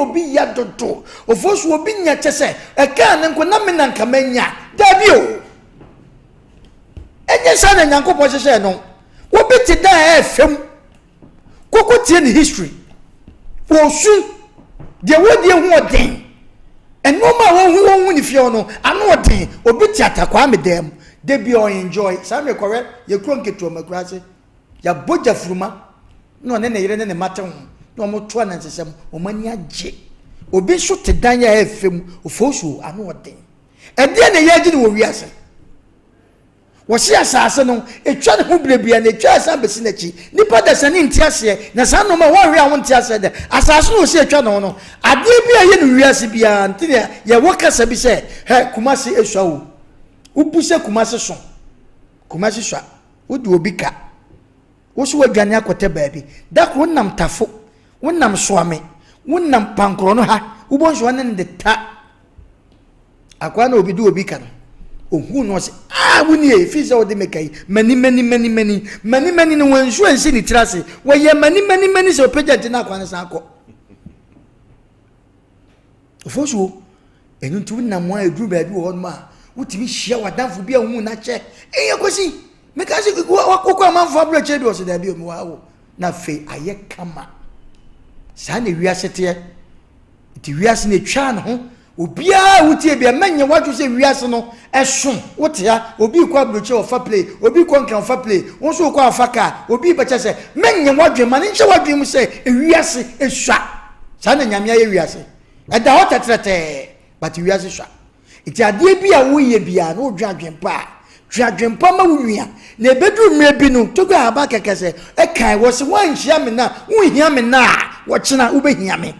obi ya dodo Oforisuo obi nya chese e ka ne nko na me na nka manya dabi o enye sa na Nyankopon hye no wo biti da efem koko tie ni history wo su de wo de hu oden enoma wo hu ni fie no ano oden obi ti atakwa me dem de bi o enjoy sa me kore ye kronketo makurase ya boja furuma no ne yire ne matem no mo to na nsesem o mani age obi so te dan ya efem Oforisuo ano oden e de ne ya gi ni wo wiase wo si asase no etwa ne ho brebia na etwa asa besi na chi nipa da sani ntiase na san no ma wo hwe a wo ntiase de asase no si etwa no no ade bi aye no wiase bia ntine ye wo kasa bi se he kumasi eswa wo ubuse kumasi so wo di obi ka wo so wadwane akote baabi da ko nam tafo wonam soame wonam pankro no ha wo bon so ne de ta akwa na obi di obi ka no ohu no se woni e fi se wo de mekai mani no wansu ansi ni tirase wo ye mani se opagent na akwa ne san akọ Oforisuo enu ntu nam wa edru baabi wo ma wotimi hia wadanfo bi ahu na che enye kosi mekasi kokko amanfo abroche bi o se da bi o mi wa wo na fe aye kama sa na wiase te ti wiase na twa no ho obia wutie bia manye wadwo se wiase no eson wotia obi kwa abroche ofa play obi kwa nkan ofa play wonso kwa afaka obi beche se manye wadwo mane nche wadwo mu se wiase eswa sa na nyame aye wiase eda hotetrete but wiase swa iti ade bia wo ye bia no dwadwempa ma wunua na ebedu mre bi no togo aba kekese e kan wo se wan hia me na wonhia me na wo chena wo behia me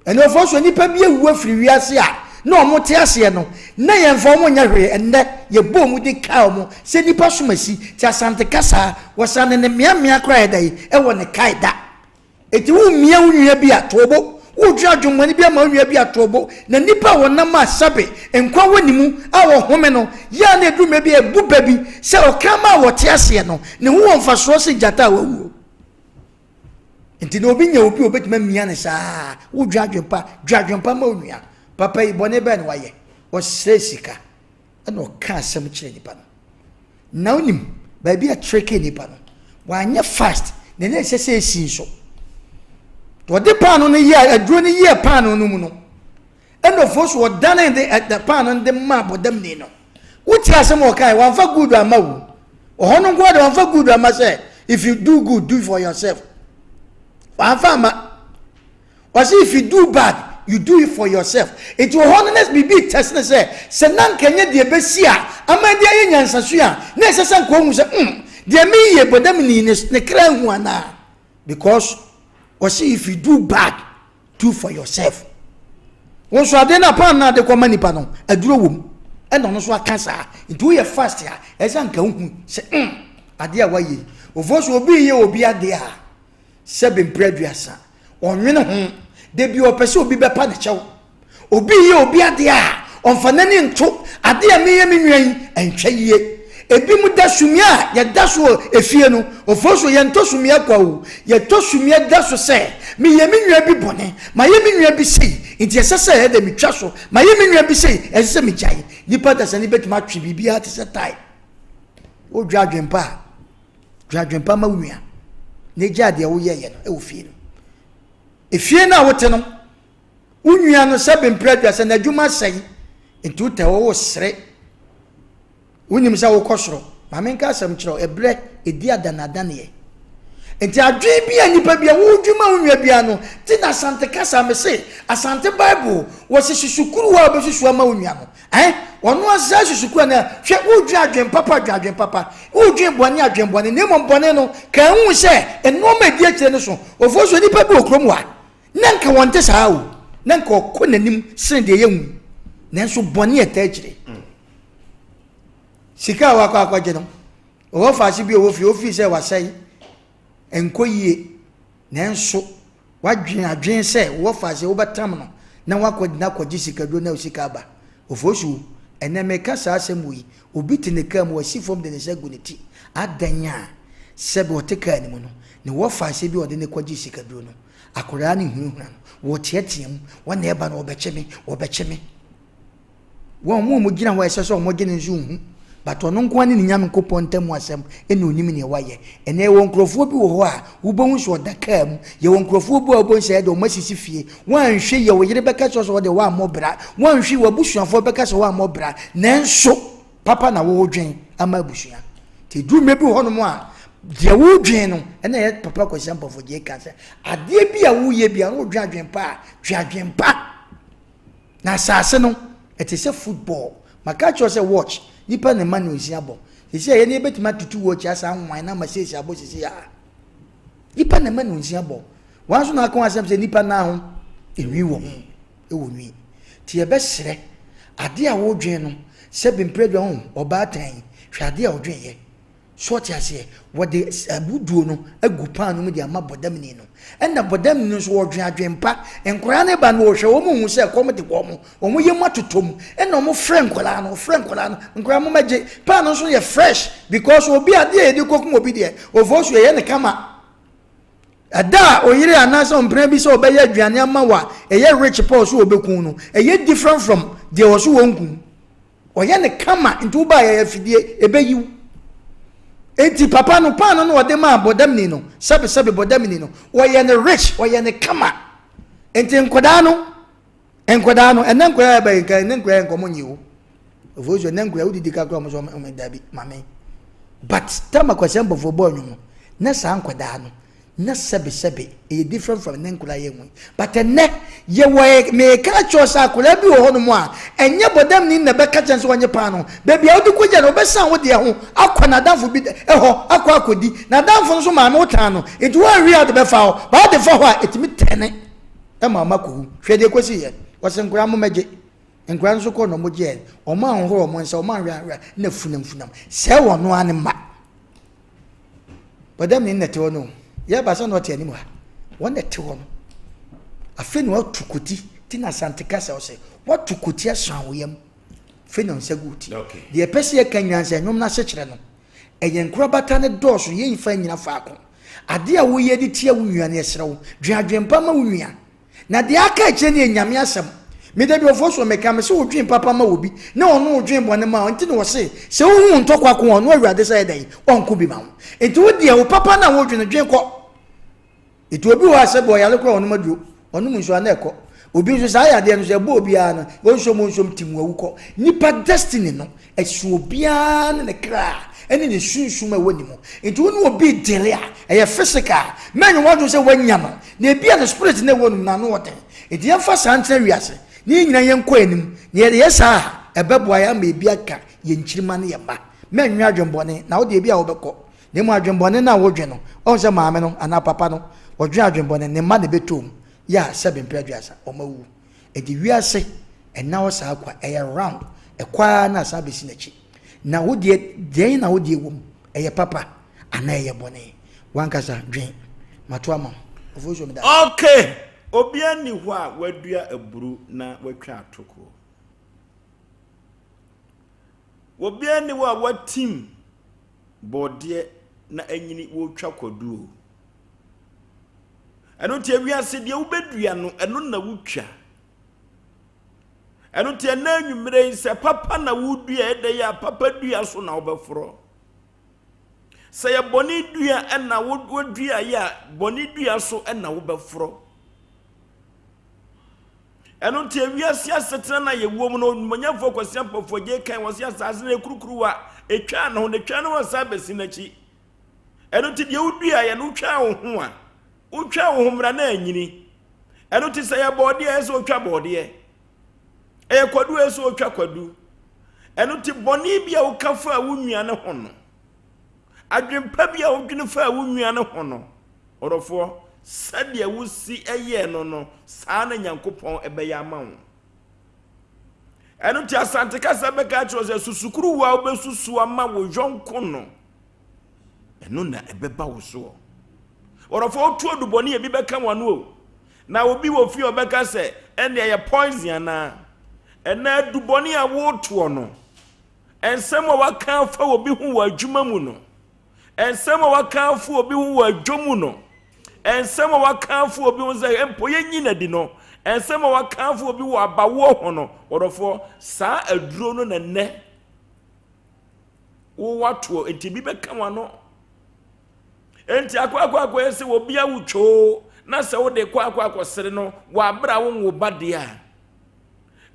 eno Oforisuo nipa bi ewu afiri wiase a na omote ase no na yemfa mo nya hwe enne ye bo mu di ka mo se nipa somasi ti asante kasa wo sane ne miamia kra edai e wo ne kaida eti wo mia wunua bi atobo udwadwo mani bia ma nwia bia tobo na nipa wonam asabe enkwa wonimu a wo home no ya na eduma bia buba bi se okama wote ase no ne ho mfaso se jata wawu enti no obi nya obi obetima mia ne saa udwadwempa ma onua papa ibone ba ne waye o sesika na o ka asem kire nipa no na onim ba bia treke nipa no wanya fast ne ne sese sinso to de pano no ye aduro no ye pano no mu no and of us what done at the pan and the map of them no what has some okay one for good ama wo ohono god one for good ama say if you do good do it for yourself one farmer was if you do bad you do it for yourself it will honest be big test say nan kanye de besia ama de aye nyansasu a na sesa nko hu say de me ye bodam ni ne kra hu ana because or see if you do bad, do for yourself. Once you are then upon na de kwa nipa no, aduro wom. And on so cancer, into your fast ya, as an hu say, adia waye. Oforisuo obi ye obi adia. Seven preduasa. Onwene ho, de bi opese obi bepa ne chew. Obi ye obi adia. Onfanani nto, adia me ye menwan, entwa ye. Ebi mu da sumia ya daso efie no Oforisuo ye nto sumia kwa wo ye to sumia daso se me ye menwa bi bone ma ye menwa bi sei nti esese he de metwa so ma ye menwa bi sei esese me gyae nipa da sani betima twe bibia te se tai o dwadwempa ma wunua ne gya de wo ye no e wo fie no efie na wote no wunua no se bempredua se na adwuma sei nti wo ta wo sere unim sa wo kosoro ma menka asem kiro ebre edi adanadane ye enti adwe bia nipa bia wo dwuma wonwa bia no ti na asante kasa me se asante bible wo se susukuru wa be susu ama wonwa no ono asa susukuru na hwe wo dwa adwen papa wo dwen bone ne mo bone no ka hu se eno ma di akire no so Oforisuo nipa bi okrom wa na nka wonte saa wo na nka okonanim sen de ye hu nanso bone eta akire sika wakwa je no o fa si bi o fi office e wasai enkoyie nanso wadwen se wo fa se wo betam no na wakodina kwaji sika do na sika ba Oforisuo ene meka sa asem wi obi tineka mu wasi fom de ne seguniti adanya sebe oteka ni mu no ne wo fa se bi ode ne kwaji sika do no akora ni hunhuna no wo tietiem won na eba na obeche me won mo gina ho ese so mo gine nzu hu but ono nko ani nyam nkopon ntam asem ene onim ne waye ene won krofo bi wo ho a wo bon so daka mu ye won krofo bi wo bon se de o masisi fie wan hwe ye wo yire beka so de wa mobra wan hwe wo busuafo beka so wa mobra nanso papa na wo dwen ama busua ti du mebi ho no mo a de wo dwen no ene ye papa ko Asem Mpe Nipa ka se ade bi a wo ye bi a wo dwen pa na sase no it is a football maka cho se watch nipa ne man nsia bo sisi ye ne betima tutu watch asa nwan na ma sisi abo sisi ya nipa ne man nsia bo wanso na akon asem se nipa na ho ewi wo ewo nwi ti ye be sere ade a wo dwen no se bempredwa ho oba tan hwe ade a wo dwen ye short ase what the abuduo no agu pan no de ama bodam ni no ena bodam ni so wo dwen adwempa enkora ne ba no wo hwe wo mu hu se kom de wo mo yem atotom ena mo friend kola no enkora mo maje pan no so ye fresh because obi ade e de kokum obi de ovosu ye ne kama ada oyire anasa ompre bi so obeye aduane ama wa eye rich paul so obekun no eye different from the oso wonkun oye ne kama ntu ba ye fidie ebeyi enti papa no pa no ode ma bodam ni no sabe bodam ni no oye ne rich oye ne kama enti enkoda no enen koya ba nka enen koya nkomo nyiwo ovozo enen koya udidi ka kro mo so me dabi mame but tama kwasem Mpe Nipa no na sa nkoda no na sabe e different from enen koya ye nwi but enne ye we me ka cho sa kola bi wo ho no mo a enye bodam ni na be ka chen so wonye pa no baby a odi kogya no be san wo de ho akwana danfo bi eho akodi na danfo so ma me wotan no it one real de be fa ho ba de fa ho a etimi tene e ma makohu hwe de kosi ye wasenkura mo meje enkura nso ko no mo je o ma honhoro mo nsa o ma hwa na funam se wo no ane ma bodam ni nete wo no ye ba so no te ani mo ha won nete wo no afi no atukuti ti na santika se o se watukuti asan wo yam fi no nsa guti de pese ye kanyansa nwom na sekere no eyen kura bata ne doso ye nfa nyina faako ade a wo ye di tie wo nwua ne esrewo dwadwempa ma wo nwua na de aka eche ne nyame asem me de bi ofo meka me se wo dwen papa ma wo bi na ono wo dwen bone ma nti no wo se wo hu ntokwa ko ono awurade sai dai onko bi ma wo enti wo de wo papa na wo dwen ko enti obi wo ase bo yale ko ono maduo ono mu nso na eko obi nso sa ya de no se bo obi ana wonso mo nso timu awu ko nipa destiny no esu obi ana ne kra eni ne sunsun ma woni mo enti woni obi dele a eye physical men won se wanya no na ebi a the spirit na wonum na no woten enti ya fa santre wiase ni nyina yen ko anim na ye sa ebeboa ya ma ebi aka ye nchirima ne ye ba men nwa adwembone na wo de ebi a wo bekọ ne mu adwembone na wo dwe no on se maame no ana papa no wo dwe adwembone ne ma ne betom ya sebe mpeduasa o mawu edi wiase ena wo sa akwa eye round ekwa na sa besi nachi na wo de na wo de wom eye papa ana eye bone wankasa dwen matoama ofojo meda okay obia ni ho a wadua aburu na watwa atoko obia ni ho a watim bode na anyini wo twa koduo eno tie wiase de wobedua no eno na wutwa eno tie na anwumre se papa na wudua ede ya papa dua so na wobeforo se ya boni dua ena wodua ya boni dua so ena wobeforo eno tie wiase asetra na ye wom no manyafo kwase Mpe kan wase asase na kurukuruwa etwa na ho ne twa na wasa besi nachi eno tie de wudua ya no twa wo ho a utwa wo humra na anyini eno ti se ya bode eso utwa bode e kwadu eso utwa kwadu eno ti boni bia wo kafa wo nwua ne ho no adwempa bia wo dwene fa wo nwua ne ho no orofo sade wo si eye no no saa na Nyankopon ebe ya ma wo eno ti asante kasa be ka cho se susukuru wa obesusu ama wo jonko no eno na ebe ba wo so orofo tuo duboni e bi beka wanu o na obi wo fi obeka se ene ye poison na ena duboni a wo tuo no ensem wa kan fa obi hu wa adwuma mu no ensem wa kan fa obi hu wa adwomu no ensem a wakanfo obi won say empo yenyi na di no ensem a wakanfo obi wo abawo ho no odofo saa aduro no na ne wo wato enti bi beka wano enti akwa yesi wo bia wutwo na se wo de kwa sere no wa bra wo wo bade a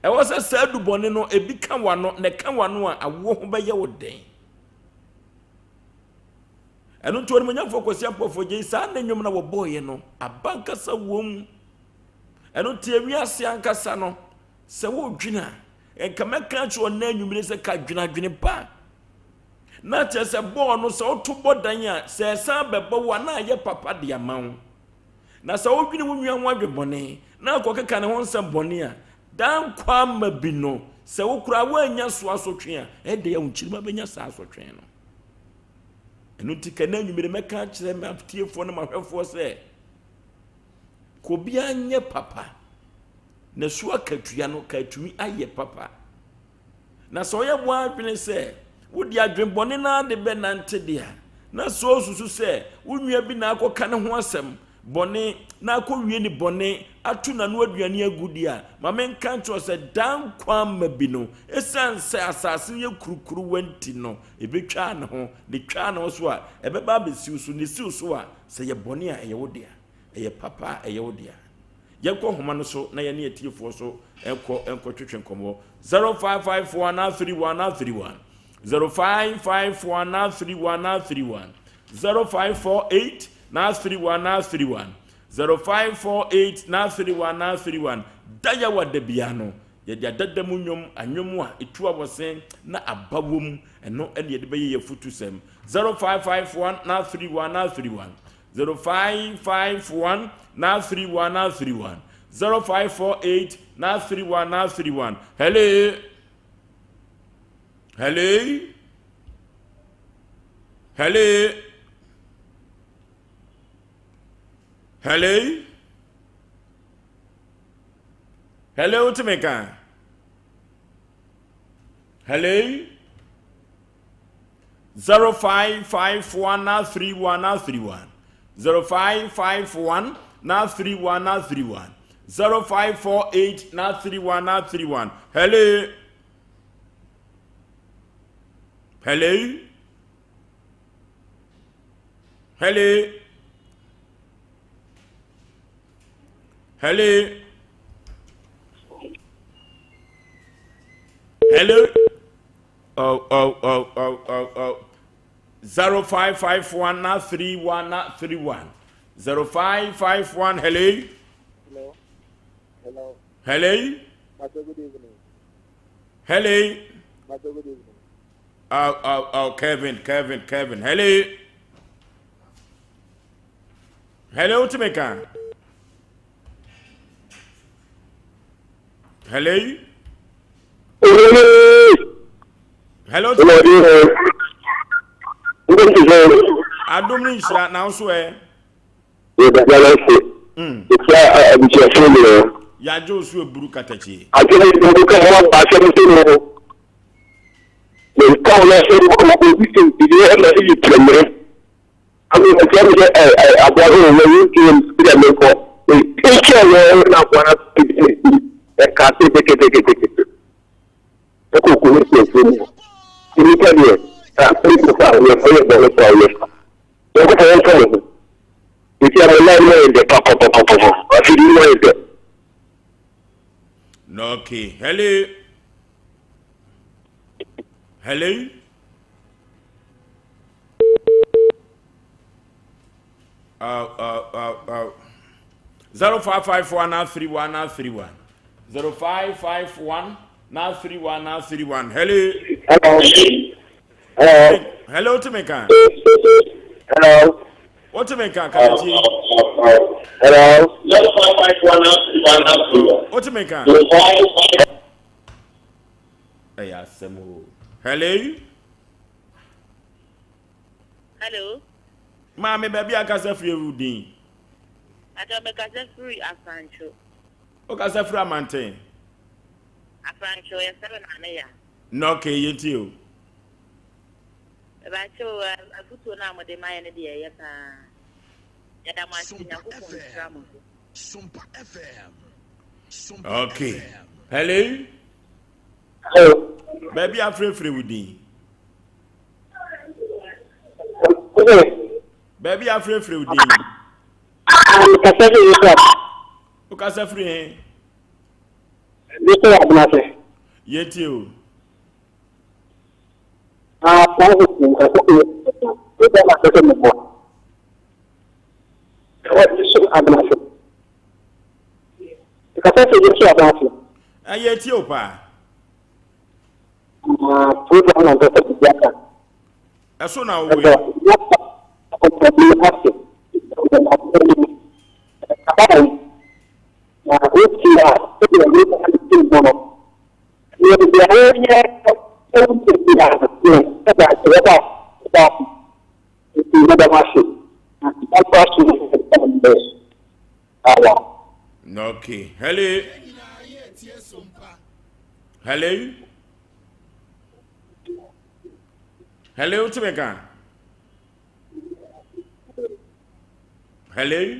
e wo se saa dubone no ebi ka wano ne ka wano a awo ho beye wo den enu to ni nyafo kwasi apofo je saa na nwom na wo boye no abankasa wom enu te wiase ankasa no se wo dwina enka meka cho na nwumire se ka dwina pa na che se bo no se oto bodan a se san bebo wa na ye papa de amawo na se wo dwene wo nwa ho adwebone na akokeka ne ho nsem bone a dan kwa mabi no se wo kura wo anya so asotwe a e de ya unchirima benya sa asotwe no enu tika na nwumire meka kire me atiefo no mahwefo se ko bia nye papa na so akatua no katumi aye papa na so ye bo adwene se wodi adwenbone na de be nante dia na so susu se wunua bi na akoka ne ho asem bone na akowie ni bone atu na no aduane agudi a mamen kancho se dan kwam bi no esanse asase ye kurukuru wanti no ebetwa ne ho de twa ne so a ebeba besiu so ne siu so a se ye bone a eye wodia eye papa eye wodia ye ko homa no so na ye ne etiefo so enko twetwe nkomo 0554931131 05513131 0548 931 0548 931 daya wadabiano ya dada munyom anyomu a etua bosen na abawom eno ene de beye futusem 0551 931 0551 931 0548 931 hello hello hello hello hello to make hello 0551 0551 931 0548 931 hello hello hello hello hello oh 0551 931 0551 hello hello Good evening. hello Good evening. Oh, Kevin. Hello. Hello, Timeka. Hello. Hello, Timeka. Adum ni shira na so e. Ya jo so eburu katachi. The town is very well. The is tremendous. I mean, the town is about the picture where now one of the castle take. The cocoa is in Italy. People are for the problem. If you are alive in the papa, I feel you know it. No, okay. Hello. Hello. 0551 0551 931 Hello. Hello to me can. Hello. What to me can Kanachi? Hello. 0551 What to me can? Hey, Asem. Hello. Hello. Mami baby akasa free Rudin. Ata me kasa free Afancho. O kasa free Amante. Afancho ya 7 na ya. No ke yenti o. Ba cho afuto na mo de mai na de ya ka. Yada machine Sompa FM. Okay. Hello. Hello. Baby free with you. Baby free with you. Ukasa free. This Abnase. Yet you. Yet you, pa. So now we. Okay. Hello. Hello. Hello, Timeka. Hello.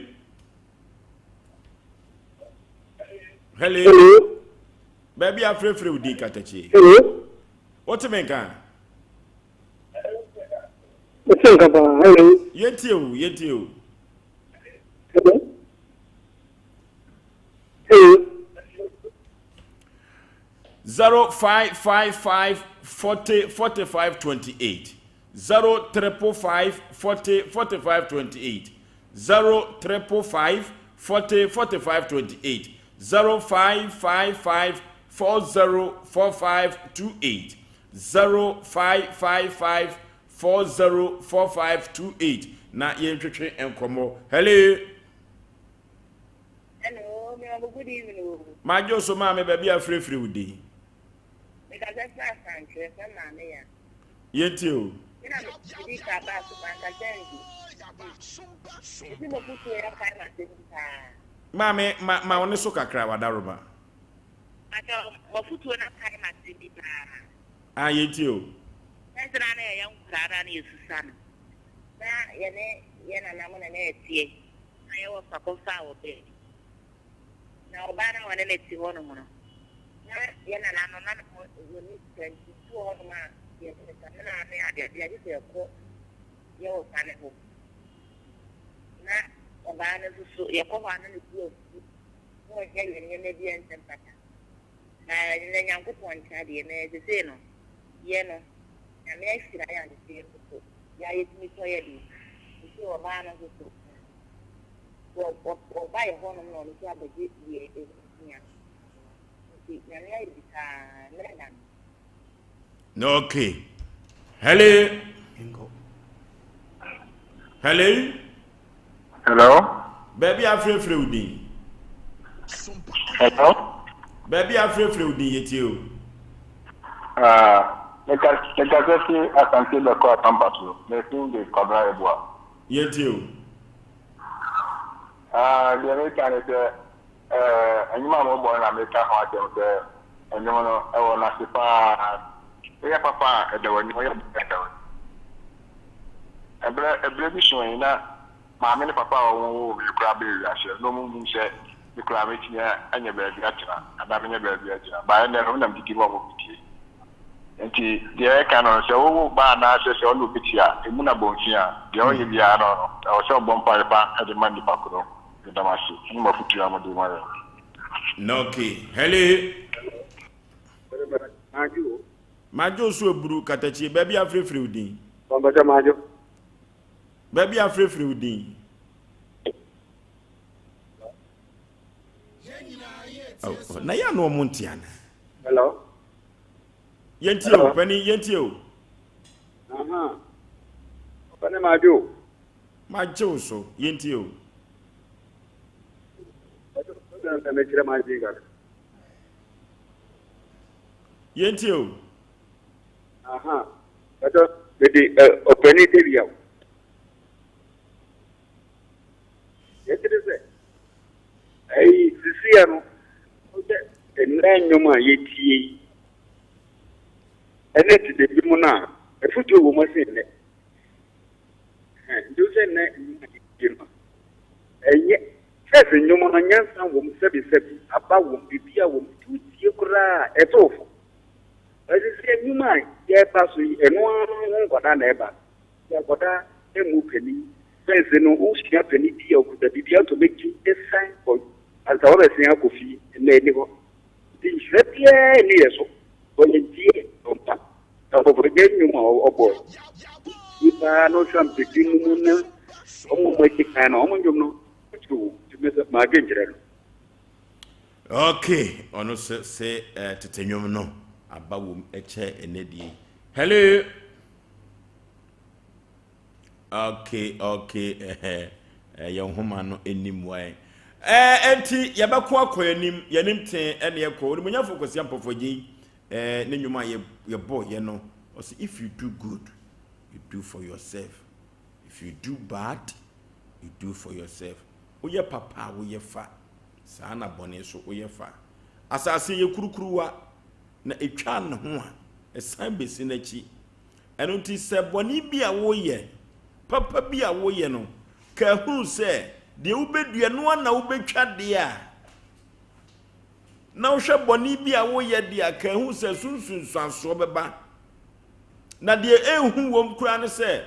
Hello. Baby, I'm free with the Katachi. Hello. What's Timeka? Hello. Yet you. Hello. 0555 40 45 28 0555 40 45 28 0555 40 45 28 0555 40 45 28 0555 40 45 28 na yentwetwe enkomo. Hello. Hello, good evening. My Joso mama baby a free with you. Because that's not Sancho, it's not Mania. Yet you. You know, you can't pass the bank again. You know, put your kind of thing. Mammy, my only soka crab, Daruma. I thought, put you in a kind of thing. Ah, yet you. That's not a young crowd on your son. Now, you're not an air. I was a confound baby. Now, Bana wanted to see one more. Yen and I'm not going to 22 on my yes, and I did a quote. Your son at home. Now, a banner to show your command and the more getting in the end and better. And then young good one, Caddy, and there's a zeno. Yeno, and next I understand. Yeah, it's me for you. You see a banner to or buy a home on the job of this year. Okay. Hello. Hello. Hello. Baby, I'm free with you. Hello. Baby, I'm free with you. The Cassie, I can see the car compass. They think they cover a boy. Yet you. The American is and you are born in America, and you know, I will not see papa at the one you are a baby showing that my many papa will be crabby. I shall no moon said the crab and your baby, and having a baby, by and then them to give up with you. And the air cannon say, oh, bad answers all look at you, a moonabone here, the only piano, I was so bomb pipe at the Monday Paco. Okay. Hello. Majo so buru katachi baby a free with you. Baby a free with you. Oh, na ya no montiana. Hello. Yentio, penny yentio. Pane Majo. Majo so yentio. Yentio. But the opening area. Yes, it is. Hey, Siciano. And then no more yet. And that's the Bimona. A foot woman in it. And do say, First, you want to answer woman, Sebi, about woman, Bibia, woman, to Yukura, at all. As you say, you might, yeah, pass we, and one got an ever. Yeah, what a movie. First, no ocean penny deal with the Bibia to make you a sign for as I always say, Kofi, and lady. The Shretia, near so, when you see Sompa, of a game or boy. If I know some between okay, ono say tetenyom no abawum eche enedi. Hello. Okay. Young woman no enim why. Enti yabako akoyanim yanim ten ene ekọ. Onimunya focus yam pofogi ne nyuma ye boy ye no. If you do good, you do for yourself. If you do bad, you do for yourself. Oye papa, oye fa. Sana bone so oye fa. Asase ye kurukuruwa na etwa ne ho a esan besi na chi. Eno nti se bone bia wo ye. Papa bia wo ye no. Ka hu se de ubedua no na ubetwa de a. Na wo hwe bone bia wo ye de a ka hu se sunsun sanso beba. Na de ehu wom kura ne se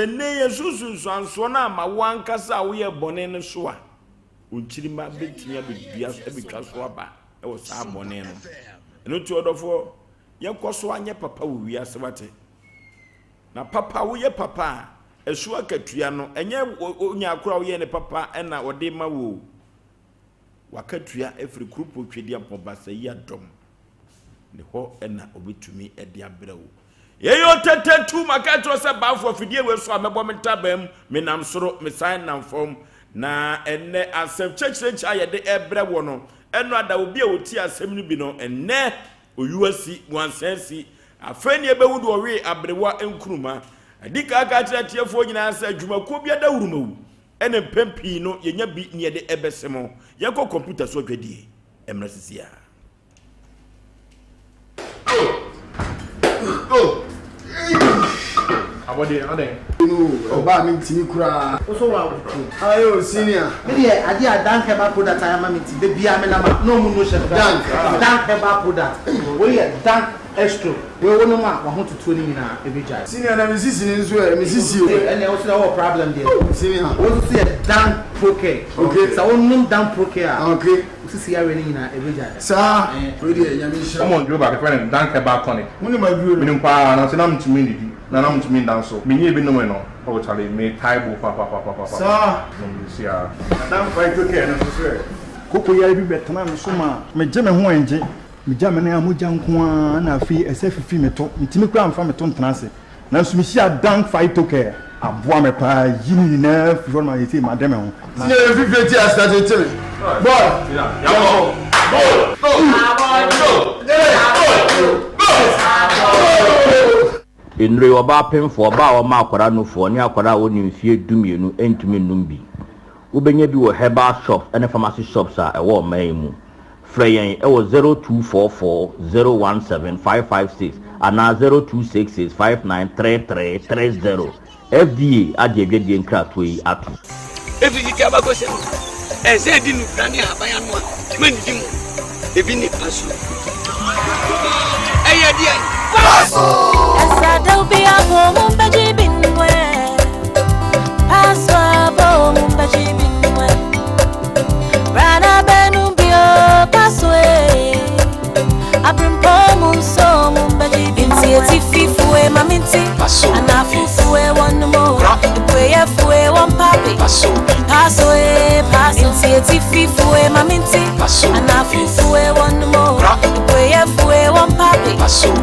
ne yesusu sanso na ma wankasa wo ye bone ne so a onchirima betia bebia ebetwa so aba e wo sa bone no eno ti odofo ye koso anye papa wo wi asebate na papa wo ye papa esu akatua no enye onya akura wo ye ne papa ena ode ma wo wakatua efri krupo twedi ampoba se ya dom ne ho ena obetumi ede abrewo yeyo tetetu makatro se bafo fidie we so amebo metabam menam soro mesan nam fom na enne asem church ayede ebre wo no eno ada obi a oti asem ni bi no enne oyuasi wansensi afani ebewudu owe abrewa enkuruma adika aka tiatiefo nyina se adwumako bia da wurumawu ene pempi no yenya bi ne yede ebesemo yekọ computer so dwadie emrasisia Abode Oba mi ntimi kura. So wa Ayo senior. Me dey ade adan keba product I am me be bia me na ma no mu no chef dan keba product we dan extra we wono ma wa ho tutu ni na e be jai Senior na misisi ni nso e misisi o. Ene o se na problem there Senior. wo se dan proke Okay. So wonum dan proke a Okay. sisi ya we ni na e be jai Sa we dey nyame sha. Come on, Joe, back when Dan keba tonic. Muni maguru. Minum pa na se na mtumi ndidi. Na mtumi ndanso. Minye bi no me no. O chale me taibo pa. Sa. Sia. Dan fight okay na so sure. Koko ya bi betena no so ma me je me ho enje me ja me na amogya nko a na afi ese fifi me to ntimi kura amfa me to ntena se na so me sia dan fight okay aboa me pa yini na fi for ma yeti ma dem ho Senior fifi ti astate tell. Boy. Go. Enre oba pemfo oba o ma akwara no fo ni akwara wo ni mfie dumienu entumi num bi ubenya bi wo herbal shop and pharmacy shops a ewo man mu freyen e wo 0244017556 ana 0266593330 FDA adjebedie nkrato yi atu ebi ki abagose eze di nu plani abaya no mani di mu ebi ni paso eye di paso esa do bi abo mo beji binwe paso abo mo beji binwe rana benu bio paso e abrimpo mo so mo beji binti eti fifu e maminti ana fifu e one mo e fu e one papi paso e paso eti fifu e maminti ana fifu e one mo e fu e one papi paso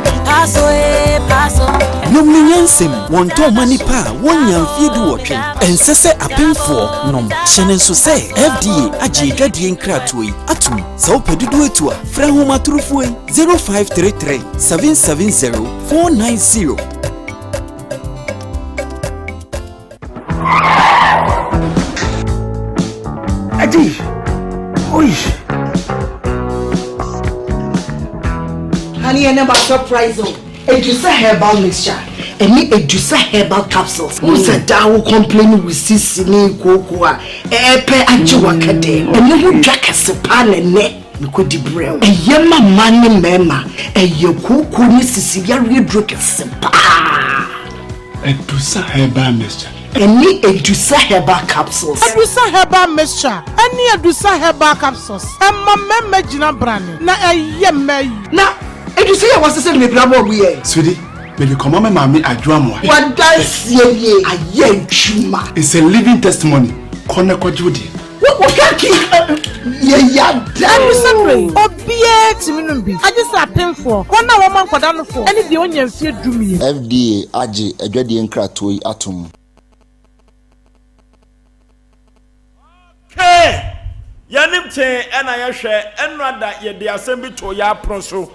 e paso Nominyansem wonto manipa wonya mfiedu wotwe ensese apemfo nom chenenso se FDA agye dwadie nkrato yi atum se opedudu etua fra homa turufo 0533 770 490 Adi. Oi. Honey, and about surprise. It is a herbal mixture. any edusa herbal capsules. Who said that will complain with sisini kokua epe ajiwakade and you jack a sepan and ne could debrel. A yama money mema a yoku ni sisiya redrook sepa. Edusa herbal mixture. Any edusa herbal capsules. Edusa herbal mixture. Any edusa herbal capsules. Emma meme jina brand. Na yeme. Na edusa was the same bravo we. Sweetie, baby, come on, mommy, I draw more. What does ye a ye chuma? It's a living testimony. Kona kwa Judy. What can't keep ya damn sorry. Obie Timinumbi. I just attend for. Kona woman kwa dano for. Any the onion fear do me. FDA aji ejwadi enkra toyi atom. Hey, yanimte ena yehwe enrada ye de asem bi to ya pronso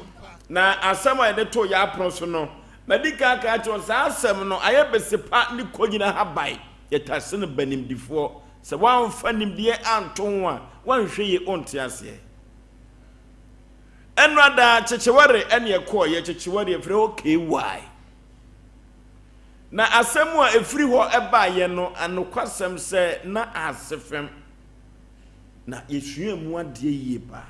na asem a de to ya pronso no medika ka to sa asem no aye besepa ni konyina habai ye tase no banimdifo se wan fanim de anton a wan hwe ye onte ase enrada checheware ene ye ko ye checheware efre okay why na asem a efri ho eba ye no anokwasem se na asefem na yesua mu ade yie ba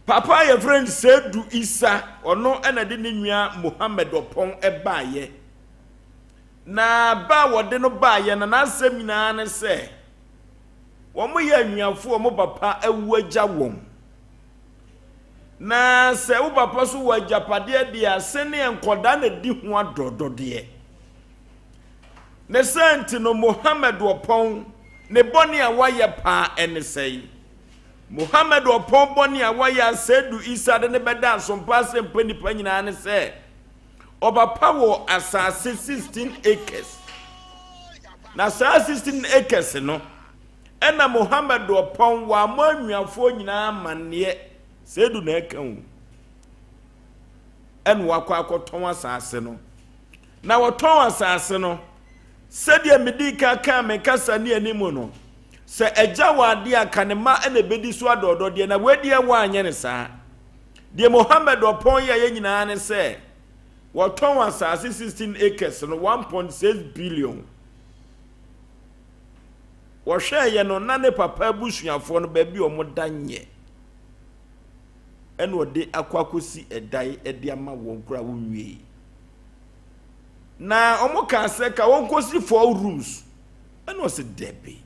papa ye friend Sedu Isa ono ena de ne nua Muhammad opon ebaaye na ba wode no baaye na asem nyina ne se wo mo ye anuafo wo mo papa awu agya wom na se wo papa so wo agyapade de asene enkoda na di ho adodode ne senti no Muhammad opon ne boni a waye pa ene sei Muhammad opon boni a waye Sedu Isa de ne beda Sompa Asem Mpe Nipa nyina ne se obapa wo asase 16 acres na sa 16 acres no ena Muhammad opon wa manuafo nyina manne Sedu na ekan en wakwa akoton asase no na woton asase no Sadia medika ka me kasa ni animu no se eja wade aka ne ma ena bedi so adodo de na wadi e wa anye ne saa de Muhammad opon ye nyina ne se woton asase 16 acres no 1.6 billion wo hwe ye no na ne papa busuafo no ba bi o mo danye ena ode akwakosi edai ede ama won kura wo wie na omuka se ka won kosi 4 rooms and was a debby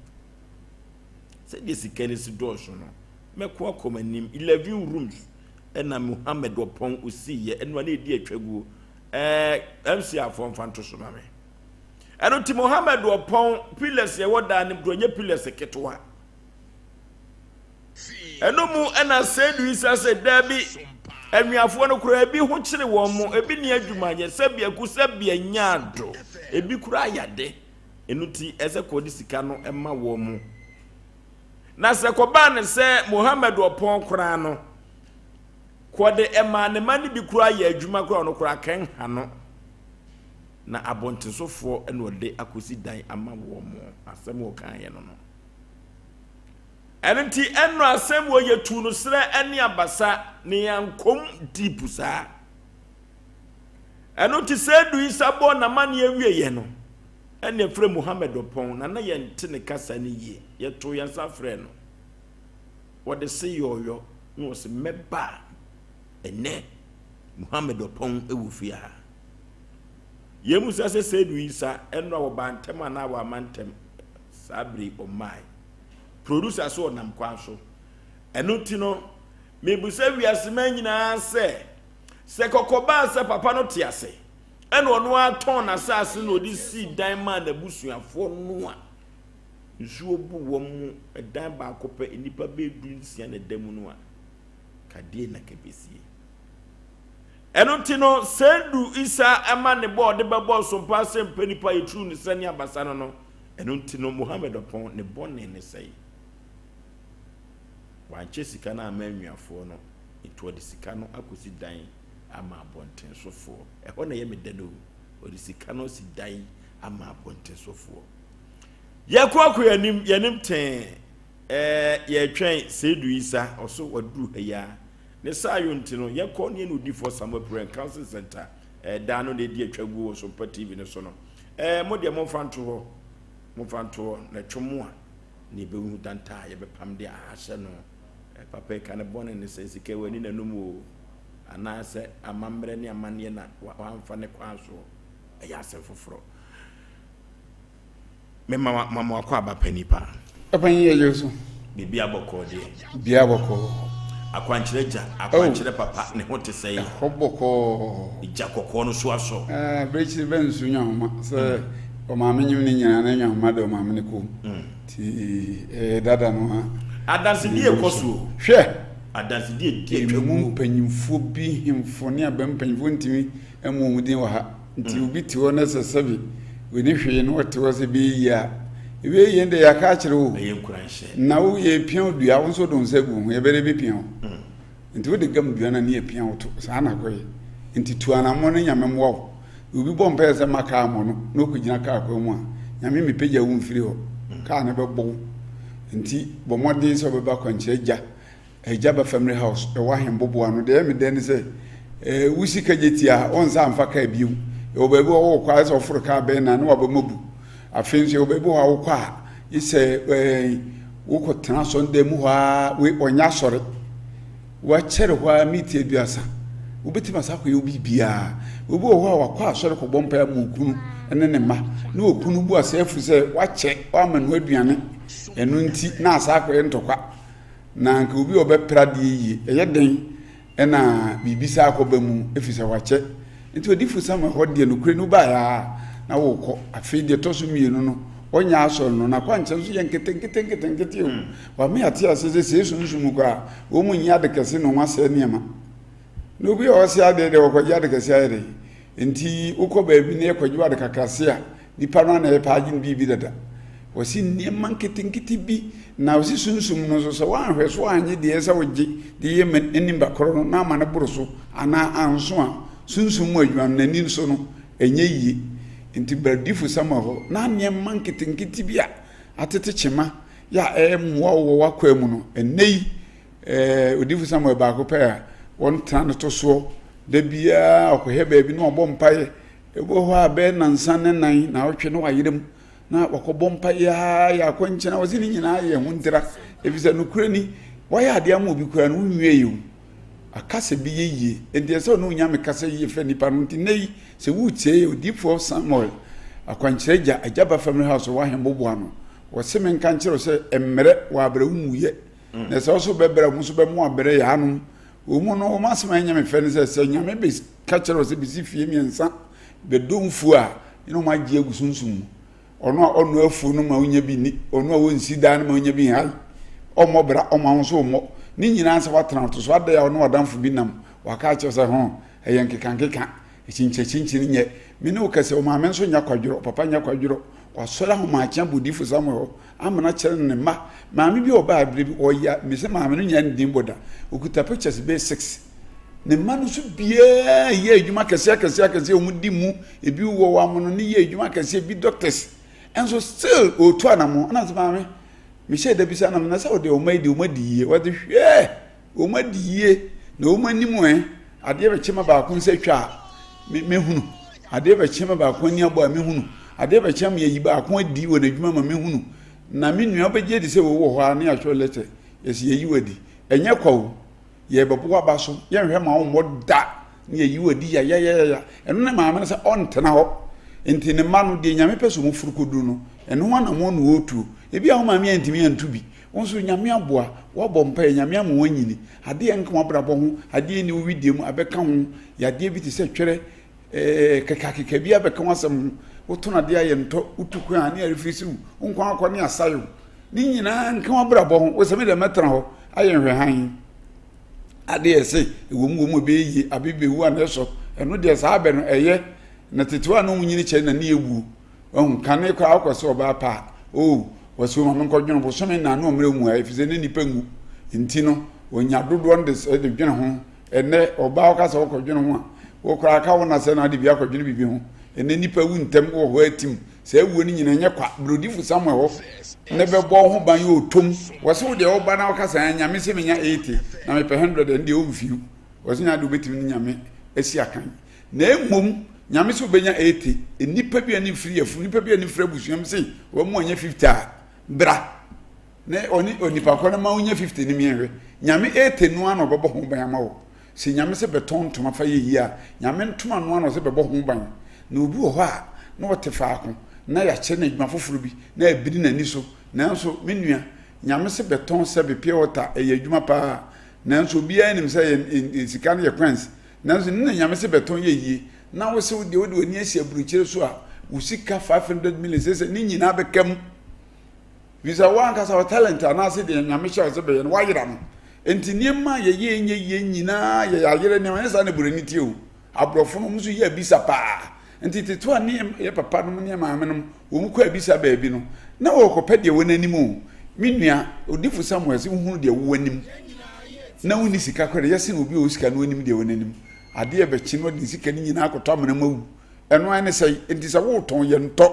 said this kenisi dosho no meko akomanim 11 rooms and na Muhammad opon usiye and wane di atwagu MC afon fanto so mame and ti Muhammad opon pillars ye woda ne bronye pillars ketwa eno mu ana Sedu Isa se debby Emiafo no kura ebi ho kire wo mo ebi ne adwuma ye sabia ku sabia nyaado ebi kura yade enuti eze ko di sika no ema wo mo na se ko ba ne se Muhammad opon kura no ko de ema ne mani bi kura ya adwuma kura no kura kan ha no na abontesofo ene ode akosi dan ama wo mo asem wo kan ye no no Enti enno asem wo ye tu no sre ene abasa ne yankom deep sa eno ti Sedu Isa bo na mane awie ye no ene frɛ Muhammad opon na ye nte ne kasa ne ye ye to ye nsa frɛ no wo de se yoyo no se meba ene Muhammad opon ewufia ye musa se Sedu Isa enno wo bantem na wo amantem sabri o mai producer so nam kwanso eno ti no mebusa wiase man nyina se kokoba se papa no te ase eno no aton asase no di si dan man na busuafo no a nsuo bu wo mu dan ba kopa enipa be dunsia na damu no a kadie na kabesie eno ti no Sedu Isa ama ne board be boss Sompa Asem Mpe Nipa etru ne sane abasa no eno ti no Muhammad opon ne bonne ne sei wanche sika na amanuafo no eto de sika no akosi dan ama abonten sofo eho na ye medano odi sika no si dan ama abonten sofo yakwa yanim ten ye twen Sedu Isa oso wadu ya ne sayo ntino yakọ ne no di for Samuel Prayer Council Center dano de di atwagu Sompa TV ne so no mo de mo fanto ho na twomwa ni be hu danta ye be pam de ahye no papa ka ne bone ne se sike wani na numu ana se amambre ne amane na wamfa ne kwanso ya se foforo me mama akwa Aba Mpe Nipa apan ye yeso bibia boko de bia boko akwanchireja akwanchire papa ne hote sei hoboko ija kokko no so aso brechi ben su nyahoma se o ma menyim ni nyana na nyahoma de o ma me ko ti dada no ha adansi die koso hwe adansi die twemu panyimfo bi himfone abam panyimfo ntimi emomudin wa ha nti obi ti wo na sesabi we ni hwe no wote wo se bi ya ebe yende ya ka kire wo na wo ye pian dua wo so don segu ye bere bi pian nti wo de gam dua na ne ye pian wo to sa na koye nti tuana mo ne nyame mo wo obi bom pe se maka mo no ko gina ka ko mu a nyame me peja wo mfiri ho ka ne bebo nti bo modin so be ba kwanche eja ba family house e wa hen bobo ano de me den se wusi ka jetia on sa amfa ka biu e obebi wo kwa so furu ka be na ne wa ba mobu afense obebi wo kwa ise wo ko tena so ndem ha we onya sore wa chere hwa miti eduasa obeti masako ye obi bia obi wo hwa kwa sore ko bompa ya mu kunu ene ne ma ne okunu bu asefu se wa che wa manu aduane enu nti na asako ye ntokwa na nke obi obepra de yi eye den ena bibisa akoba mu efisa wa che nti odifu sama hodie no kure no ba ya na wo ko afi de to so mienu no onya aso no na kwa nche so ye nkete o wa me ate asese se sunsun kwa wo mu nya de kese no wase niema no bi o se ade de wo kwa de kese ayre nti uko ba bi ne kwaji wa de kakase a nipa no na e paaji bi dada wasi niema nkete bi na wasi sunsun no so wa hwe so anye de esa woje de ye enim ba koro no na ma ne boroso ana anso a sunsun mu adwan nani so no enye yi nti bradifu sama ho na niema nkete bi a atete chema ya mwa wo wakwa mu no enei odifu sama ba ko pa won tran to so da bia akohe ba bi no obọ mpaye ebo ho abe nansa ne nan na otwe no wayerem na wakobọ mpaye ya kwanchina wazini nyina ye huntira efisa no kurani waya ade am obi kura no nwie yi akase bi yeye enti ese no nya me kase yi fe nipa no nti nei se wutie odifo Samuel akwanchireja ajaba family house wa hembobo ano wose men kan kire se emmere wa abra umuye na se so bebra mu so be mu abere ya anu omu no masema nya me fe ne se nya me be ka kire se bisi fie miensa be domfu a ino ma gie gusunsun ono afu no ma unya bi ni ono wonsi da no ma unya bi hal omo bra omo so mo ni nyina se watran to so ada ya ono wadamfo bi nam waka kire se ho eyen kekankeka chinchi nye me ne okase o ma men so nya kwadworo papa nya kwadworo wasora ho ma akya bodifu Samuel amana kire ne ma maami bi oba abire bi oya me se maami no nya ndin boda okuta pictures be 6 ne ma no so bia ye adwuma kase o mu di mu ebi wo wa mo no ne ye adwuma kase bi doctors enso still o to anamo ana se maami me she da bi sa na na sa o de o ma di ye what the hwe o ma di ye na o ma nimu ade be chema ba kun se twa me hunu ade be chema ba kun ni abo me hunu ade be chema ye yi ba kun di wo na dwuma ma me hunu na me nua be je di se wo ho a ne ahwo lete yes ye yi wadi enye kwawo ye bebo aba so ye hwe ma wo moda ne ye yi wadi ya eno ne ma me se on tena ho enti ne ma no de nyame peso mu furukodu no eno wana mo no otu ebi a ho ma me antimi antubi wonso nyame aboa wo bɔ mpa nyame am wanyini ade enka wabrabɔ ho ade ni widie mu abeka ho yade bi te se twere kekakeka bi abeka wasam wotona de aye nto utuku ani arifisiu nkwa akɔ ne asayo ni nyina nka wabrabɔ ho wosame de metra ho aye hwe han ade ese ewomu be yi abebe wu an eso eno de sa abe no eye na tetewa no nyini che na ne ewu ohun kane kwa akɔse oba pa wasu ma nko dwene bo so me na no mre mu a efize ne nipa ngu nti no onya dodo nde de dwene ho ene oba okasa wo dwene ho a wo kra aka wo na se na de bia ko dwene bibi ho ene nipa wu ntem wo ho atim se ewu ni nyina nye kwa brodifu Samuel ho ne be bo ho ban yo tom wasu de oba na okasa nya me se me nya 80 na me pe 100 nde o mfiu wasu nya do betim ni nya me esi akan na emom nyame so benya 80 enipa bi ani free afu nipa bi ani free busuam sei wo mo anya 50 a bra na onipa ko na ma unya 50 ni mienwe nyame 80 no ano bebo ho ban ma wo se nyame se beton ntoma fa yeyi a nyame ntoma no ano se bebo ho ban na obi wo ho a na wote faako na ya che na adwuma foforo bi na abiri nani so nanso menua nyame se beton se be pure water e adwuma pa nanso obi anim se ye sika na ye kwans nanso nna nyame se beton yeyi na wo se wo de oni asi aburukyere so a wo sika 500 million se ni nyina bekam visa wan kasa wa talent anase de nyame sha se be ye no wayira no enti niema ye nyina ye yayere ne wan sa na burani tie o abrofo no muso ye abisa pa enti teto ani ye papa no ne maame no wo mu kwa abisa ba bi no na wo kopɛ de wonanim o minua odifu Samuel se hu de wonanim na woni sika kwere yesi no obi o sika no wonim de wonanim ade e bechi no de sika ni nyina akotɔ amana mawu eno ane sei enti sa wo ton ye ntɔ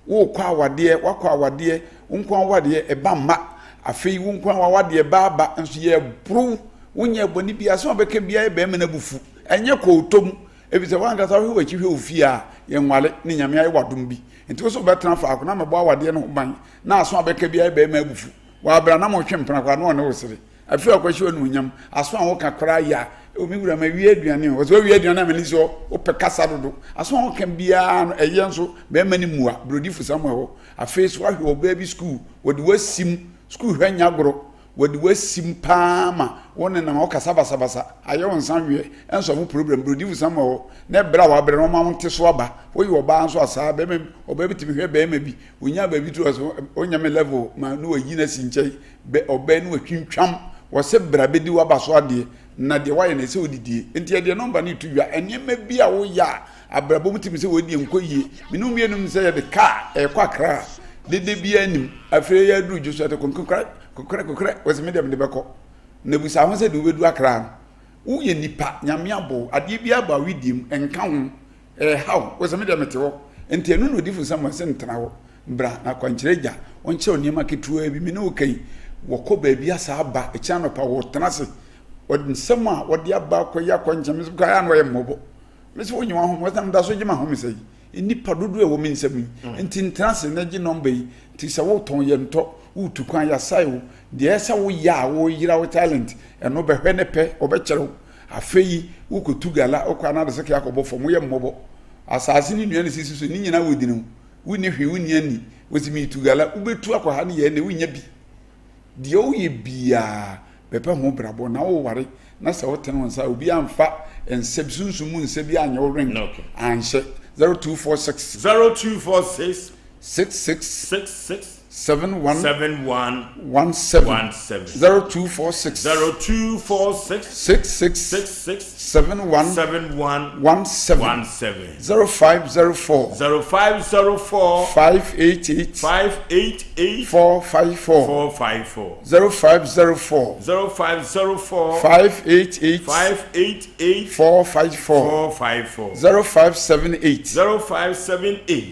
wo kwa awade wakwa awade nkwa awade e ba ma afei wo nkwa awade ba ba nso ye bru wonya boni bia so obeka bia e ba me na bufu enye ko otom ebise wanka sa hwe wachi hwe ofia ye nwale ne nyame ayi wadom bi enti wo so betran fa akona mebo awade no ban na aso obeka bia e ba ma bufu wa bra na mo twempena kwa no ne wo sere afei akwachi onu nyam aso an wo kakra ya omi wura ma wi aduane o so wi aduane amani so o pe kasa dodo aso an kan bia no eye nso be mani mua brodifu Samuel ho afei so ahwe oba bi school wodi wasim school hwanya goro wodi wasim paama wona na ma okasa basabasa ayo nsan hwe enso mo problem brodifu Samuel ho na bra wa bra no ma wonte so aba wo yi oba nso asa be me oba bi timi hwe be ma bi onya ba bi to so onya me level ma no wayi na sinchei be oba no atwintwam wo se bra be di wa baso ade na de waye na se odidie enti de number ni tuwa enema bi a wo ya abrabo mutimi se wodi enkoyie minum yenum se ye de ka e kwakra de bi anim afre ya duru jo so ate kokra wose me dem de beko na busa ho se de obedu akra wo ye nipa nyame abo ade bi aba widim enka ho how wose me dem te wo enti enu no difu Samuel se ntena wo bra na kwankireja onche oniema ketuwa bi me no kai woko ba bi asa aba e cha no pa wo tenase wodi nsema wodi aba koya kwankyem so kaya no ye mmobo mesi wonyi wa ho wasam da so gima ho mesai nipa dodo e wo mi nsem enti ntrase na gi number yi ti se wo ton ye nto wo tukwan ya sai de esa wo ya wo yira wo talent e no be hwe ne pe obekere afei wo kotu gala okwa na de se kya kobo fom ye mmobo asase ni nua ne sisi so ni nyina wodi no wo ne hwe wo ni ani wosimi tugala wo betu akwa ne ye ne wo nya bi de o ye bia bepa ho brabo na wo ware na se woten wonsa obi amfa ensebsunsumu nsebi anya wo ring anhye 0246 66 71 17 0246 66 71 17 0504 588 454 0504 588 454 0578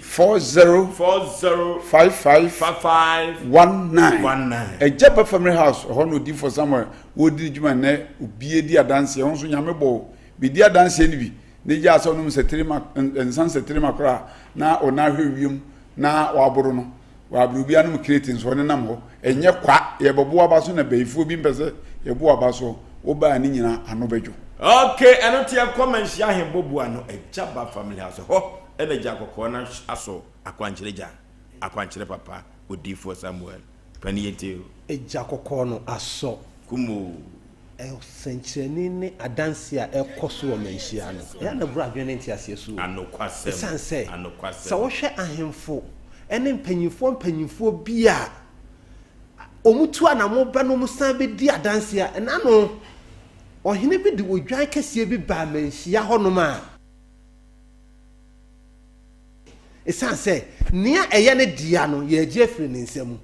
40 55 19 Ejaba family house hono di for somewhere wodi djuma na obie di adanse ho so nyame bo bi di adanse ni bi ne ja so no setrema ensan setrema kra na ona hwewiem na waboro no waburu bia no creating so ne nam ho enye kwa ye bobo abaso na beifo bi mpese ye bo abaso wo ba ni nyina ano bedwo okay enotia comment ya hembobu ano Ejaba family house ho ene ja kokko na aso akwanchireja akwanchire papa odifo Samuel paniyete Ejakoko no aso kumo sencheni ne adanse a ekoso o menhia no ya na bro adwene ntiase su anokwasem sanse so wo hwe ahemfo ene mpanyimfo bia omutu anamo ba no musan be di adanse a na no ohene bi di odwan kase bi ba menhia honom a sanse nia eye ne dia no ye agi afiri ne nsam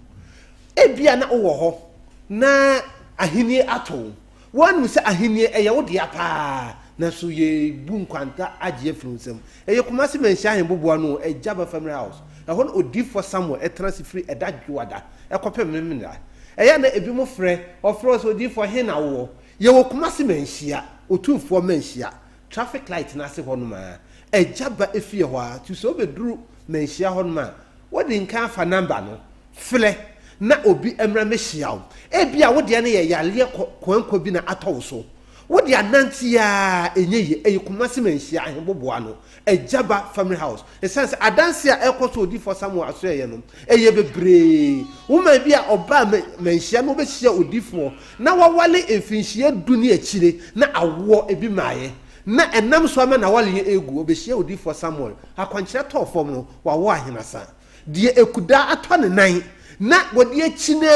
ebia na wo ho na ahenie ato wonu se ahenie eye wo dia pa na so ye bu nkwanta agi afiri nsam eye kumase menhia ahemboboa no Ejaba family house na hon odifo Samuel etransifiri edadwada ekopem memna eye na ebi mo frɛ ofro so odifo he na wo ye wo kumase menhia otumfo menhia traffic light na se hɔ no ma ejaba efie hɔ a tu so beduru menhia hɔ no ma wodi nka fa number no fle na obi emra mehia wo ebia wo de ne ye yale kwanko bi na atɔ so wo de ananti a enye ye kumase menhia aheboboa no ejaba family house essence adanse a ekoto odi for samuel aso ye no eye bebre wo ma bi a oba menhia no behia odi for na wawale efinhia duni akire na awo ebi maaye na enam so ama na wale egu obehia odi for samuel akwankyere to fom no wawo ahenasa de ekuda atɔ ne nan na wodi akina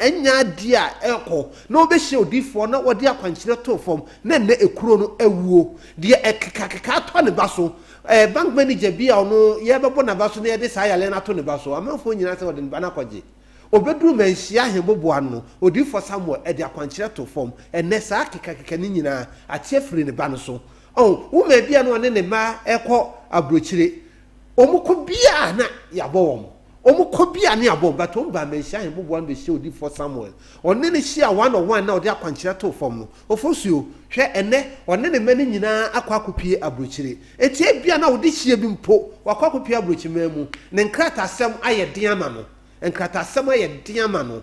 enya dia eko na obehye odifo na wodi akwankyere to fom na ekuro no awuo de ekekakeka to ne baso bank manager bia ono ye bebo na baso na ye de sa yale na to ne baso amanfo nyina se wodi bana kwaje obeduru manhia ahebobo ano odifo samuel de akwankyere to fom enne sa akekakeka ni nyina atie firi ne ba no so wo ma bia no ne ma ekọ abrochire omuko bia na yabo wom omukobia ne abom but omba menhia hebobo an be hye odi for samuel onne ne hye a 101 na odi akwankyere to fom no ofosuo hwe enne onne ne mani nyina akwakopie abrochire etie bia na odi hye bi mpo wakwakopie abrochime mu ne nkrata asem aye den ama no nkrata asem aye den ama no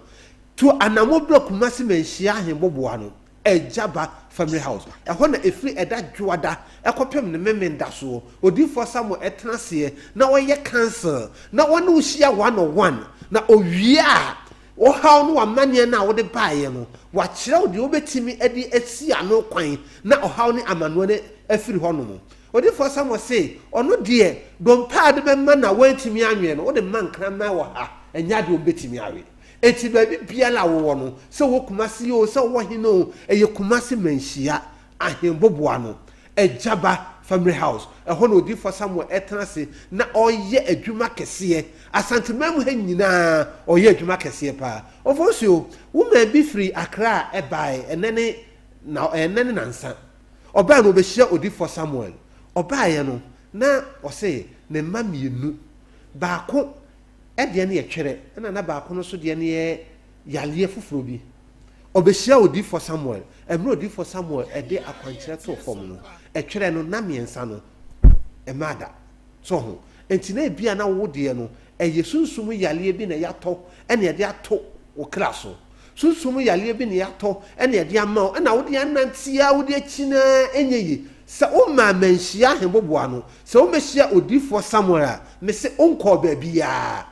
to anamo blokumase menhia hebobo ano ejaba family house ehọ na efri eda dwoada ekopem ne memenda so odi for samuel etnase na woye cancel na wonu uhia 101 na owie a wo haw no amane na wo de baaye no wa kire wo de obetimi edi esi ano kwan na ohaw ne amano ne afiri ho no odi for samuel say ono de dompa de be ma na wantimi anwe no wo de mankra ma wo ha enya de obetimi awe eti baby biala wo no se wo kumasi o se wo hino eye kumasi menhia ahemboboa no ejaba family house ehọ na odi for samuel etnase na oye adwuma kese asantemam ha nyina oye adwuma kese pa ofosio wo ma bi free akra ebai enene nansa oba no obehia odi for samuel oba ye no na ose ne mamienu baako ede ne yetwere na baako no so de ne ye yale fufuro bi obehia odi for samuel emre odi for samuel ede akwankyere to fom no etwere no na miensa no emada so ho enti na bia na wo de no eye sunsum yale bi na yato ene ede ato wo klaso sunsum yale bi na yato ene ede ama na wo de anantia wo de akina enyeyi sa o ma manhia heboboa no sa o mehia odi for samuel a me se onko ba bia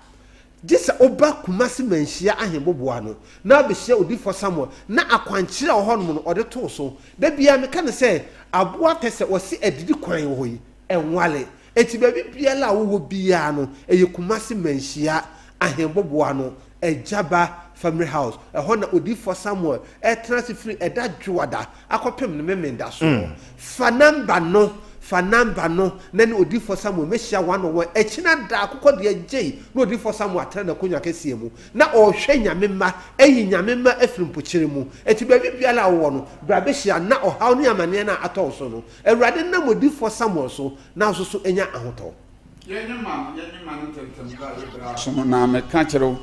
Jisa oba kumasi manhia ahemboboa no na behia odi for samuel na akwankyere ohonum no ode to so da bia me kan se aboa tese wose adidi kwan wo yi enwale eti ba bia la wo bia no eye kumasi manhia ahemboboa no ejaba family house ehọ na odi for samuel transfer eda dwoada akopem ne memenda so fa number no na ne odi for samuel mehia 101 echina da akokọ de agei na odi for samuel atra na konya kese mu na ohwe nyamemma eyi nyamemma afirimpokire mu eti ba bia la wo no bra behia na ohaw ne amane na atọ so no awurade na odi for samuel so na so enya ahotọ yenye man tentem ba so na me ka kire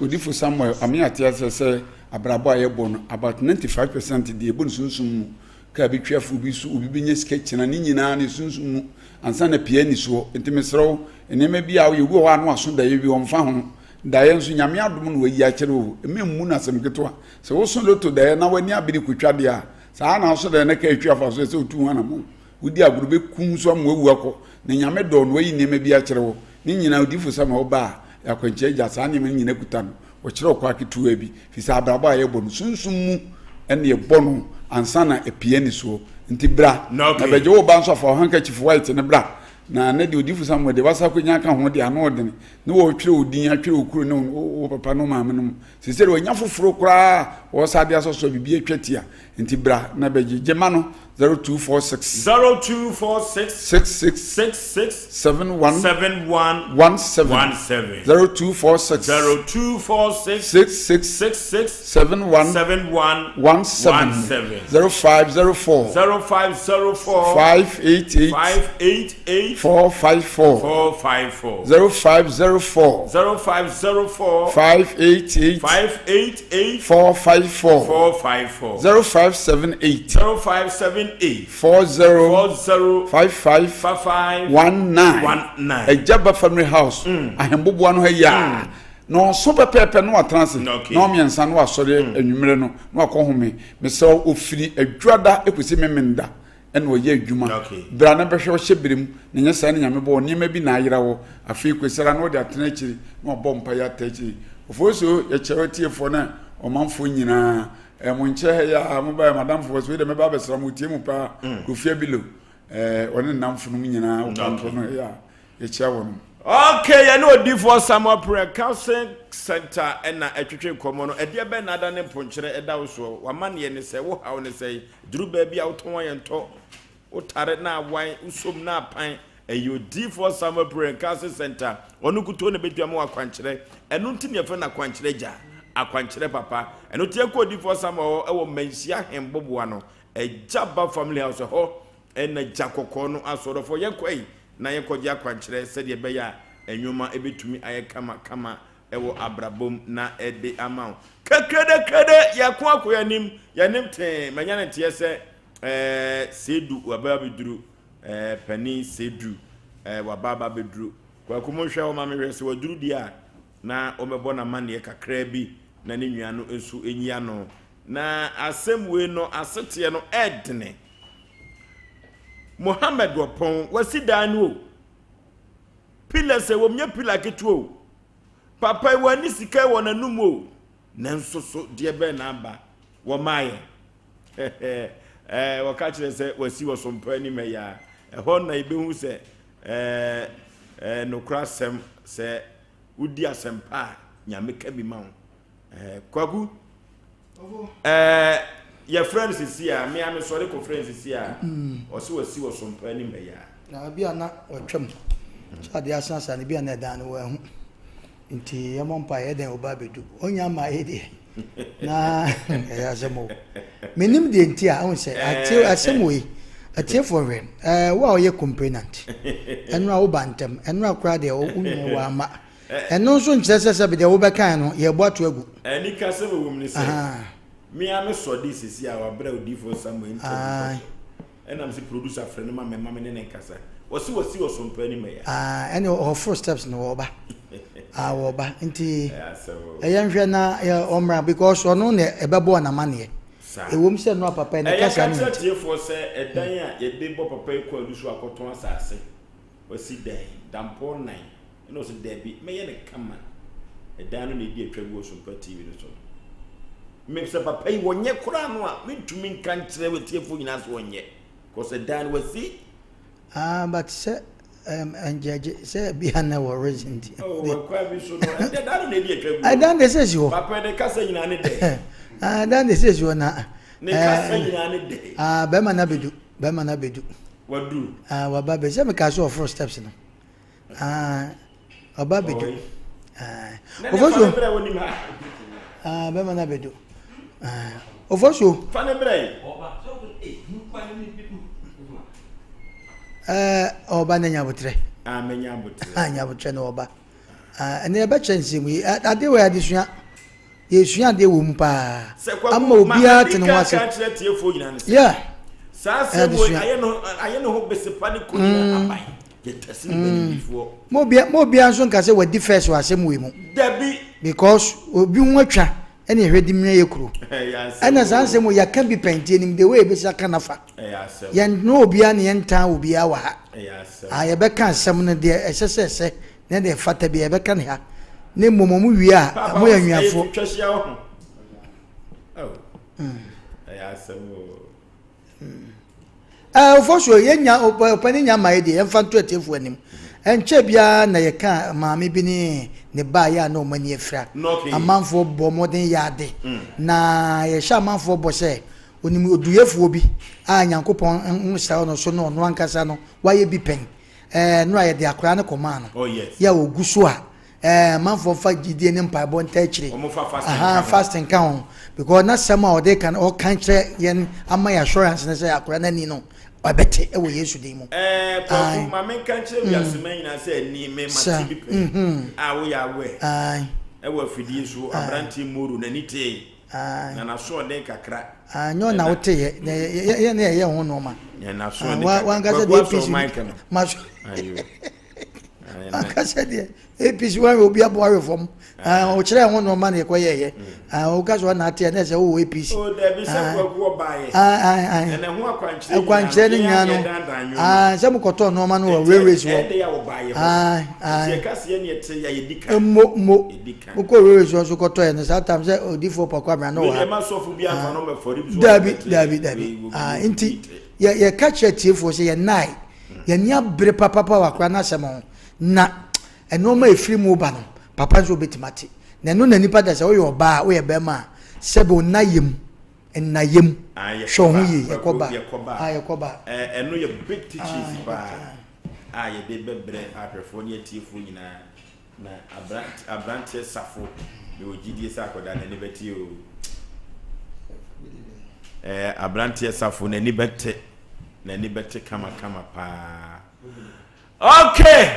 odi for samuel amiatia se abrabo ayebo no about 95% de ebon sunsun mu ka bi twafu bi so obi binye sketch na ni nyina ne sunsun mu ansa na pia ni so entimesrew enema bi a yewu ho anu aso da ye bi won fa ho da ye nso nyame adom no wayi a kire wo ememmu na asem keto a se wo so loto da ye na wani abiri kwatwa de a saa na so da na ka atwa fa so se otu wana mo wudi aguru be kun so am wawu akọ na nyame do no wayi nema bi a kire wo ni nyina odi fu sama oba yakwanche ja saa nema nyina kuta no wo kire okọ aketu abi fi sa abrabo a ye bo no sunsun mu ene ye bo no ansana epie ni so nti bra na beje wo ba nso fa handkerchief white ne bra na ne de odifu samwe de wasa kwanya ka ho de ano de ne wo twere odin atwere okuru ne wo papa no maame no sesere wonya foforo kura wo sade asoso bibie twatia nti bra na beje jema no 0246 71 17 0246 71 17 0504 588 454 0504 588 454 454 0578 0578 40 55 19 Ejaba Family House ahembobo ano ha ya no so pepepe no atranse no miensa no asore enwumere no no akohome me se ofiri adwada ekosi memenda ene oye adwuma bra na behwe hye birim ne nyesa ne nyame bo niema bi na ayera wo afi kwesera no de atena akiri no bo mpa ya ta akiri ofoso ye charity fo na omanfo nyina munche ya mobile madam fo so de me ba besra mu tie mu pa kofia bilo one namfo no nyina okanto no ya ye chia wo no. Okay, you know the for some opera counseling center and na etwetwe komo no e de be na da ne ponchere e da so wa man ye ne se wo hawo ne se duru ba bia wo ton ye nto wo tare na wan usom na pan e you d for some opera counseling center onu kuto ne bedua mo akwanchere enu ntini ye fe na akwanchere ja akwanchere papa enu tie ko d for some e wo manhia hemboboa no e jaba family house ho e na jakokko no asoro fo ye kwai na yekoje akwanchere se de be ya enwuma ebetumi aye kama ewo abrabom na ede amount kekede yakwa akoyanim yanim te manyane tie se sedu wababa beduru pani sedu wababa beduru kwa kumonhwa o mame hwese waduru dia na omebo na mane kakra bi na ne nua no ensu enyia no na asem we no asete no edne Mohammed wapon wasi danu pila se womnya pila ketu papa wani sika wona numu nanso so de be na aba wo maye waka kire se wasi wo Sompa Nipa ya ho na ibehu se no krasem se udi asempa nyame ka bi ma wo kwagu your friends is here me am sorry ko friends is here osi wasi wo Sompa Nipa ya na bia na otwam sade asansa ne bia na dan wo hu nti yamompa ye den oba bedu onya ma ye de na ya zemo menim de nti a on se ati asemwe ati for wen wa ye component enu a wo bantem enu akura de wo unwe wa ma enu so nkyerese be de wo bekan no ye bo ato agu eni kase wo wum ni se me am so this is here wa bra odi for somewhere into and I'm the producer friend ma me ne kasa wasi wo Sompa Nipa ya eni o first steps no wo ba wo ba nti eyanhwe na omra because ono ne ebebo na mane ewom se no papa ne kasa ni tie for se edan a ye de bo papa ko alusu akoton asase wasi dan dampo 9 no se debi me ye ne kama edan no ne di atwa wo Sompa TV no so me se papa yi wonye kura no a mentumi nkan kire we tie fo nyina so wonye because edan wasi but se anjaje say bihana wa resident kwa bi so no and that no dey atwa I don't say you papa de kasa nyina ne dey I don't say you na ne kasa nyina ne dey be ma na bedu wadu waba be say me ka so first steps no oba bedu ofoso be ma na bedu ofoso fa ne bre oba na nyabotre nyabotre na oba ene be chensi mu ade we adesua yesua de wo mpa amma obia tene wase yeah sa mo aye no ho besepa ne ko ni abai yetase ni benifo mo bia nso nka se we di first wase mu we mu dabi because obi nwatwa ene hwedi mne yekuru ana sanse mo yaka bi penti nim de we be saka nafa ya no obia ne yenta obia wa ha ye be kan sem ne de esese ne de fata bi ye be kan ha ne momomu wi a mo ya nwiafo ofosho yenya opani nya ma ye de emfanto etefu anim enche bia na ye kan maame bi ne ba ya na o mani efra amanfo bo modern yade na ye sha amanfo bo se onim oduyefo bi a nyankopon nsa no so no no ankasa no waye bi pen no aye de akora ne koma no ya oguso a manfo fa gidie ne mpaibo ntachire fasting kan because na sama o de kan o kanche yen ama assurance ne say akora na ni no abete e wo Yesu de mu ko ma men kanche wi asema na say ni me mati bi pen a wo ya we e wo afidie so abranti moru na nite na so de kakra nyo na wote ye na ye ho no ma na so de wan ka se de APC ma so aka se de APC wan obi abo reform o kire ho no ma na ekoye o ka so na ate na se o APC o de bi se kwaku obaye na ho akwanchire ni nya no se mu koto no ma no railways wo de ya obaye se ka se ne ete ya yedika mo ko railways wo so koto ya na sometimes se odifo pakwa me no wa we ma so fu bi afa no me for bi dabi inti ye ka che tiefo se ye nai ye nya bre papa wa kwa na semo na eno ma efiri mu ba no papa nso betimati na no na nipa da se wo yo ba wo ye be ma sebo nayem enayem sho hu ye yakoba yakoba eno ye big teachers ba ye de bebre afefo ne tiefo nyina na abrante safo be ogidie sa akoda na ne beti o abrante safo na ni bete kama pa okay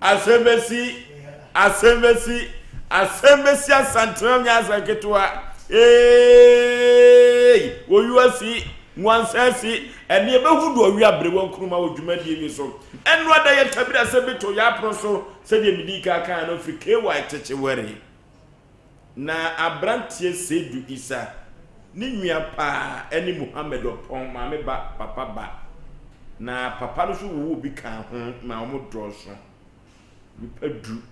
asembesi asantram nya zaketwa oyuasi nwansasi ene behudu owi abrewo nkruma odwumadie mi so eno ada ye tabira sebeto ya proso se de midika kan no frike wa techewere na abrantie sedu isa ni nwia pa eni Muhammad opon ma me ba papa ba na papa no so wo bi kan ho ma omo droso bi padu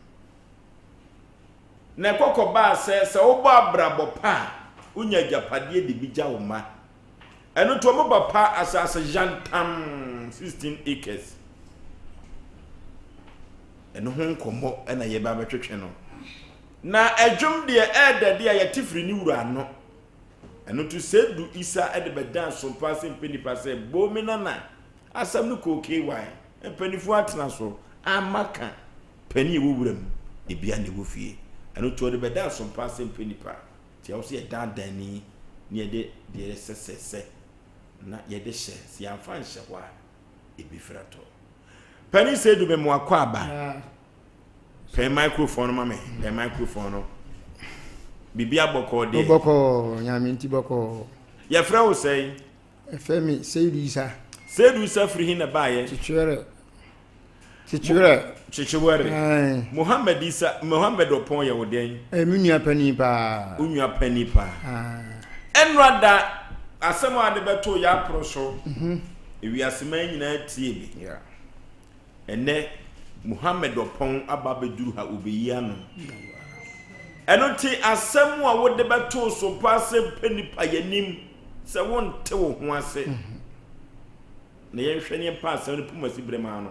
na kokoba se wo ba abrabo pa unya japade de bija wo ma eno to mo ba pa asase jantam 16 acres eno ho nkomo na ye ba betwetwe no na adwum de de ya tifri ni wura no eno to sedu isa de bedan Sompa Asem Mpe Nipa se bomi na asam no koke wai empanifu atena so amaka pani ewuram ebia ne wofie eno to de bedan Sompa Asem Mpe Nipa ti awo se ye dandan ni ye de sesese na ye de hye si amfa nhye kwa ebifrato pani sedu me mo akwa aba pe microphone mama pe microphone no bibia boko de boko nyame nti boko ya fra Osei femi Seidu Isa free hin na baye chichwere Muhammad opon ya woden menua pani pa unua pani pa enrada asemo ade beto ya proso ewiasema nyina tie bi ene Muhammad opon ababeduru ha obeyi no eno ti asemu a wode beto Sompa Asem Mpe Nipa yanim se wonte wo ho ase na ye hwene ye pa asem no pumasi brema no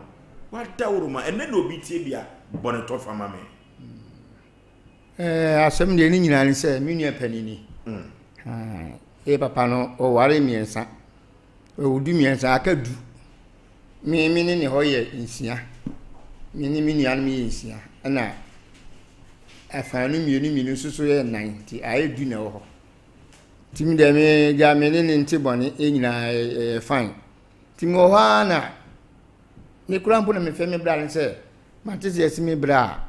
wada woruma ene na obi tie bia bone to fama me asem de ni nyina ni se menua panini papa no o ware miensa o du miensa akadu mi ne ho ye nsia mi nua no mi nsia na afanu mienu susu ye 90 ayedu na ho timi de me ja me ne nti bone enyina fine timi ho na me kura mpo na me fe me bra ne se matese esi me bra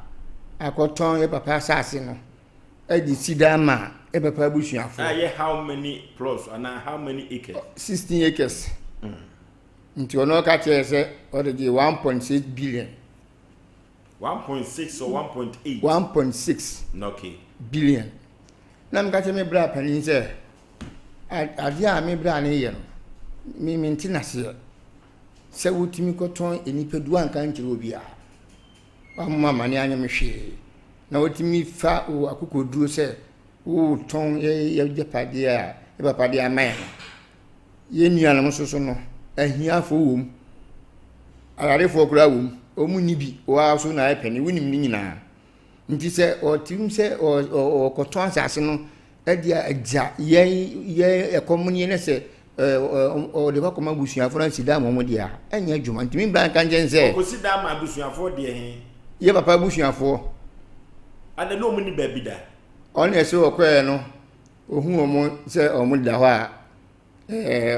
akoton ye papa asase no edi sidama e papa busuafo how many plus and how many acres 16 acres nti ono ka che se o de 1.6 billion 1.6 or 1.8 1.6 okay billion na me ka che me bra panin se ade a me bra ne ye no mi ntina se wutimi koton enipedu anka nkyere obi a wamma mane anya me hwe na wutimi fa o akokoduro se o ton ye japade a e papade amaya ye nuana mo soso no ahiafo wom ararefo kura wom omuni bi o aso na epene wonim ni nyina nti se o tim se o koton asase no edia agya ye ekomuni ne se o de ba ko mabusuafo na sida mo dia enya adwuma ntimi bra kan jense ko sida ma busuafo de he ye papa busuafo ade no mu ni ba bi da on ese okwe no ohun omo se omo da ho a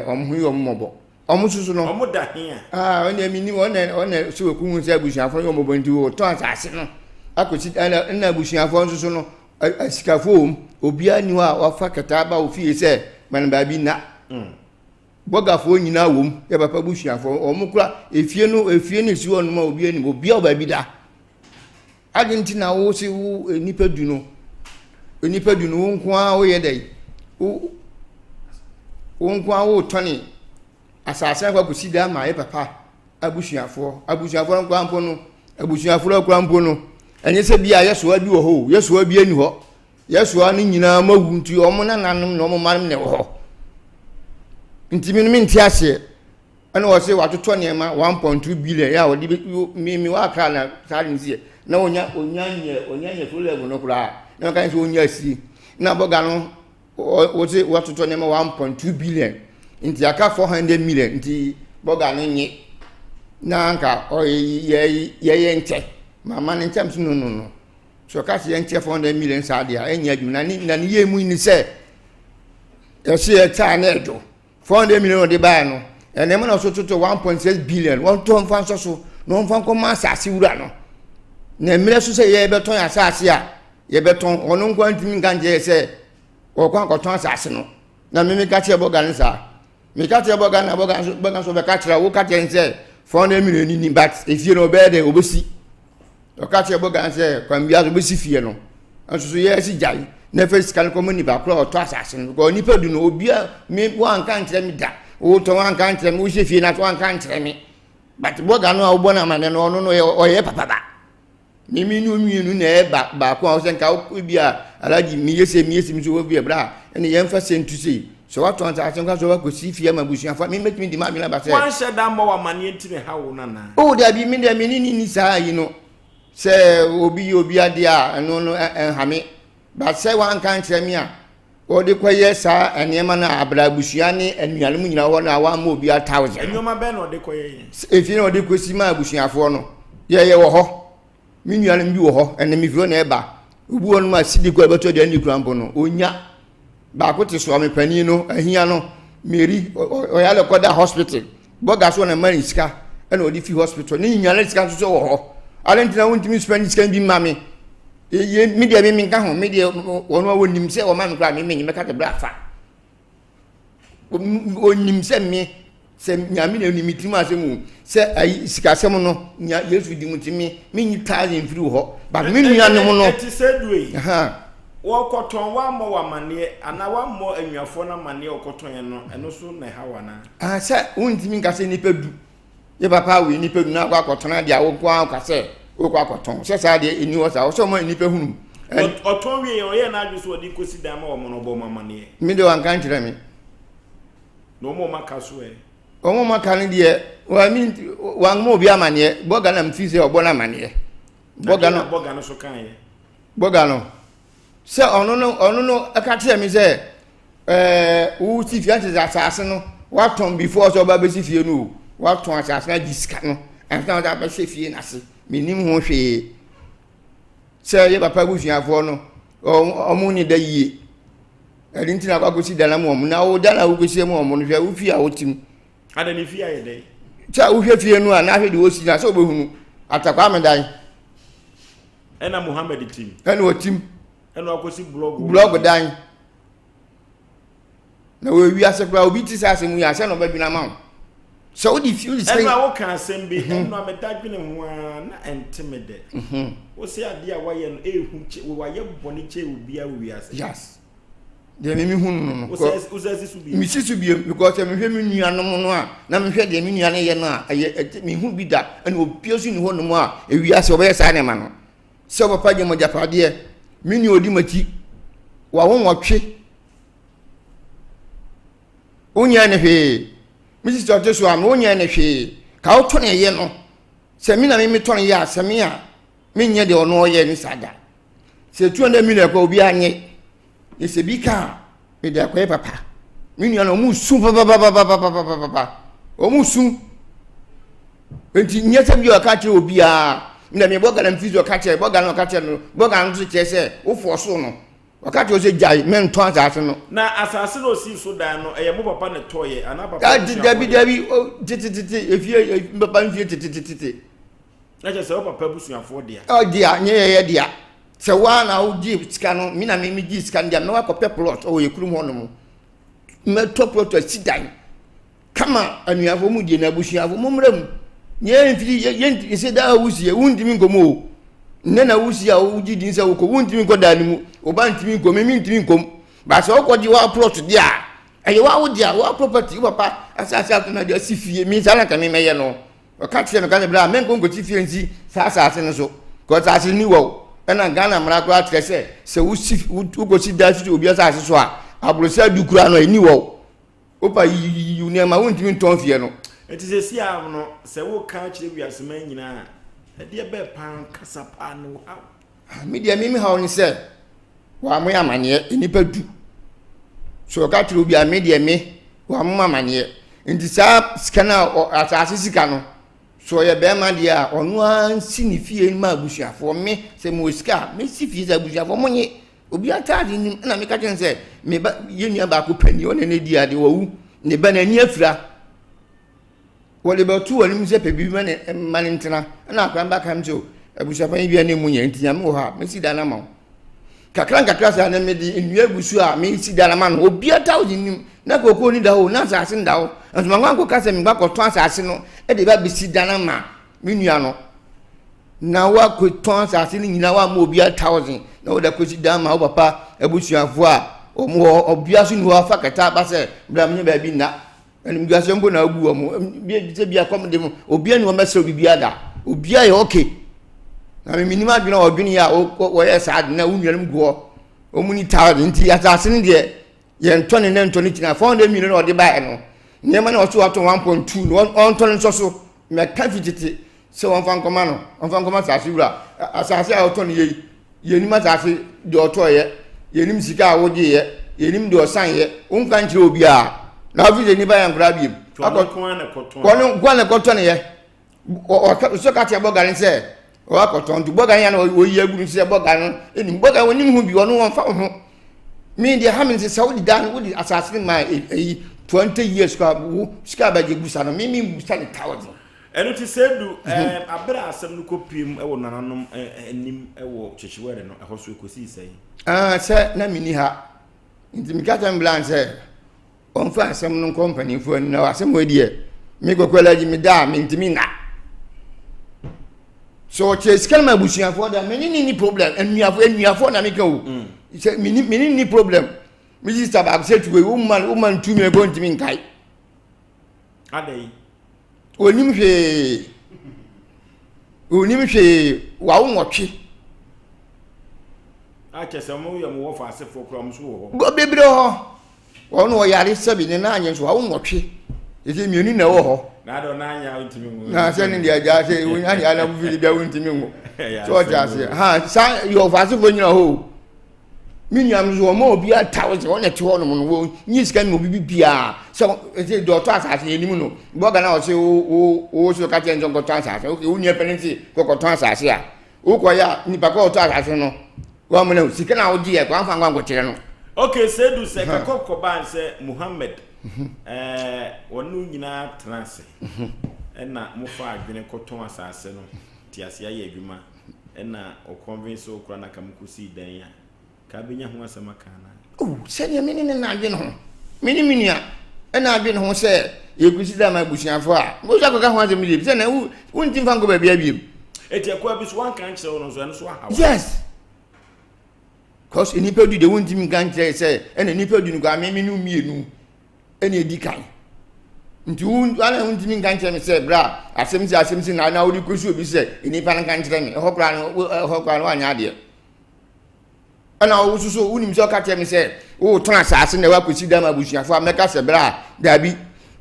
omo hu omo mobo omo susu no omo da he on emi ni on so ku hu se busuafo yo mobo nti o to asase no akosi na abusuafo nso so no asikafo obia ni wa wafa kataba ofie se man ba bi na bogafo nyina wom ya papa busuafo omukura efie ni si wonu ma obia ni obia ba bi da Argentina wo si wo nipa du no wo nko a wo ye dai wo nko a wo toni asase kwa kusi da ma ye papa abusuafo nko ampo no abusuafo kura mpo no enye se bia yeso abi wo ho yeso abi ani ho yeso ani nyina mawu nti omo na nanom na omo marim ne wo ho nti mi nti ase ana wo se watoto ne ma 1.2 billion ya wo di mi wa kra na sare nsie na onya full level no kura na kan se onya si na boga no wo se watoto ne ma 1.2 billion nti aka 400 million nti boga no nyi na anka o ye nche mama ne ncham no so ka se nche 400 million sa dia enya adwum na ni ye mu ni se e se e ta na edo 400 million de ba no ene mo na so toto 1.6 billion won to mfa so no mfa ko ma asase wura no na emire so se ye beton asase a ye beton ono nkwa ntimi nganje se o kwa koton asase no na me ka che boga nsa me ka che boga na boga so be ka kira wo ka che nse 400 million ni but if you know better obesi o ka che boga nse kwambia obesi fie no anso so ye si jai na first kan ko mani ba kro o to asase no ko nipa du no obia me wan kan kire mi da o to wan kan kire mi wo se fie na to wan kan kire mi but boga no a wo bona ma no no o ye papa ba mimi nu mienu na ba ko o se nka o bia alaji mi yese mi so wo bia bra ene ye mfa sentu sei so what want I think so ko si fie ma busuan fa me make me di ma la ba se wan she da mo wa mane ntime ha wo na na o da bi mi da mi ni sa yi no se obi ade a no enhame ba se wan kan kire mi a o de koye sa enema na abra busuan ni anuale mu nyina wo na wa ma obi 1000 enoma be no de koye efie no de kosi ma busuan fo no ye wo ho mi nuale mbi wo ho ene mi firo na eba obu wonu ma sidi ko beto de ani kurampo no onya ba ko te so me pani no ahia no meri o ya le koda hospital boga so na mani sika ene odi fi hospital ni nyale sika so wo ho alentina wontimi spend sika bi mame ye media mi nka ho media wonu wonim se wo mame kra me me ka te bra fa onim se me se nyame na ni mitimi asemu se ayi sika sem no nya Yesu di mutimi me nyi 1000 free ho ba me nua no no ti se duwe wo koton wa mo wa mane ana wa mo anwafo na mane okoton ye no eno so na ha wana se wontimi nka se nipa du ye papa we nipa du na kwa koton dia wo kwa ka se wo kwa koton se sa de eni wo sa wo so mo nipa hunu oton we ye na adwo so odi kosi da ma wo mo no bo mane mi de wan kan kire mi no mo maka so omo makani die wa mi wan mo bi amane boga na mfi se obo na amane boga no so kan ye boga no se ono no aka tie mi se wo ti fia te asase no wa ton before so ba be si fie no wa ton asase na diska no anta da ba se fie na se menim ho hwe se ye papa bu fia fo no omo ni da yie edinti na ba go si da na mo na wo da na wo go si mo no hwe wo fia wo tim ada ni fia ye dai cha wo hwe fie no a na hwe de wo si na so obehunu atakwa medan ena Muhammad tim ena o tim ena akosi blog dan na we wi asekra obi ti sase mu ya se no ba bi na ma so di feel say ena wo kan asem bi ena ameta dwene ho na entemede wo se ade a waye no ehu che wo waye boni che obi a wi ase yes de me hunu no ko wo se su bi mi sisu bi because me hwe me nua no no a na me hwe de me nua no ye no a me hu bi da ena obi osu ni ho no mu a ewi ase oba ye sa ne ma no se papa je mo japade me ni odi mati wa won wotwe onya ne hwe mi si to so am onya ne hwe ka o to ne ye no se mi na me to ne ya se me a me nye de ono ye ni sada se 200 million ko obi anye e se bi ka me de akwa papa mi ni na mu su papa o mu su enti nye se bi o ka kire obi a na me boga na mfizi o ka kire boga na o ka kire no boga no so kire se wo fo so no o ka kire o se jai men to asase no na asase no si so dan no eye mo papa ne toye ana papa dabi titi efie papa mfie titi na je se papa busuafo dia dia nye dia se wa na odi sika no mi na me gi sika ndia me wa kopɛ plot o ye kurum hono me to plot asidan kama anuafo mu die na busuafo mu mram nye mfiri ye se da wusi ye wundimi ngomo nne na wusi a uji din se wo ko wundimi ko da ni mu oba ntimi nkom mi ntimi nkom ba se wo ko di wa plot dia aye wa wo dia wa property papa asasa to na dia sifie mi sala ka mi meye no o ka tse me ka bra men ko ngoti fie nsi sa asase no so ko asase ni wo na Ghana mra ko atrese se wo si wo si da fi obi asase so a abrosa dukura no ni wo opa yi ne ma won timi ton fie no eti se si am no se wo ka kire wiase man nyina e de be pan kasa pa no ha media mimi ha oni se wa mo amane enipa du so ka kire obi a media me wa mo amane nti sa skana asase sika no so ye be ma dia onu an sinifie ma abusuafo me se mo sika me sifie za abusuafo mo nye obi atade nim na me ka chen se me ba ye nua ba ko pani one ne dia de wo ne ba na ni afira wole ba tu wale mse pe bi mane ntena na akwa ba kam jo abusuafo yi bia ne mu nya ntinya me wo ha me si da na ma kakra sa na me di nua abusu a me si da na ma no obi atade nim na kokko ni da ho na asase nda ho antuma ngwan ko kase me ba ko ton asase no e de ba bi si da na ma me nua no na wa ko ton asase ni nyina wa mo obi 1000 na wo da ko si da ma wo papa abusuafo a o mo obia so ni wa fa kata ba se bra me ba bi na enim gase mbo na agu o mo bi se bia kom de mo obia ni wo mese obi bia da obia ye okay na me minima dwena o dwene ya wo ye sa na wo nwanum go o mu ni 1000 nti asase ni de ye ntone na ntone tina 400 million na o de ba no nyema na o so ato 1.2 no on ntone nso so me ka fititi se won fan koma no on fan koma sa siwura asase a o tone ye ni ma asase de o to ye nim sika a wo de ye nim de o san ye on kan kire obi a na fi de ni ba yan kra bi ko na ko tone ye o so ka ti Aboagye se o akoton du Aboagye ya na o yi aguru se Aboagye no eni Aboagye woni hu bi ono won fa ho me de ha me se Saudi dan wo di asase ma 20 years ka wo sika ba je gusa no me gusa ni 1000 eno ti sedu abra asem no kopiem e wo nananom enim e wo chechewere no ahoso ekosi sei se na mini ha nti mi ka tan plan se on fa asem no company fo ni na asem we die mi kokwela ji mi da mi ntimi na so che skel ma busuafo da me ni problem enuafo na mi ka o se mi ni problem mi ji sta ba se tuwe o man tu mi go ntimi nkai adai onim hwe wa wo nwotwe a chese mo ye mo wo fa asefo kura mo so wo go bebre ho ono wo yare sabi ne na anyen so wa wo nwotwe ese mienu na wo ho na do na anya ntimi ngo na se ni dia ja se wo nya ya na mu fili bia wo ntimi ngo so ja se ha sa yo fa asefo nyina ho minyam zo mo obi 1000 wona ti ho no mo wo nyi sika mi obi bia so ese do to asase ye nimu no Aboagye na o se o so ka chen jongo to asase o wo nya penalty ko to asase a o ko ya ni pa ko to asase no wa mo na sika na o di e ko anfa ngwa ngotire no okay sedu se ka ko ban se Muhammad wonu nyina transe na mo fa adwene ko to asase no ti ase aye adwuma na o convince o kura na kamkusi dan ya ka benya ho asema kana se ne mini na adwene ho mini a na adwene ho se yekusi da ma busuafo a mo so akaka ho asem bi se na won tim fa ngo ba bia biem eti akwa bi so wan kan kire no so so ha yes cause enipa du de won tim kan kire se na enipa du ngo amemi nu mienu ene edi kan nti won tim kan kire me se bra asem si na wodi kosu obi se enipa kan kire me ho kra no anya de ana wo suso unim so ka kire me se wo ton asase na wa kosi da ma busuafo ameka se bra dabi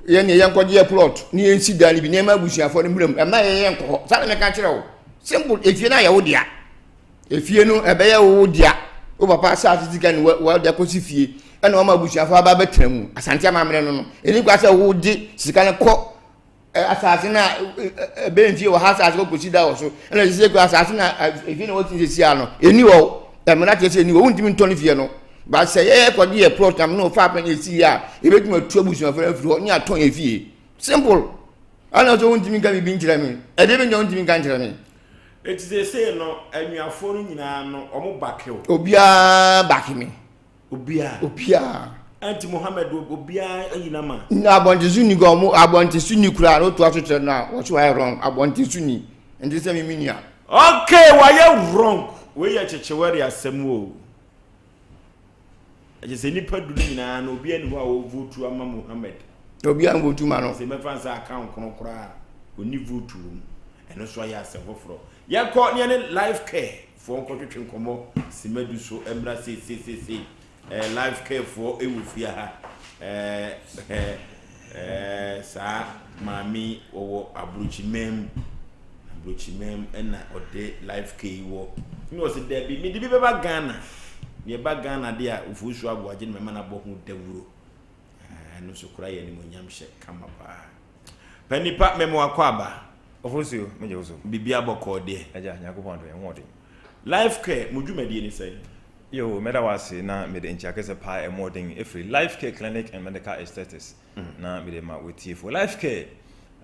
ye ne yenkogye plot ni ensi da ni bi ne ma busuafo ni muram e ma ye yenko sa me ka kire wo simple efie na ya wo dia efie no ebe ya wo dia o papa sa titika ni wa da kosi fie ana o ma busuafo aba betramu asante amamre no eni kwa se wo di sika ne ko asase na be nfie wo asase ko kosi da wo so ana se ko asase na efie na wo tin se sia no eni wo emra te se ni wo ntimi ntoni fie no ba se ye ko di e plot am no fa pa ni si ya e betuma tu abusuafo afiri ho ni aton efie simple ana so ntimi ka bi nkyira me e de be nyo ntimi ka nkyira me It is a say no, and you are following no, or back you. Obia back me. Obia. Auntie Mohammed Obia, Inama. No, I want to Sunni go, I want to Sunni crowd to actually now. What's why wrong? I want to Sunni. And this is me. Okay, why you wrong? We are Chewari Asem. I just any part doing an Obian who will vote to Amma Mohammed. Obian vote to Mano. Say, my fans account Conocra, who need vote to room, and also I ask a for. Ya caught near life care for contribution como, Simedu so Embra say, life care for a wufia, sa, mammy, or abruchimem, and or day life care war. You know, said there be me, the Baba Ghana. Ye bagana dia ufusu Aboagye me mana bohu dawuro no so kura ye ni monyamhye kama pa Penipa memo akwaba Oforisuo meje oso bibia boko de aja nyakopon do enwo de life care mudwumadi ni say yo meda wase na mede enchiakese pa emodern every life care clinic and medical aesthetics na mede ma wetie for life care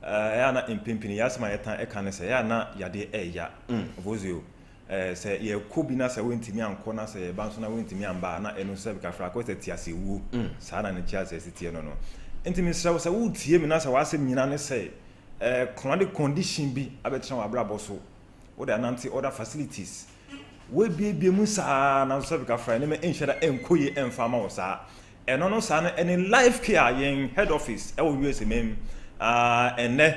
ya na impimpini yasma yetan ekane say ya na yade eya Oforisuo say ye kobi na say wentimi anko na say ba so na wentimi amba na eno se bika fra ko se tiase wu sa na ne tiase sitie no no entimi sra say wo tie mi na say wase nyina ne say chronic condition bi abetra wa brabo so wo da nanti other facilities we bie mu sa na so bika fra ne me enhweda enkoye emfama wo sa eno no sa na any life care yen head office e wo USMM ene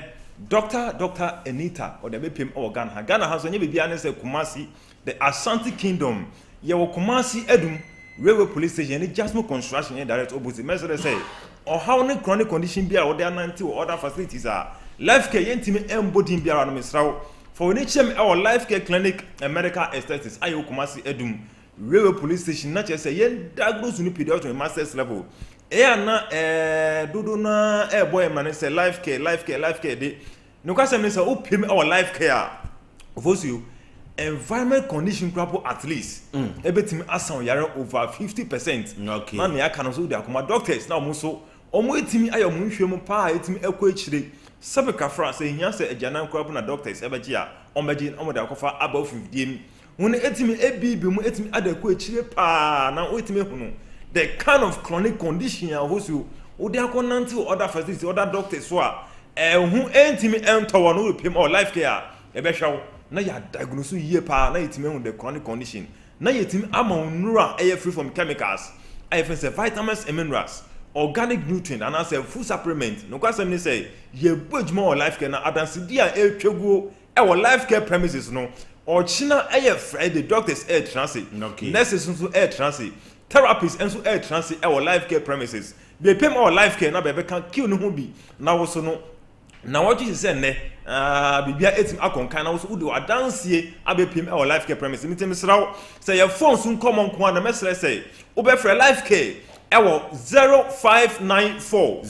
Dr. Anita or the BPM or Ghana. Ghana has only be honest Kumasi, the Ashanti Kingdom. Ye wo Kumasi Edum, railway police station, any just more construction in direct opposite. Measure say, or how any chronic condition be or there 90 or other facilities are. Life care yentime embody be around Misrao. For NHM our life care clinic and medical aesthetics, Ayo Kumasi Edum, railway police station, not just say yen diagnose you pediatric to master's level. Na dodo na boy man say life care de no ka say me say opim our life care Oforisuo environment condition crap at least ebetimi asan yare over 50%. Okay na me aka no so de akoma doctors na omo so omo etimi ayo mo nhwem pa etimi ekọ echire sabe ka fra say hia say ajanan crap na doctors ebeji a omeji omo de akofa above 50 won etimi ebibi mu etimi adekọ echire pa na etimi hunu the kind of chronic condition Oforisuo wo de akonanti other facilities other doctors so a hu entimi entowo no pim or life care e be hwawo na ya diagnose yie pa na etimi hu the chronic condition na yetimi ama onura air free from chemicals I say vitamins and minerals organic nutrient and as a food supplement no kwasem ni say ye bojuma or life care na adansi dia etweguo e wo life care premises no or china air Friday doctors air transit nurses so air transit therapists and so air transit our life care premises they pay our life care na be can kill no ho bi na wo so no na what you say ne bibia etim akonkan na wo so wo de adansie abepim our life care premises mitem sraw say your phone so common ko na mesre say wo be free life care ewo 0594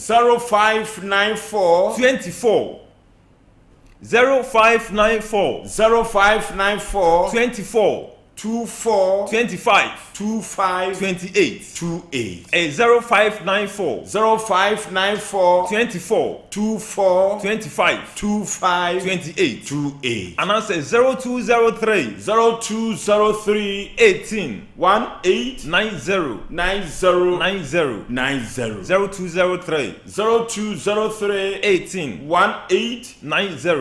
24 0594 24 25 28 0594 24 25 28 and I say 0203 18 90 0203 18 90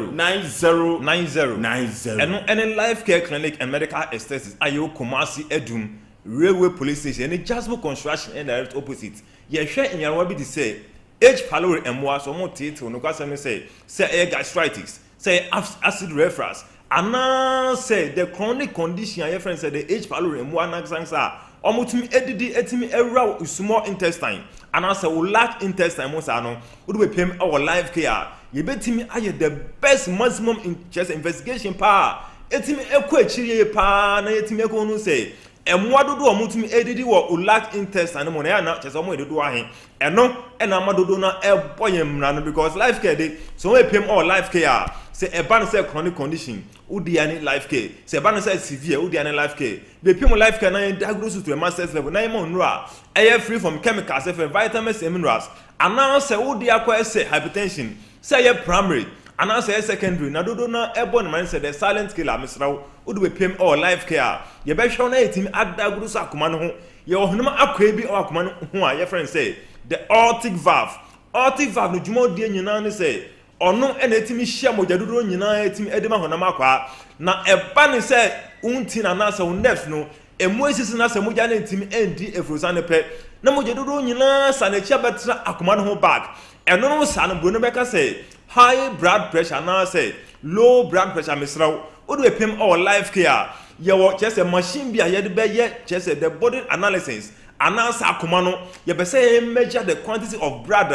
and any life care clinic and medical aesthetics Ayo Kumasi Edum railway police station any Jasmine construction and direct opposite ye hwe nyawa bi di say H pylori emwa so mo tete no kwasem say air gastritis say acid reflux and say the chronic condition your friend say the H pylori emwa na sansa omutumi edidi etimi ewra small intestine and as a large intestine mo sa no wo do pem our life care ye betimi aye the best maximum in chest investigation pa etimi ekọ echiriye pa na etimi ekọ no say emwa dodo omutumi edidi wo large intestine mo na ya na chese omo edodo ahe eno ena madodo na eboyem na no because life care dey so we pem all life care say e ban say chronic condition udi any life care say e ban say severe udi any life care be pem life care na diagnose to a master's level na mo nura air free from chemicals say vitamins and minerals and now say udi akwa say hypertension say your primary and I say secondary na dodo na ebon man say the silent killer misraw would be pem or life care ye be hwe na etim adaguru so akoma no ho ye ohunuma akwa bi o akoma no ho a your friend say the aortic valve no jumo die nyina ne say ono ena etimi hia mojadodo nyina etimi edema honam akwa na eba ne say unti na na say nerves no emu esisi na say moja na etimi endi efrosa ne pe na mojadodo nyina sa na chia betra akoma no ho back eno no sa no bro no beka say high blood pressure na say low blood pressure misraw odo epem or life care ye wo just a machine bi a ye de be ye just the body analysis anasa akoma no ye be say measure the quantity of blood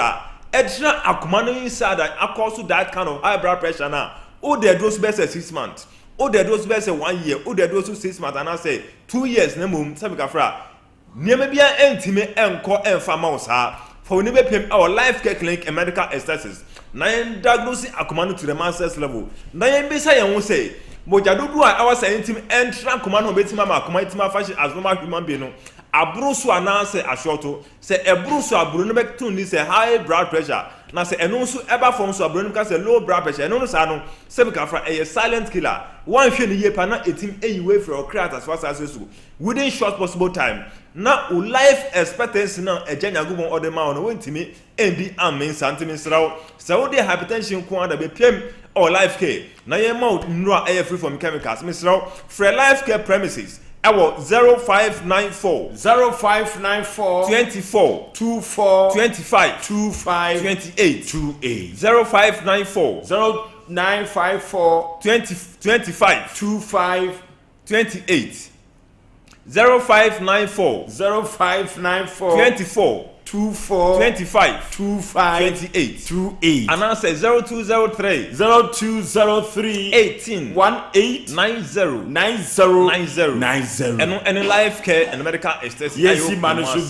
extra akoma no inside that cause that kind of high blood pressure na o de dose be say 6 months o de dose be say 1 year o de dose 6 months and I say 2 years na mum sabi ka fra niam bia entime enko emfa ma wo sa for we be pem our life care clinic and medical aesthetics na yen diagnose akoma no to the master's level na yen be say yen wo say mojadodo a our scientific entra akoma no betima ma akoma itima fashion as normal human being no abruso anase ashoto say ebruso abru no betu ni say high blood pressure na say eno so eba form so abru no ka say low blood pressure eno no sa no say be ka fra a silent killer one hwe ni ye pa na etim eyiwe for create as fast as so within short possible time na o life expectancy na ejanya gubon odema no wentimi endi amen santimi sraw say wo dey hypertension ko ada be pem or life care na ye mouth nro air free from chemicals misraw for life care premises Ewo 0594 24 25 28 0594 0954 25 25 28 0594 24 25 28 and answer 0203 18 90 and life care and medical aesthetics yes man should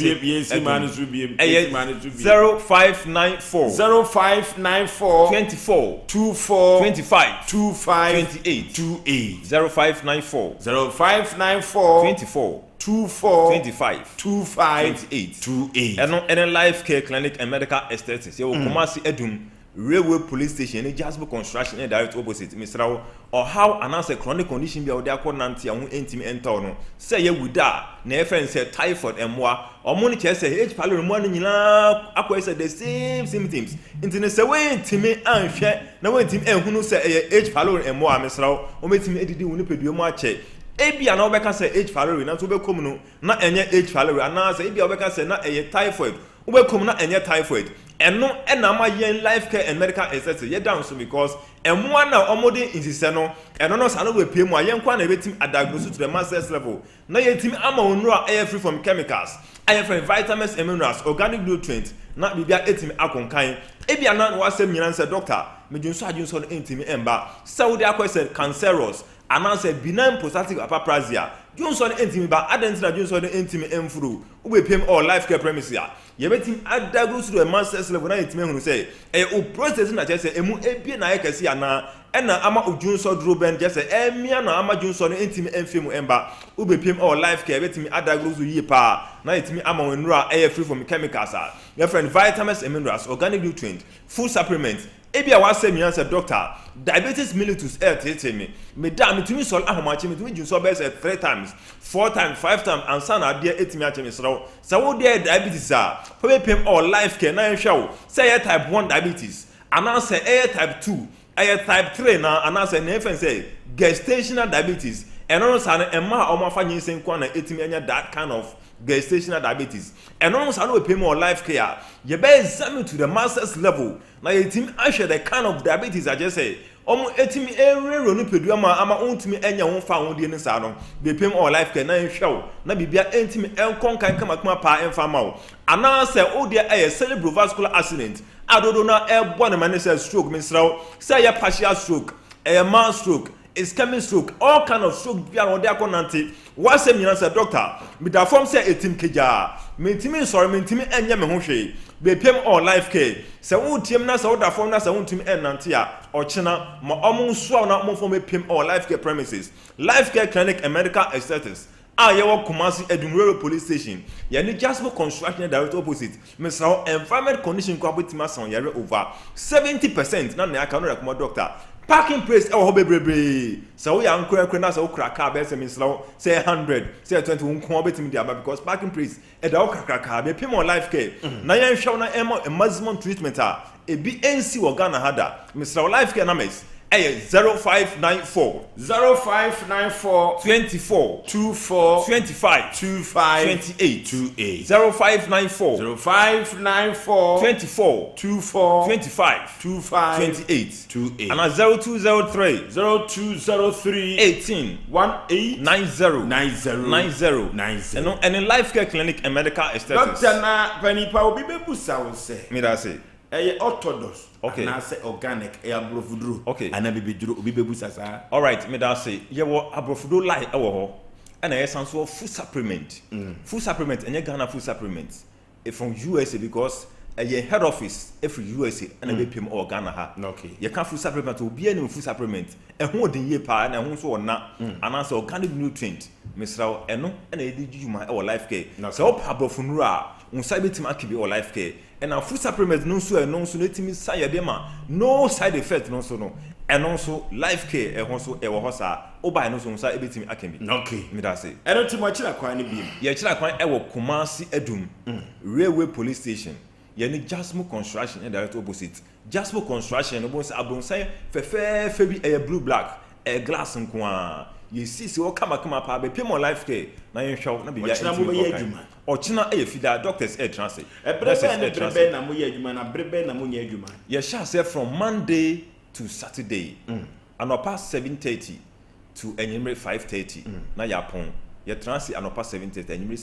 be 0594 24 25 28 0594 24 25 28 and life care clinic and medical aesthetics you Kumasi Edum railway police station in Jasper construction and direct opposite Mr. or how announce a chronic condition be out there called Nanti and intimate enter no say you would die na friend say typhoid and moi or money say H palo money nila akwa say the same symptoms into say way intimate and share na way intimate and who say H palo and moi Mr. o metimi edidi woni pedu mo ache ebia na obeka say H pylori na so bekom no na enye H pylori ana say ebia obeka say na eye typhoid obekom na enye typhoid eno na ma yen life care and medical aesthetics ye down so because emo na omode insise no eno no sa no we pie mu ayen kwa na betim diagnose to the master's level na yetim ama onru a air free from chemicals air free vitamins and minerals organic nutrients na bibia etim akonkan ebia na wasem nyina say doctor medunso adunso no entimi emba saudi akwese cancerous announce benign prostatic hyperplasia Johnson entimi ba adentina Johnson entimi emfuru ubepem or life care premises ye betim adagrose to a master's level na entimi hunu say o prostate na che say emu ebie na yekasi ana ena ama Johnson droben je say emia na ama Johnson entimi emfemu emba ubepem or life care betimi adagrose yi pa na entimi ama wenura air free from chemicals your friend vitamins and minerals organic nutrients food supplements ebia wasem yan say doctor diabetes mellitus me da metumi sol ahomache metumi junso be say 3 times 4 times 5 times and sana dia etimi ache me sraw say wo dia diabetes for be pem or life care na hwe say type 1 diabetes and say type 2 type 3 na and say na say gestational diabetes and no say emma o mafa nyinsen kwa na etimi anya that kind of gestational diabetes and also no pay more life care you be examine to the master's level na yetim ahwe the kind of diabetes I just say etimi erero no pedu ama ontimi enya ho fa ho de ne sa no be pay more life care na hwe na bibia entimi enkonkan kama pa emfa ma wo ana say o de cerebrovascular accident adodo na ebo na man say stroke misraw say ya partial stroke mass stroke ischemic stroke all kind of stroke bia on there konante wase nyina say doctor me da form say etim keja mentimi sorry mentimi enya me ho hwe be pem all life care say wo tiem na say wo da form na say wo ntimi enante a ochina ma omo so na omo form pem all life care premises life care clinic and medical aesthetics yewo Kumasi Edumrero police station ye ni Jasper construction direct opposite Mr. environment condition kwa betima son yare over 70% na aka no recommend doctor parking place e wo bebrebe so we ankura na so kra car be say Mr. say 100 say 20 unko betimi dia because parking place e da kra be pay more life care na yen hwe na maximum treatment e bi NC wo Ghana hada Mr. life care na mes 0594 24 25 28 0594 24 25 28 and 0203 18 90 and in life care clinic and medical aesthetics Dr. Na Penipa obi bebusa wo se me da say orthodox okay na say organic abrofuduro okay ana bibiduro obi bebusa sa all right me da say ye wo abrofuduro lie e wo ho and I sense of food supplement food supplement and Ghana food supplement from USA because your head office every USA and be pay all Ghana ha okay you can food supplement obi any food supplement e ho den ye pa na ho so na and answer organic nutrient Mr. eno and e di juma e life care so abrofuduro a unsa betim akibi or life care and our food supplement no so netimi say dem no side effect no so no and also life care e ho so e wo ho sa oba no so unsa ebetimi akembi okay me da say eno timo chira kwan ni bi ye chira kwan e wo Kumasi Edum railway police station ye ni Jasmo construction and direct opposite Jasmo construction no bo say abronsan fe bi e blue black e glass nko you see so kama pa be pay more life care na yen hwe na be ya ochina e fida doctors air transit brebe na mo ye adwuma na brebe na mo nye adwuma ye sha say from Monday to Saturday anopa 7:30 to enyimre 5:30 na ya pon ye transit anopa 7:30 enyimre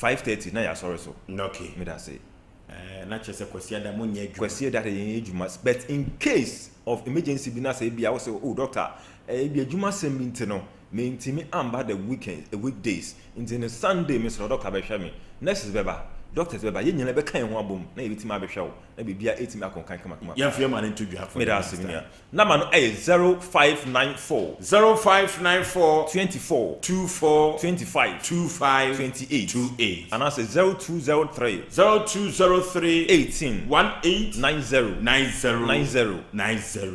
5:30 na ya sorry so okay me da say na chese kwasi da mo nye adwuma kwasi da yen adwuma but in case of emergency bi na say bia wo say oh doctor bi adwuma sembinte no me intimi amba the weekdays into the Sunday Mr. Doctor be hwe me next is beba doctors beba ye nyina be kan ho abom na ye bitima be hwe wo na bibia etimi akonkan kama ye fie ma ne ntodwa me da aseminia na ma no 0594 24 25 28 and I say 0203 18 90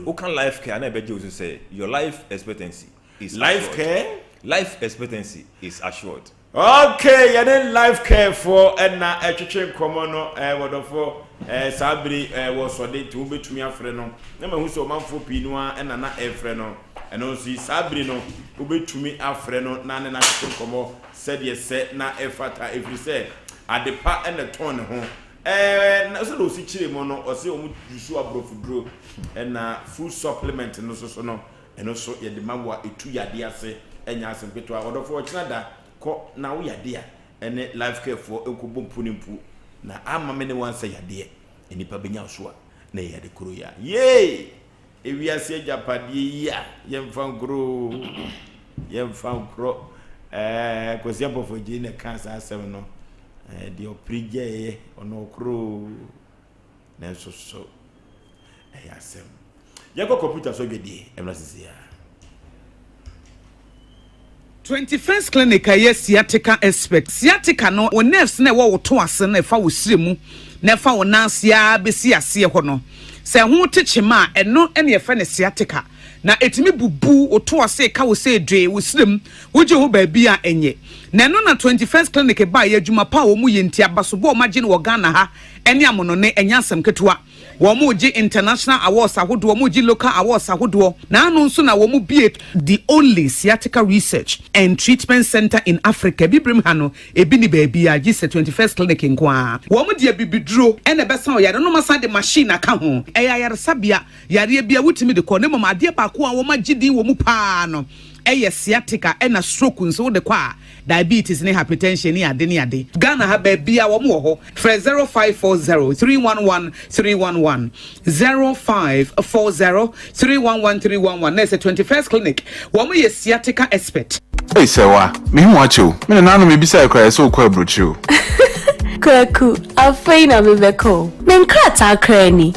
who can life care na be just say your life expectancy is life assured. care Life expectancy is assured. Okay, and then life care for and na etwetwe nkomo no wodofo sabri was so dey to betumi afre no na ma hu so manfo pinu a na efre no eno si sabri no ubetumi afre no na na etwetwe nkomo said yes na efata every say adepa and the ton ho na so do si chire mo no o se o mu jusu abrofudro na food supplement no so no eno so ye de mawa etu yade ase enya Asem Mpe Nipa wodofo ochina da ko na wo yade a ene life care for ekobom mpu na ama me ne wansa yade enipa benya so a na yade kuro ya ye ewiase japade ya yemfa nkro kwasi abofogye ne kansa asem no de oprije ono kuro na so asem yako computer so gedi emrasisia 21st clinic yes sciatica expert sciatica no o nerves na wo to ase na fa wo siremu na fa wo nansia besi ase ho no se ho techema eno ene ye fa ne sciatica na etimi bubu o to ase ka wo se dwe wo sirem wo je ho ba bia enye na no na 21st clinic ba ye adwuma pa wo mu ye ntia basobo o magye no wo Ghana ha ene amono ne enya Asem ketewa wo mu ji international awards ahodo wo mu ji local awards ahodo na anu nso na wo mu bie the only sciatica research and treatment center in Africa bibrim ha no ebi ni ba bia ji 21st clinic nkoa wo mu de bibiduro ene besa o yare no masa de machine aka ho yare sabia yare bia wutimi de ko ne mama ade ba ko a wo magye din wo mu pa no sciatica ena stroke nso de kwa diabetes ne hypertension ne ade Ghana ha ba bia wo mo ho 0540 311 311 0540 311 311 na 21st clinic wo mo sciatica expert. Hey sewa me hu acho me na no me bisa ekra so kwa brochu Kwaku afeina bebeko men krata krani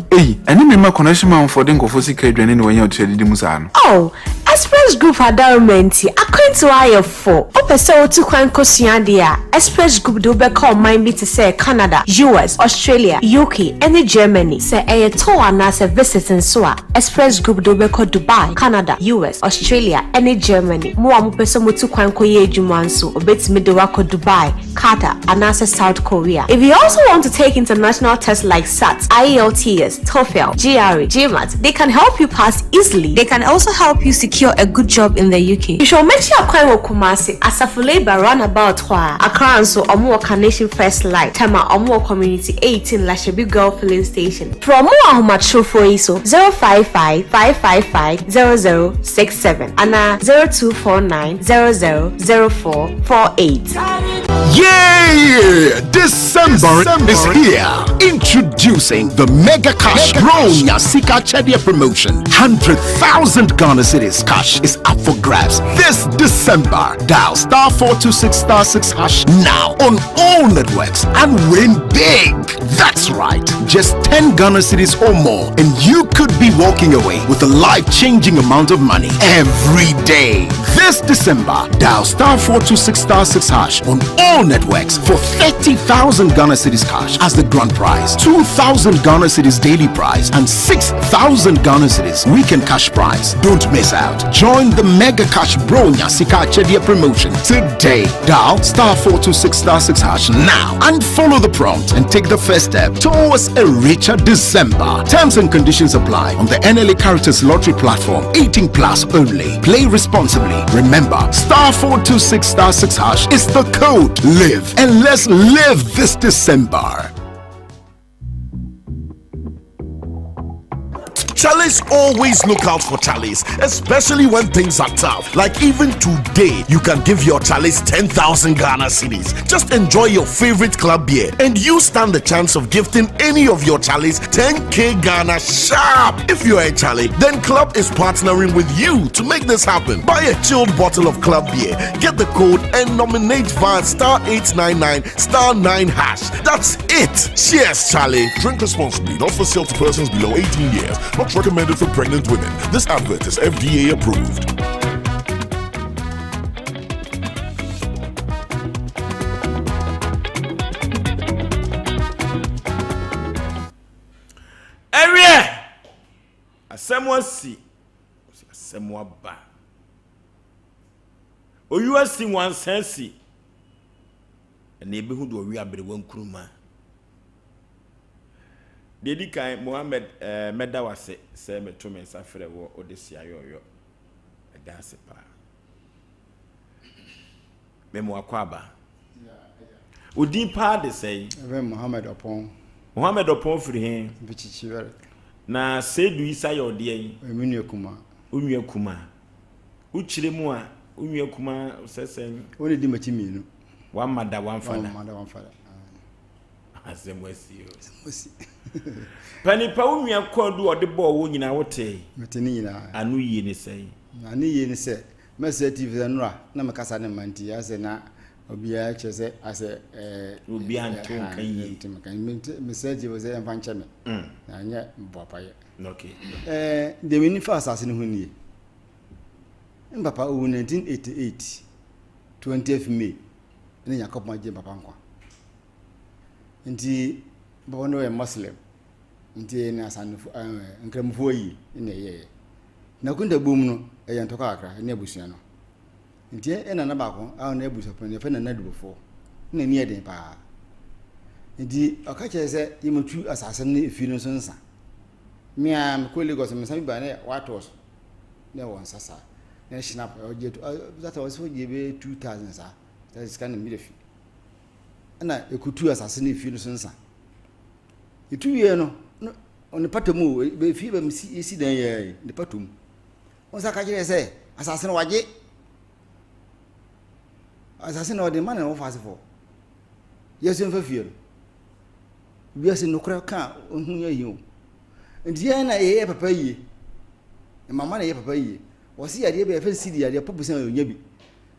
eni me ma connection man for den go for secret dwane ne wanya o trade di musa no oh Express Group Adarumenti akwentu ayefo opese otu kwan kosua dia Express Group do be call mind be to say Canada, US, Australia, UK and Germany say eye to ana say visiting so Express Group do be call Dubai, Canada, US, Australia and Germany mo am pese mo tu kwan koye adwuma nso obetimi de wako Dubai, Qatar and South Korea. If you also want to take international tests like SAT, IELTS, TOEFL, GRE, GMAT, they can help you pass easily. They can also help you secure a good job in the UK. You should make sure you Kumasi Asafule Roundabout Accra so Omo Carnation First Light Tama Omo Community 18 Lashebi Girl Filling Station. From more Humacho for ISO 055-555-0067 and 0249-000448. Yeah! December is here. Introducing the Mega Cash Bronya Sika Chedia promotion. 100,000 Ghana Cedis cash is up for grabs this December. Dial *426*6# now on all networks and win big. That's right. Just 10 Ghana Cedis or more and you could be walking away with a life-changing amount of money every day. This December, dial *426*6# on all networks for 30,000 Ghana Cedis cash as the grand prize, 2,000 Ghana Cedis daily prize, and 6,000 Ghana Cedis weekend cash prize. Don't miss out. Join the Mega Cash Bronya Sika Chedia promotion today. Dial *426*6# now and follow the prompt and take the first step towards a richer December. Terms and conditions apply on the NLA Caritas Lottery platform. 18 plus only. Play responsibly. Remember, *426*6# is the code. Live and let's live this December. Charlie's always look out for Charlie's, especially when things are tough. Like even today, you can give your Charlie's 10,000 Ghana cedis. Just enjoy your favorite club beer and you stand the chance of gifting any of your Charlie's 10k Ghana sharp. If you are a Charlie, then Club is partnering with you to make this happen. Buy a chilled bottle of club beer, get the code and nominate via *899*9#. That's it. Cheers, Charlie. Drink responsibly. Not for sale to persons below 18 years. Not recommended for pregnant women. This advert is FDA approved. Area Asem si Asem ba Oyu asi wan sensi na ebe hu do wi abere wan kuruma Dedi kan Mohammed meda wase se meto mensa frɛ wo odesi ayoyo dance pa memo akwaba Odin pa de sei Mohammed Opon firi hen bichichiwere na sedu isa yode yin Eminu kuma uchire mu a unwe kuma sesen woni di machi mienu one mother one father Asem Pani pa unwe kwadu ode bo wo nyina wote meteni nyina anu yi ni sei message TV nura na mekasa ne manti ase na obia chese ase obia anto kan yi message wo se mfa ncheme na anya mbopaye okay de mini fa asase ne huni Papa o 1988 20th May ne Jacob maje papa nkwa nti baba no Muslim nti ne asanfo nkramfo yi ne ye na kunda bom no e ntoka akra ne abusua no nti na na bako a na abusua pon ne fa na nadubofo na ni eden pa nti akache se yimutu asase ne efi no so nsa me am ko Lagos me san ba ne watos ne won sasa na snap that was for give 2000 sa that is kind of midefi na ekutu asase na efi no so nsa itu ye no on patamu be fi ba misi esi dan ye ne patum on sa ka kire se asase no waje asase no de man na ofase fo yesu mfa fie no bi ase no kra ka ohun ye yi ndiye na ye papa yi mama na ye papa yi wosi yade be fa sidi yade popusan onya bi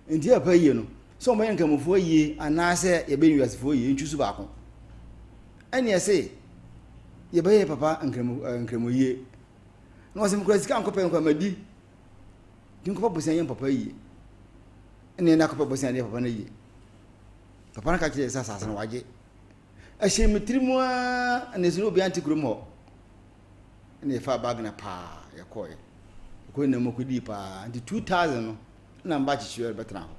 ndiye papa yi no so mo yanka mofo yi anase ye be nwasefo yi ntwusu ba ko ani ese ye be papa nkremo yi no wasim kura sika nkope nkwa madi dinko bosia yem papa yi ene na ko bosia de papa na yi papa na ka kire sa sase na waje a she metirimu a ne zuro bi anti kurum ho ene fa bag na pa ya koye ko ne mo kudi pa anti 2000 no na mba chichiwe betra ho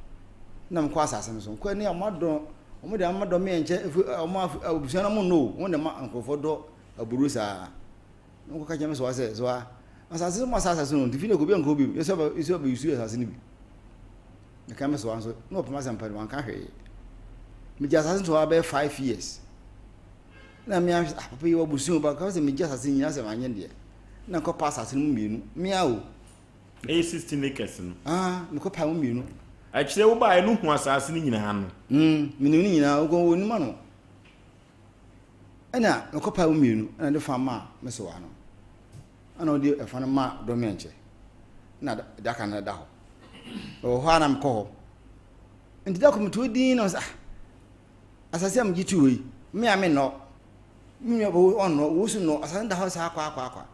na mko asase no so ko ne amado omo de amado me enche omo obusia na mo no won de ma ankofo do aburusa nko ka jame so wase so asase mo asase no tifine ko bi anko bi yeso ba yusu asase ni bi ne ka me so anso no pama sam pare wan ka hwe me ja asase to about 5 years na me papa yi obusia ba ka se me ja asase nyina se manye de na ko pass asase no mienu me a o 16 acres no me ko pa mo mienu a kire wo ba e no hu asase ni nyina no me ni nyina wo woni ma no ana me ko pa mo mienu ana de fama me so wa no ana odi e fa no ma do me enche na da kan na da ho o ho ana me ko ho ndi da ko me to din no sa asase am gitu we me a me no me bo on no wo su no asase da ho sa akwa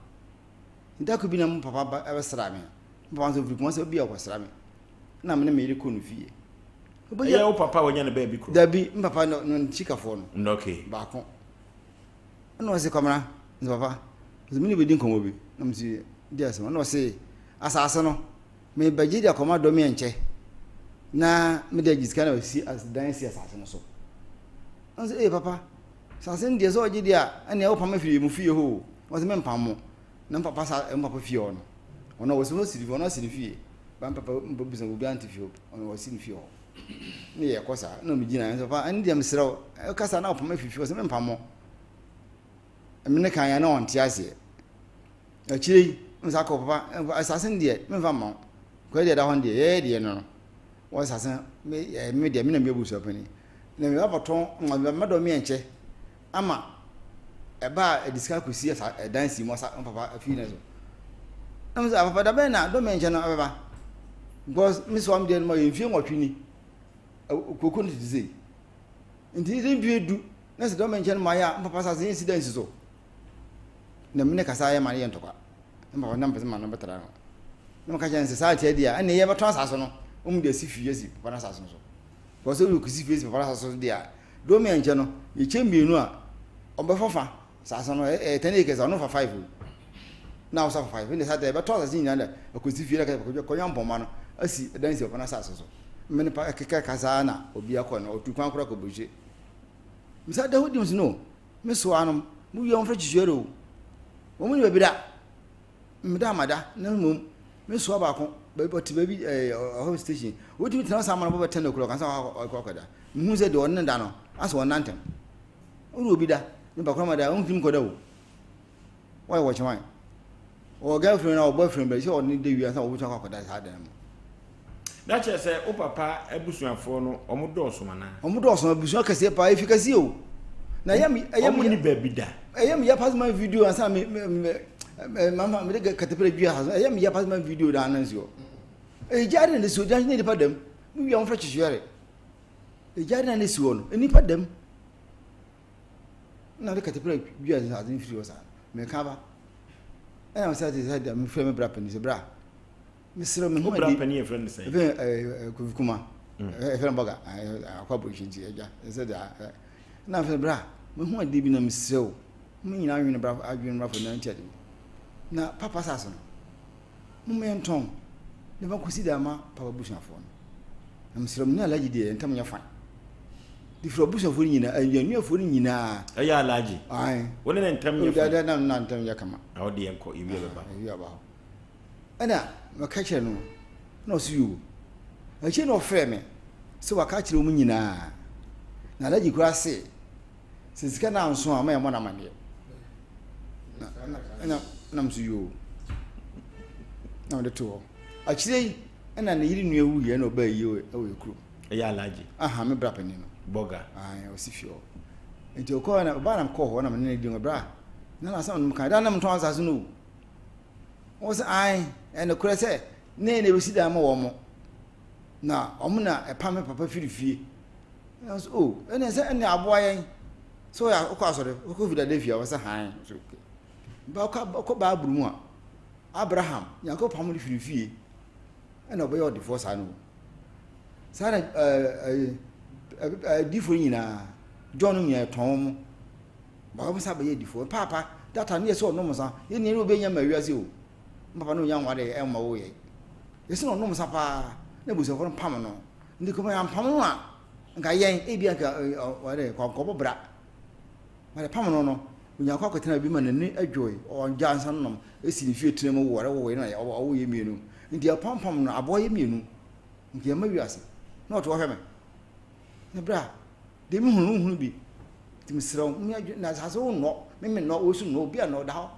nda ko bi na mo papa ba e sra me papa so firi ko so bi akwa sra me na me ri ko no fie ya o papa wonya na ba bi kro da bi papa no chika fo no okay ba ko no se komra papa so me ni be din komo bi na msi dia se no se asase no me baji dia koma do me enche na me de jiska na si as dan si asase no so anse papa asase ndi so oji dia ane o pama firi mu fie ho o se me mpamo na papa sa papa fie ono ono wo se no siri ono siri fie ba papa mbo so bi anti fie ono wo siri fie ho ni ye kosa na me gina so papa ndi am siraw kasa na papa fie o se me mpamo emne kan ya na on ti ase akiri nsa ko papa asase ndi me fa ma ko de da hon de ye de no wo asase me de me na me buso pani na me ba ton ma do me enche ama eba ediska ko si dance mo sa papa afi na so am sa papa da be na do me enche no abeba because me so am de no ye fie nwotwini kokko ni dize ndi rin bi edu na se do me enche no ma ya papa sa se incident so na me ne kasa ya ma ye ntokwa papa na mpese ma no betara no na ka chance society dia ane ye beton asaso no de si fie si papa na asaso so because we ku si fie si papa na asaso dia do me enche no ye chemienu a obefofa asaso no tene ke za no fa 5 na o sa fa 5 ne sa de beton asaso nyina da ko si fie ka ko yam poma no asi dan si papa na asaso so me ne pa keka kasa na obi akọ no otu kwan kura ko boje misa da hodi no me so anum mu yom fra chichuero wo mu ni be da mada na mum me so ba ko be baby home station wo ti tena sama no be 10 o'clock kan sa ko da mu ze de on da no aso on nantem wo obi da me ba ko ma da on tim ko da wo why watch mine o girlfriend or boyfriend be so on ni de wi asa wo ko da sa da mo da che se o papa abusuafo no omo do so mana omo do so abusuan kase pa efikasi o na yam ni ba bi da yam ya pass my video asa me mama me de katepere dua ha yam ya pass my video da ananzio jare ne so jan ne pa dem mu wi on fra chichuere jare ne so no ni pa dem na de katepere dua ha zin video sa me ka ba am sa de me frame bra pani se bra me sero me bra pani e friend say kuma friend boga akwa bo shinji eja se da na friend bra me hu ade bi na me sero me nyina nwene bra adwene bra fo na ntia de na papa saso no mo menton ne ba kusi da ma papa bushafo no na msiro mni alaji de entam nya fan di fro bushafo nyina anu afo nyina aya alaji ai woni na entam nya fan da na entam nya kama awo de enko iwi ba ana makache no no si yu ache no frɛ me se waka kire mu nyina na alaji kura se sika na nso a ma na mane na msuyo na de to akire na ne yiri nu ewu ye na oba yi e we kru ya alaji aha me bra pani no boga ai o si fio enti o ko na ba na ko ho na me ne di bra na na sa no kan da na mto asaso no o se ai e na kura se ne be si da ma wo mo na o mo na e pa me papa firifie na so o ene se ene aboa yen so ya o ko asore o ko vida de fia o se han so ba ko ba buru mu a Abraham yakọ pamuli firifie and obey all the force I know. Sana different John near Tom. But I before Papa, that I near so no more. You need to be young as you. Papa no young what I am away. It's not no Sapa, there was a one Pamano. The command Pamela. And I ain't what they call Cobble Brat. But a Pamano, when your cocktail women and a joy or Johnson, it's in few trim or whatever way or immune. In the pom a boy immune. In the Marias. Not to heaven. The bra, the moon will be. Tim's wrong, has own no, maybe not also no beer no doubt.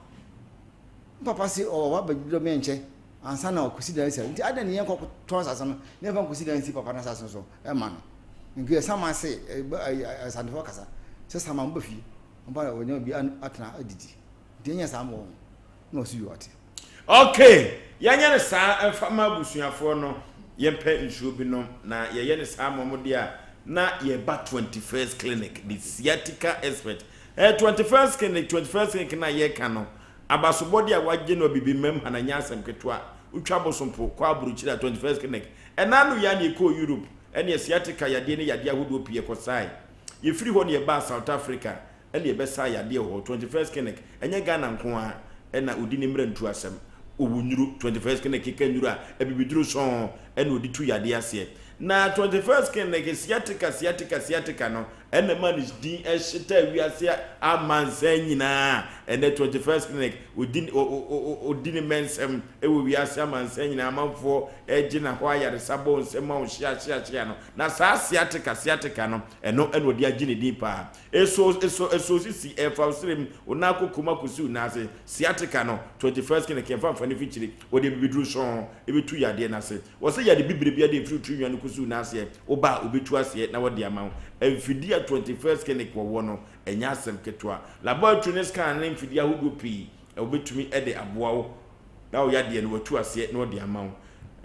Papa say, oh, what but the mention, and son of consideration. I didn't young transaction, never consider Papa assassin so, a man. And some say, a San Focasa, says some Buffy, but when you be an atna edity. Then yes, I'm wrong. No, see what. Okay, Yan sa and Fama Bushia for no, Yempe in Shubino, na Yan is Amodia. Na ye ba 21st clinic the sciatica expert 21st clinic na ye kano abasobodi a wagye no bibi mem hananya asem ketwa utwabo sompo kwa buruchi 21st clinic enanu ya ne ko Europe ene sciatica yade ne yade ahodo pie ko sai ye free ho ne ba South Africa ene ye be sai yade ho 21st clinic enye Ghana nko a ena odi ne mrantu asem obunuru 21st clinic kanyuru a ebibiduru so ene odi tu yade ase na 21st clinic sciatica no and the man is din eshita we are amansa nyina and the 21st clinic within odin mensem e we are amansa nyina amanfo egina ho ayare sabo nsema o hia no na sa sciatica no eno eno di agine din pa eso sisi e fa srem onako kuma kusi na se sciatica no 21st clinic e fa fa ne fichiri o de bibidru so e betu yade na se wo se yade bibire bia de firu tru kusu na se oba obetu ase na wodi amawo emfidia 21st clinic wo no enya asem ketwa laboratory scan na emfidia hudu pi obetumi ede aboawo na wo yade no watu ase na wodi amawo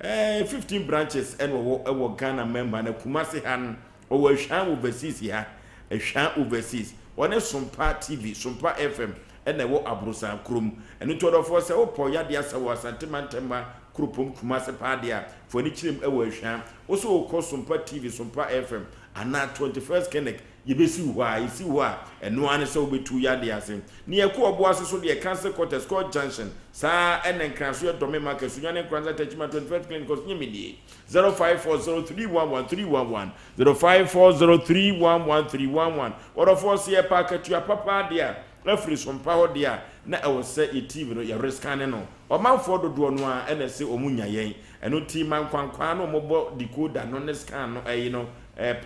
15 branches and wo Ghana member na Kumasi han o ehwan overseas ha ehwan overseas one Sompa TV Sompa FM and wo abrosa krom eno to do for se wo po yade asa wo asantemantema krupum Kumasi padia for ni chirem ewo ehwan wo so ko Sompa TV Sompa FM ana 21st clinic yebesi wa isi wa eno ane se obetu yade ase ne yeko obo ase so de cancer quarters called junction sa enen kranso ye dome market sunyane kranza techima 21st clinic ko nyimidie 0540311311 0540311311 or for see packet to papa dia refri Sompa ho dia na e wo se e TV no ya risk ane no o manfo dodo no a ene se omunya yen eno ti man kwankwan no mobo decoder no ne scan no ayi no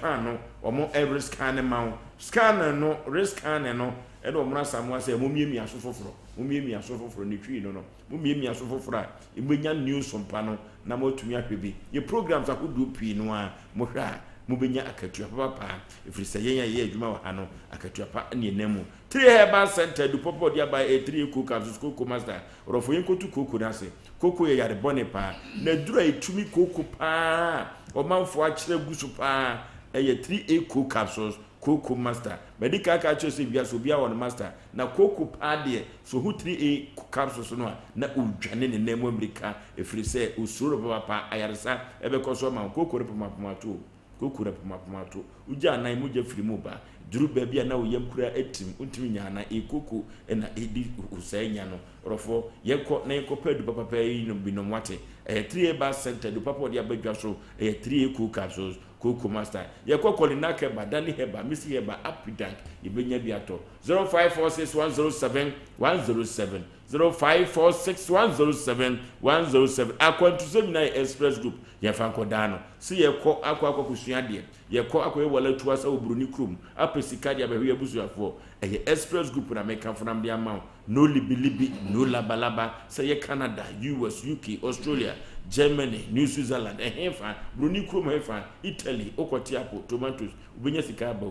pano omo every scan ma scan no risk scan no e do mo samu ase mo miemi asofoforo ni twi no mo miemi asofoforo a ibenya news Sompa no na mo tumi ahwebi ye programs akodu pi no a mo hwa mo benya akatua papa ifrisa yen ye adwuma wa no akatua pa ne enemu 3 herbal center du popo dia by 3 cookers cocoa master orofo yen kotu cocoa na se cocoa ye yare bone pa na dura etumi cocoa pa o manfo a kire gusu pa eye 3 cocoa capsules cocoa master medical capsules se bia so bia won master na cocoa pa de so hu 3 capsules no na udwane ne nemu amerika efrise usuro papa ayaresa ebe koso man cocoa repomatomato kokura pumapumato uja nan mu je firi mu ba duru ba bia na woyam kura etim untimi nya na ekoko na edi usanya no rofo yekọ na yekọ padu papa yi no binom wate 3 bar center du papa dia badwa so 3 cook capsules cocoa master yekọ kolinaka ba dani heba misi heba apidank ibenya biato 0546107107 0546107107 akwantu seminary express group ya fanko dano si yekọ akwa kusua de yekọ akwa wala tuwa sa obruni krum apesika dia be hwe afọ express group na make from the amount no libilibi no labalaba say Canada US UK Australia Germany New Zealand hefa bruni krum hefa Italy okotiapo tomatoes ubenya sika ba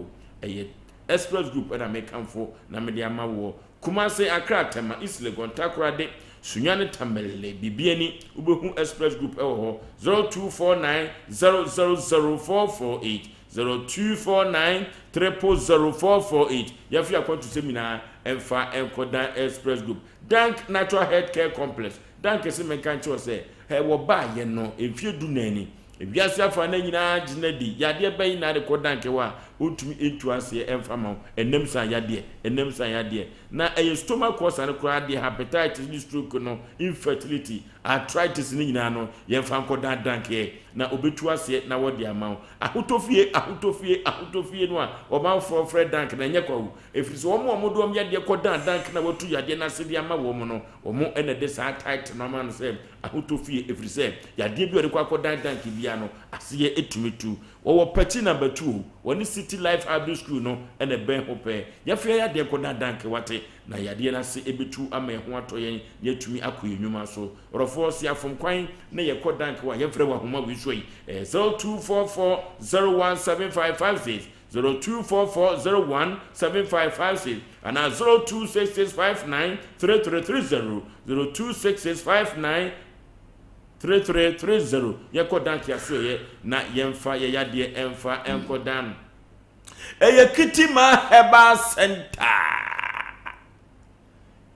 express group na make for na media mawo Kumasi Accra tema Isle Gontakrade Sunyane Tamele Bibieni ubehu express group ewo 0249000448 0249000448 yafi akwantu semina emfa enkoda express group Dank Natural Health Care Complex danke se me kan cho se he wo ba ye no efie du nani ebiase afa na nyina gina di yade bayi na de ko danke wa otumi etu ase emfama enem san yade na eye stomach ulcer na kura de hepatitis stroke no infertility arthritis ni nyina no ye mfa ko danke na obetu ase na wo de ama ahotofie no a o man for fred dank na nye kwa efiri so omo do om yade ko dank na watu yade na se de ama wo mo no omo ene de sa tight na man se ahotofie efiri se yade bi o de kwa dank bia no asiye etumetu wo pati number 2 woni city life high school no ene ben hope ya fe yade ko dank wate na yade na se ebetu ama ho atoyen yetumi akoyenwuma so rofo si afom kwan na ye ko dank wa ye frɛ wa homa wi so yi 0244017556 0244017556 and 0266593330 0266593330 ye ko dank ya so ye na yemfa ye yade emfa enkodan eye Kitima Herbal Center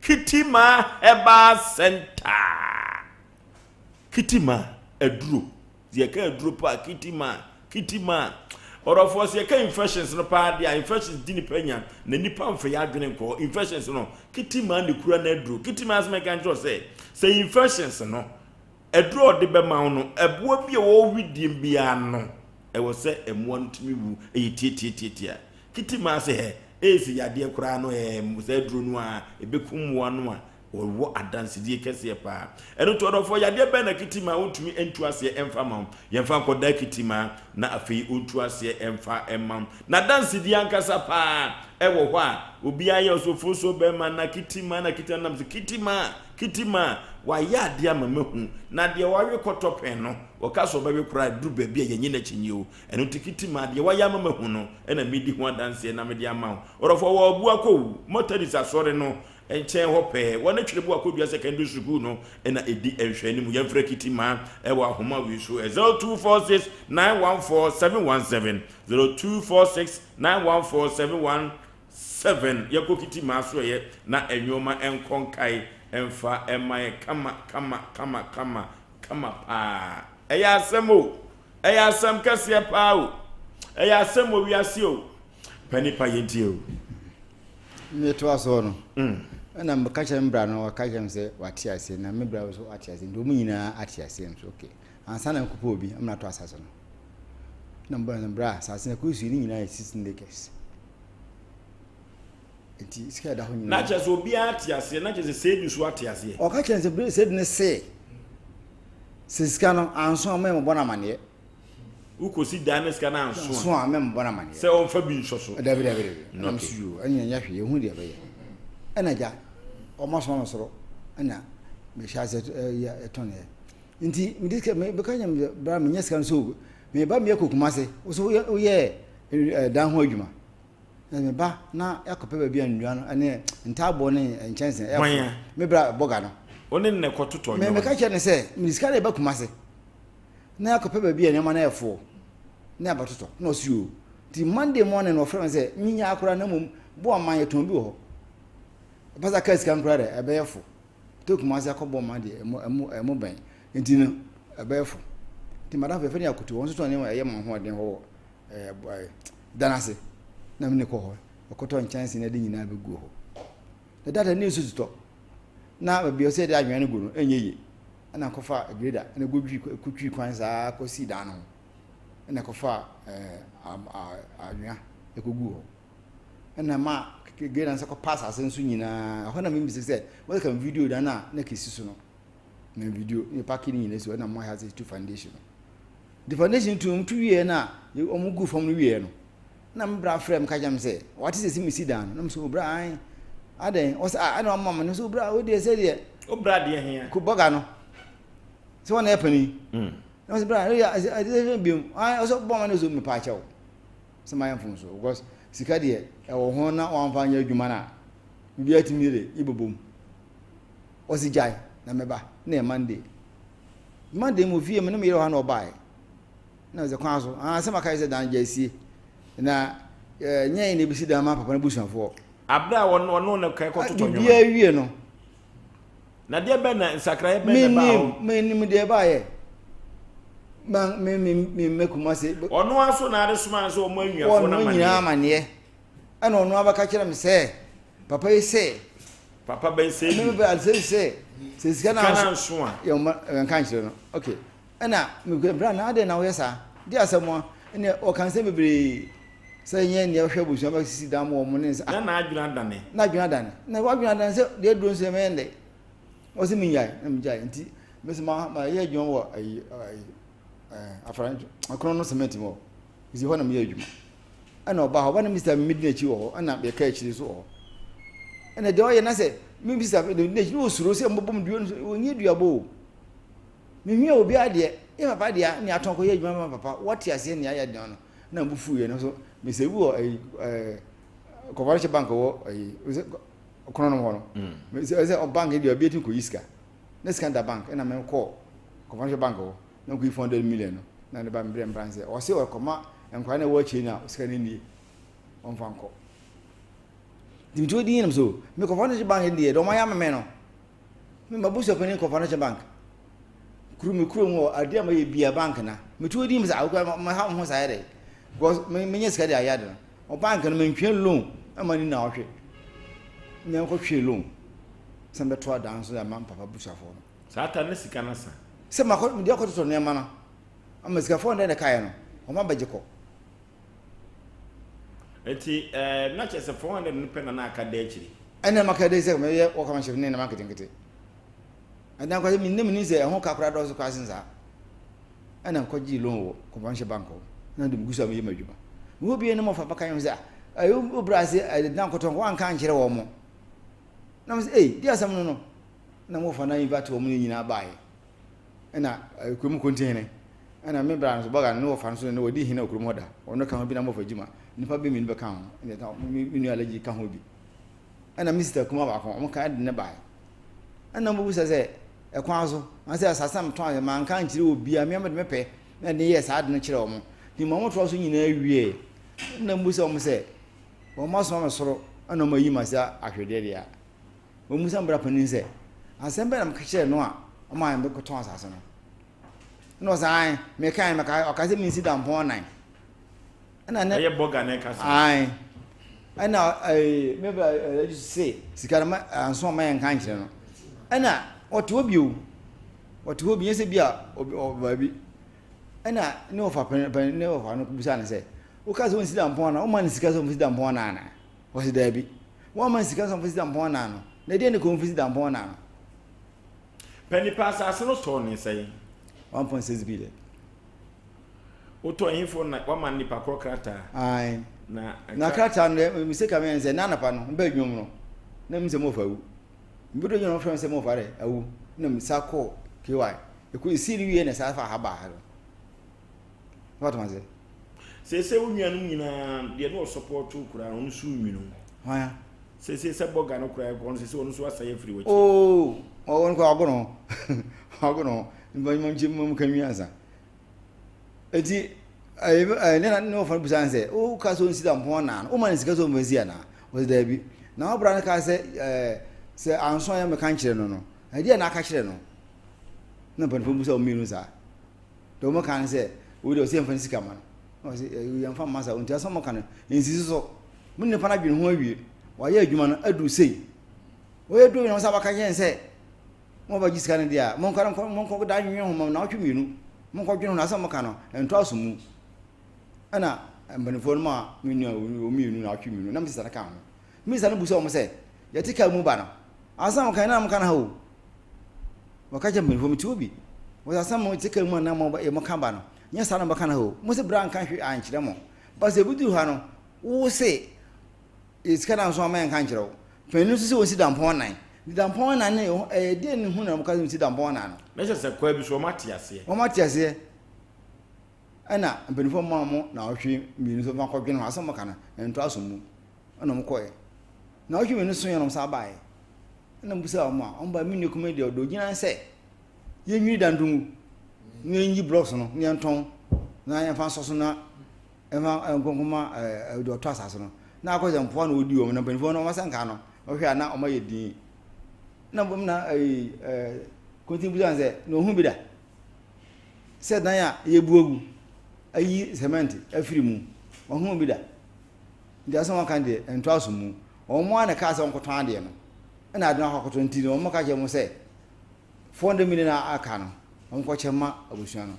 Kitima Herbal Center Kitima eduro ye ka eduro pa Kitima orofo se ka infections no pa dia infections di ni panya na nipa mfa ya adwene ko infections no Kitima ne kura na eduro Kitima as me kan say infections no eduro de be ma no eboa bi wo widiem bia no e wo se emo ntumi wu e tietietia Kitima se he esi yade kura no musa eduro no a ebekum wo no a wo adanse die kese pa eno to odofo yade be na Kitima ontumi entu ase emfa yemfa koda Kitima na afei ontu ase emfa emam na danse die ankasa pa ewo ho a obi aye osofo so be ma na Kitima nam Kitima wa yade amamehu na de wawe kotopen no okaso be kura duru ba bia yenye na chinyi o eno to Kitima de wa ya amamehu no ena medi ho adanse na medi ama odofo wa obu akowu motadis asore no enchen hope wona twrebu akodua secondary school no ena edi enhwani mu yemfra Kitima ewa ahoma wi so 0246914717 0246914717 yako Kitima so ye na enwoma enkonkai emfa emaye kama pa eya asem kase pa o eya asem owiase o panipa yenti o neto aso no na mbakacha mbra no wakacha mse wati ase na mbra so wati ase ndo munyina ati ase nso okay ansa na nkupo obi amna to asase no na mbra asase na kusu ni nyina 16 acres enti sika da ho nyina na che so obi ati ase na che se sedu so ati ase wakacha nse sedu ne se sika no anso amem bona mane ukosi danes kana anso so amem bona mane se on fa bi nso so dabi na msuo anya nya hwe ehu de baye enaja omaso no soro ena me shaze ya etone nti midike me bekanya bra me nyesika nso me ba me kokumase so ye dan ho adwuma na me ba na yakope ba bia nnua no ene ntabo ne enchense me bra boga no one ne kototo me me ka kye se midika le ba kumase na yakope ba bia ne ma na efo na abatoto na osuo ti Monday morning no friend say nyinya akora na mum bo aman yeton bi ho basa ka sika nkora de ebeyefo tokumase akobo ma de emo ben enti no ebeyefo ti madam fe fe ni akoto won so ne eye ma ho den ho danase na me ko ho akoto chance na de nyina begu ho the data ni so to na bi o se de adwan go no enyeyi na kofa greda na go bi kutwi kwan sa ko si da no na kofa anwa ekogu ho na ma greda nsa ko pass asensu nyina ho na me bi se welcome video da na kesi so no na video ni packing nyina so na mo ha to foundation the foundation to wie na omugu fam no wie no na mbra frame ka jam se what is this misi dan na so bra ai aden o sa ana mama no so bra o de se de o bra de hia ku boga no so wana epani na so bra ya bi ai o so bo ma no so me pa cha o so my phone so because sika de e wo ho na o amfa nya adwuma na bi atimire ibobom o si jai na meba na e Monday mo vie me no me yero ha na obai na ze kwa so se maka ze dan jasi na nyai ne bisi da ma papa na busuafo abra wono na kai ko toto nyo bia wie no na de be na nsakra be na ba ho me de ba ye man me mekuma se ono aso na ade suma so mo anwafo na mane ono amane ana ono abaka kire me se papa yi se papa ben se me be al se sika na so a yo kan kire no okay ana me bra na ade na wo yesa di asemo ene o kan se bebre se nye ne hwe busu ba sisi da mo ne na adwuna dane na wa adwuna dane se de dron se me ende o se mi yai na mi jai nti me se ma ye dwon wo ai afran akron no cement mo isi ho na me adwuma ana oba ho ba na Mr. Midnight chi wo ana be ka chi so ho ana de o ye na se mi Mr. Midnight no suro se mbobom duo no nyi duabo mi hwe obi ade e papa dia ni aton ko ye adwuma ma papa what ase ni aya de no na mbufu ye no so me se wo Commercial bank wo kono no hono me se o bank dia bi etin ko yiska na Scanda bank na me ko Commercial bank wo na ko 400 million no na ne ba me brem branche o se o koma enkwa na wo chi na Scanda ni on fanko di to di nem so me Commercial bank ndi do ma ya me no me mabuso ko ni Commercial bank kuru mo adia ma ye bia bank na me to di me sa ma ha ho sa yare because me nye Scanda ayade no o bank no me ntwe loan amani na ohwe me ko hwe loan sembe to adan so ya man papa busafo no sata ne sika na sa se ma ko me dia ko to ne ma no am sika fo ne kai no o ma baje ko eti na chese 400 no pe na aka da chiri ene maka de se me ye o kama chef ne na marketing kete adan ko me nem ni se ho kakura do so kwa sinza ene ko ji loan wo Commercial bank na dum gusa me yema djuma wo bi ene mo fa baka yem za ayo obrase adan ko ton ko an kan kire wo mo na mo se di asam no na mo fa na invite wo mo nyina baaye ena ko mu container ena me bra so baga no fa so no wodi hina okuru mo da ono kan bi na mo fa djuma nipa bi mi be kan ho ene ta mi nu alaji kan ho bi ena Mr. kuma ba ko mo kan de ne baaye ena mo bu se e kwa so an se asasam ton ya man kan kire obi a me me pe na ne yes ad no kire wo mo ni mo to so nyina wie na mbusa mo se wo ma so me soro ana ma yi ma sa ahwede dia wo musa mbra panin se asem be na mkire no a o ma mbe ko ton asase no no sai me kan me ka o ka se mi si dan pon nan ana na ye boga na ka sa ai ana me ba se sikara ma anso ma yan kan kire no ana o to bio yese bia o ba bi ana ne o fa pen ne o fa no busa na se o ka so nsida mpon na o man sika so nsida mpon na na o se da bi wo man sika so nsida mpon na no na de ne ko nsida mpon na no penny pass asino to ni sai 1.6 billion o to info na wa man nipa ko krata ai na krata no mi se ka me nze na napa no mba dwom no na mi se mo fa wu mbido dwom no fra se mo fa re awu na mi sa ko ky e siri wie na sa fa ha ba ha what was it se unua no nyina de no support kura no su nwinu ha se boga no kura ko no se onu so asaye free wachi oh won ko agono mba imam jim kan wi asa eti ai ne no fa busan se o ka so nsi da mpon na o man sika so mbazia na o da bi na obra na ka se anso ya me kan kire no adi na aka kire no na ban fo busa o minu sa do mo kan se o de o se mfa sika man o se ya mfa masa o ntia so mo kan nsisi so mun ne pa na dwene ho awie wa ya adwuma no adu sei o ye do no sa ba ka yen se mo ba gisika ne dia mo ko da nwe ho na o twa minu mo ko dwene na sa mo kan no ento asomu ana mbanifo no ma minu o minu na twa minu na mi sa na kan ho mi sa no busa o mo se ya tika mu ba no asa mo kan na mo kan ha o wakaje mbanifo mi tubi wo sa mo tika mu na mo e mo kan ba no nya sa na mo kan ha o mo se bran kan hwe an kire mo ba se budu ha no wo se iska na so ma kan kire wo penu se wo si dampon nan dampon nan ne e de ne hu na mo kan si dampon nan no na se kwa bi so mate ase o mate ase ana mbanifo mo na hwe mi so ma ko dwene asa mo kan ento aso mu ana mo ko e na hwe mi no so ye no sa bae ana mbusa o ma on ba mi ne kuma de do gina se ye nwi dandum nyi blocks no nyi anton na ya fa so na e ma ngonkoma do to asase no na akoje mpo na odi o na banifo no masanka no o hwe na o ma ye din na bom na contribution say no hu bi da said na ya ye buogu ayi cement afiri mu hu bi da ndia so kan de ento aso mu omo na ka say onkoton ade no na ade na akoton nti no omo ka je mu say 400 million aka no onko chema abusuan no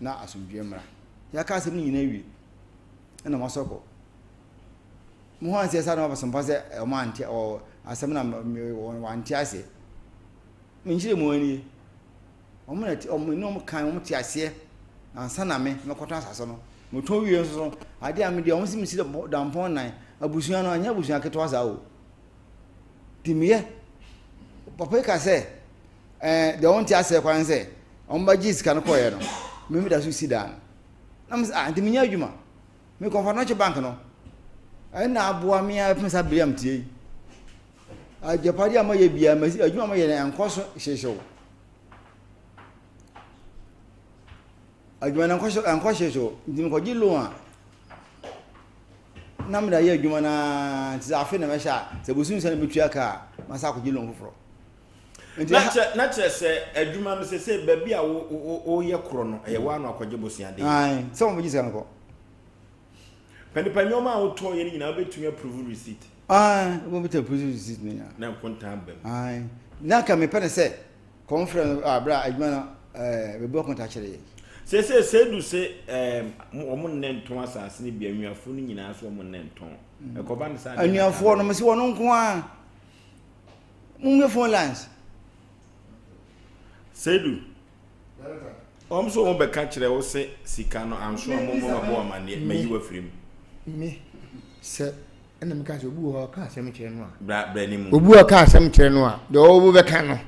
na asomdwe mra ya ka say ni nyina wi na masoko mu han say sa na basompa say omo anti o asem na wanti ase minjire mu ani omo na omo no kan omo ti ase ansa na me mekoto asase no moto wie so ade am de omo simisi dampon nan abusuan no anya abusuan keto asa o timiye papa ka say de wanti ase kwan say omo ba jis kan ko ye no me da su sidan nam ante minya adwuma me konfa no che bank no na aboa me a pesa briam tie ajapari amaye bia masi adwuma amaye na enkoso hyehyew adwuma na enkoso hyehyew ndim ko gilo a namda ye adwuma na tizafe na mesha se bosun se na metua ka masa ko gilo foforo na se adwuma no se baby a wo ye kro no ye wa no akwaje bosun ade ai se mo gisa no ko panipa nyoma wo to ye ni na betumi approve receipt wo beta approve receipt ni na konta bem na ka me pene se conference abra adwuma na be bo konta kire se du se omo nenton asase ni bia nnuafo ni nyina so omo nenton ekoba ne sa annuafo no me se wono nko a mu phone lines sedu so mo be ka kire wo se sika no anso mo mabo amane mayi wa firim me se ena me ka se obu ho ka asem kire no a bra ni mu obu ho ka asem kire no a de obu be ka no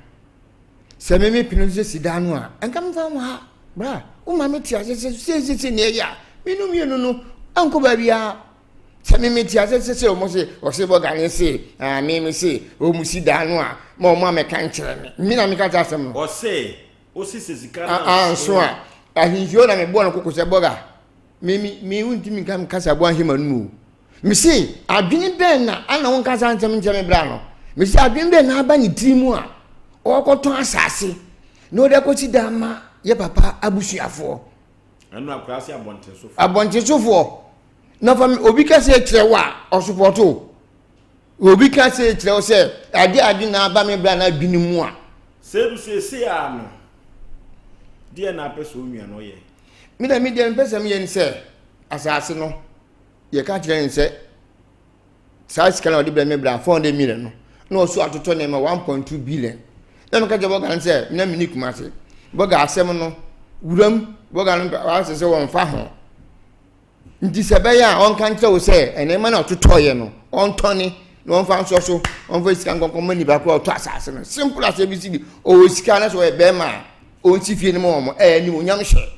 se me pinu se sida no a enka me fa mo ha bra o ma me ti ase ne ya minum ye no anko ba bia se me ti ase o mo se o se bo ga ni se me se o mu sida no a mo me kan kire me na me ka ta asem no o se sika na so a ahinhio na me bo no kokose boga me untimi kam kasa bo ahema no mu me se adwene ben na ana won kasa ntem me bra no me se adwene ben na aba ni tirimu a o koton asase no de ko ti dama ye papa abusuafo anu akrase abonte na fa obi kasa kirewa o supporto obi kasa kirewa se ade na aba me bra na adwene mu a sedu se ano dia na pese onua no ye mi da pese me yen se asase no ye ka kire nse sa sika na odi bra me bra 400 million no na o so atoto na 1.2 billion na me ka je boga nse na mini kumase boga asem no wuram boga no ase se won fa ho ndi se be ya on kan kire o se ene ma na atoto ye no on toni no on fa so on fa sika nkonko mani ba ko to asase no simple as abcd o sika na so e be ma on ti fie ni mo ni onyam hye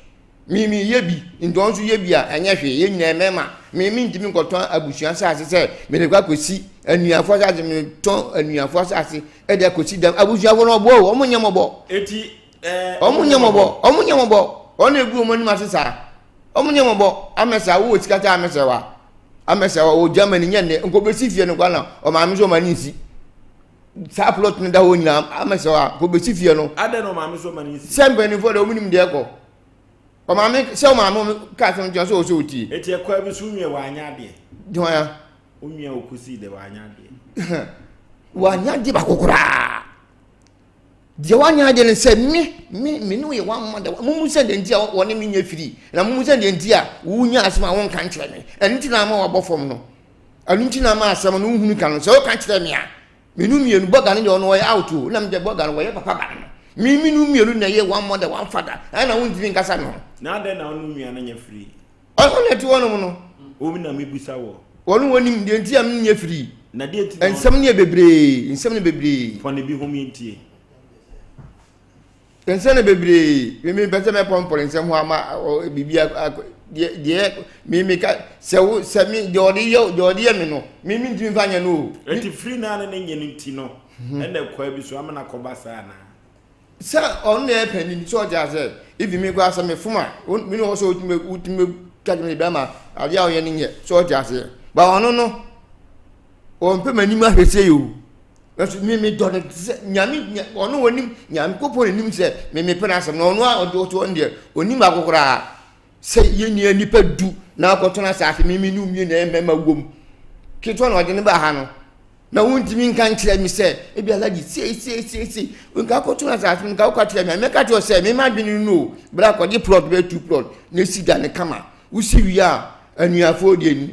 mimi yebi ndonso yebi a enye hwe ye nyina mema mimi ndimi nkoton abusuan sase se me de kwa kosi anuafo sase me ton anuafo sase e de kosi dam abusuan no bo o munyam bo eti o munyam bo ona egu o mani masesa o munyam bo amesa wo tikata amesa wa o Germany nyane nko besi fie no kwa na o ma me so mani nsi sa plot ni da ho nyina amesa wa ko besi fie no ade no ma me so mani nsi sembe ni fo da o munim de ko o ma me se o ma mo ka se njo so o so ti eti e kwa bi so nwe wa anya de do ya onwe okusi de wa anya de wa anya de ba kokora de wa anya de ne se me no ye wa mo da mu se de ntia wo ne me nya firi na mu se de ntia wo nya asema won kan kire me enti na ma wa bofom no anu nti na ma asema no hunu kan so kan kire me a menu mienu boga ne de ono wa out na me de boga no wa ye papa ba no minu mienu na ye one mother one father ana won divin kasa no na de na onu mia na nya free o na ti wono no o mi na me busa wo wono woni de ntia me nya free na de ti ensem ne bebre fo ne bi ho mi ntie ensem ne bebre me pese me pompol ensem ho ama bibia de me ka se mi jodi ye me no mi divin fanya no eti free na na nya nti no ene kwa bi so amana koba sa na sa on na pani so ja se if me go asa me fuma me no so utime tag me bama adia o ye ni nye so ja se ba ono no on pe mani ma hwese yo That's me don't nyami ono wonim nyami kopo nim se me pena asem no ono a odo on there onim akokora se yeni nipa du na akotona safi me num ye na emema wom kitwa na ode ne ba ha no na wuntimi nkan kire mi se e bia lagi si nka akotona safi nka akotira me meka to se me ma dwene no bra ko di plot be 2 plot na si da ne kama usi wi a anuafo de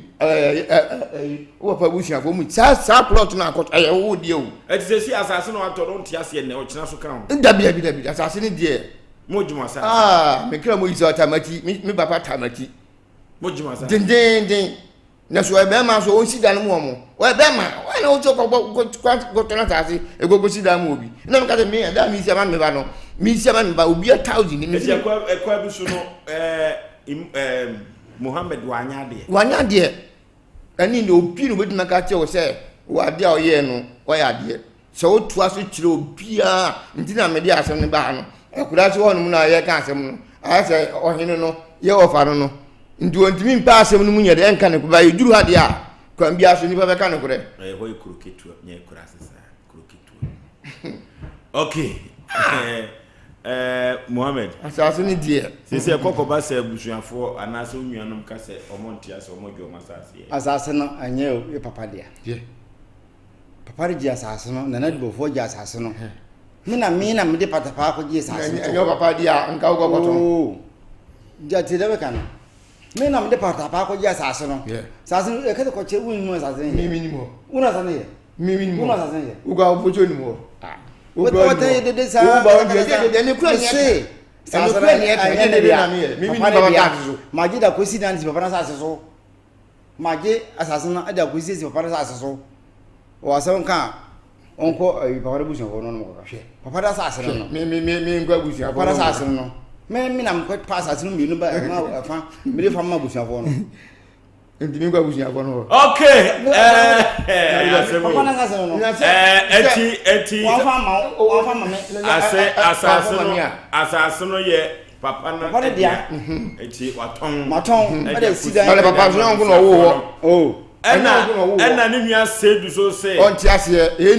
wo pa busuafo mu sa plot na akot aye wo de o eti se asase no ato don tia se ne o kina so kan dabi asase ne de mo djuma sa me kira mo isi otamati me papa tamati mo djuma sa den na so e be ma so on si da no mo o e be ma wa na o to ko to na asase e go si da mo obi na me ka se me da mi si ama me ba no mi si ama me ba obi 1000 ni me si ekwa bi so no Muhammad wanya de ani no obi no bedima ka che wo se wa de a oye no wo ya de so otu aso kire obi a ntina me de asem ne ba no akura so wonu na ye ka asem no ase ohene no ye ofa no ndi ontimi mpa asem no munye de enka ne ko ba yeduru ha de a kwam bia so ni ba be ka ne ko de ho ikuru ketu nye kura sesa kuru ketu okay Mohammed asase ni die sese kokoba se busuafo anase unuanom ka se omontia se omodwo masase asase no anye o papa dia papa ri asase no nana dibofo ji asase no mina me de patapa ko ji asase anye papa dia nka go goto ja ti de kan mina me de patapa ko ji asase no asase e ka ko che unu asase mimi ni mo una asase mimi ni mo una asase uga bojo ni mo what de sa de ne kura se sa sa ne de na me mimi ni baba ta so maji da ko si dan si papa na sa so maji asase na ada ko si papa na sa so o asan kan onko papa da busu no no ko hwe papa da sa se no me ngwa busu papa da sa se no me na ko pass asase no mi no ba fa me de fa ma busu no ndimi ngwa busu no okay papa na sa se no eti wa fa ma me asase no ye papa na papa dia eti waton maton ada sidan papa so nko no wo ena ni nua sedu so se onti ase ye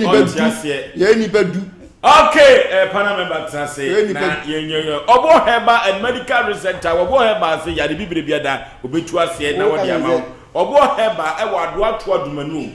ni badu okay pana member trase na yenyo obo heba and medical research obo heba se yade bibire biada obetu ase na wodi ama obo heba e wo adoato adumanu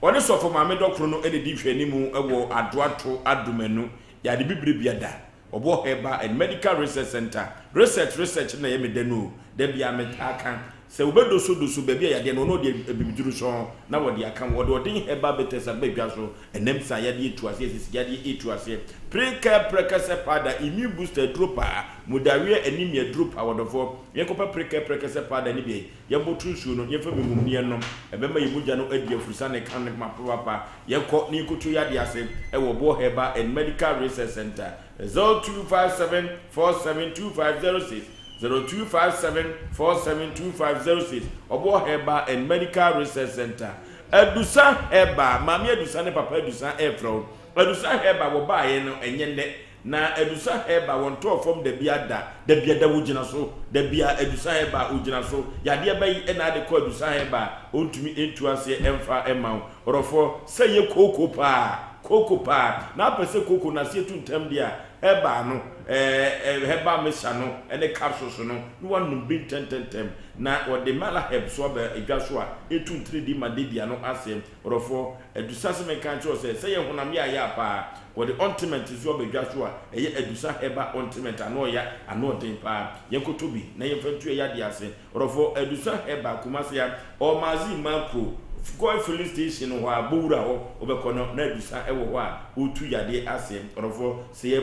oni sofo ma me dokro no ene di hwani mu e wo adoato adumanu yade bibire biada obo heba and medical research center research na ye medanu da bia metaka se obedo so be bia yade no de bibiduru so na wodi aka wodi heba betesa bedwa so enem sa yade etu ase sisi yade etu ase prekase pada immune booster dropa mudawie anemia dropa wodofo yekopa prekase pada ni bi ye botu su no ye fa memumnie no ebema yemugya no adi afurusa ne kan mapapa yekọ ni kutu yade ase e wo bo heba and medical research center 0257472506 0257472506 obo heba and medical research center edusa heba mami edusa ne papa edusa efro edusa heba wo ba ye no enye na edusa heba won to from the biada wugina so the bia edusa heba ugina so yade bayi na de ko edusa heba ontumi entu ase emfa ema orofo seye koko pa na pese koko na se tuntam dia heba no heba mesha no ene capsules no no one bi tentem na wode mala heb so ba edwaso a etu 3D madebia no asem orofo edusa se mekan cho se ye honam ya ya pa wode ointment zo ba edwaso a eye edusa heba ointment ano ya ano den pa yenkotobi na yemfantu ya de ase orofo edusa heba kumase ya o mazi makro go filling station ho abura ho obekono na edusa ewo ho a otu yade ase orofo se ye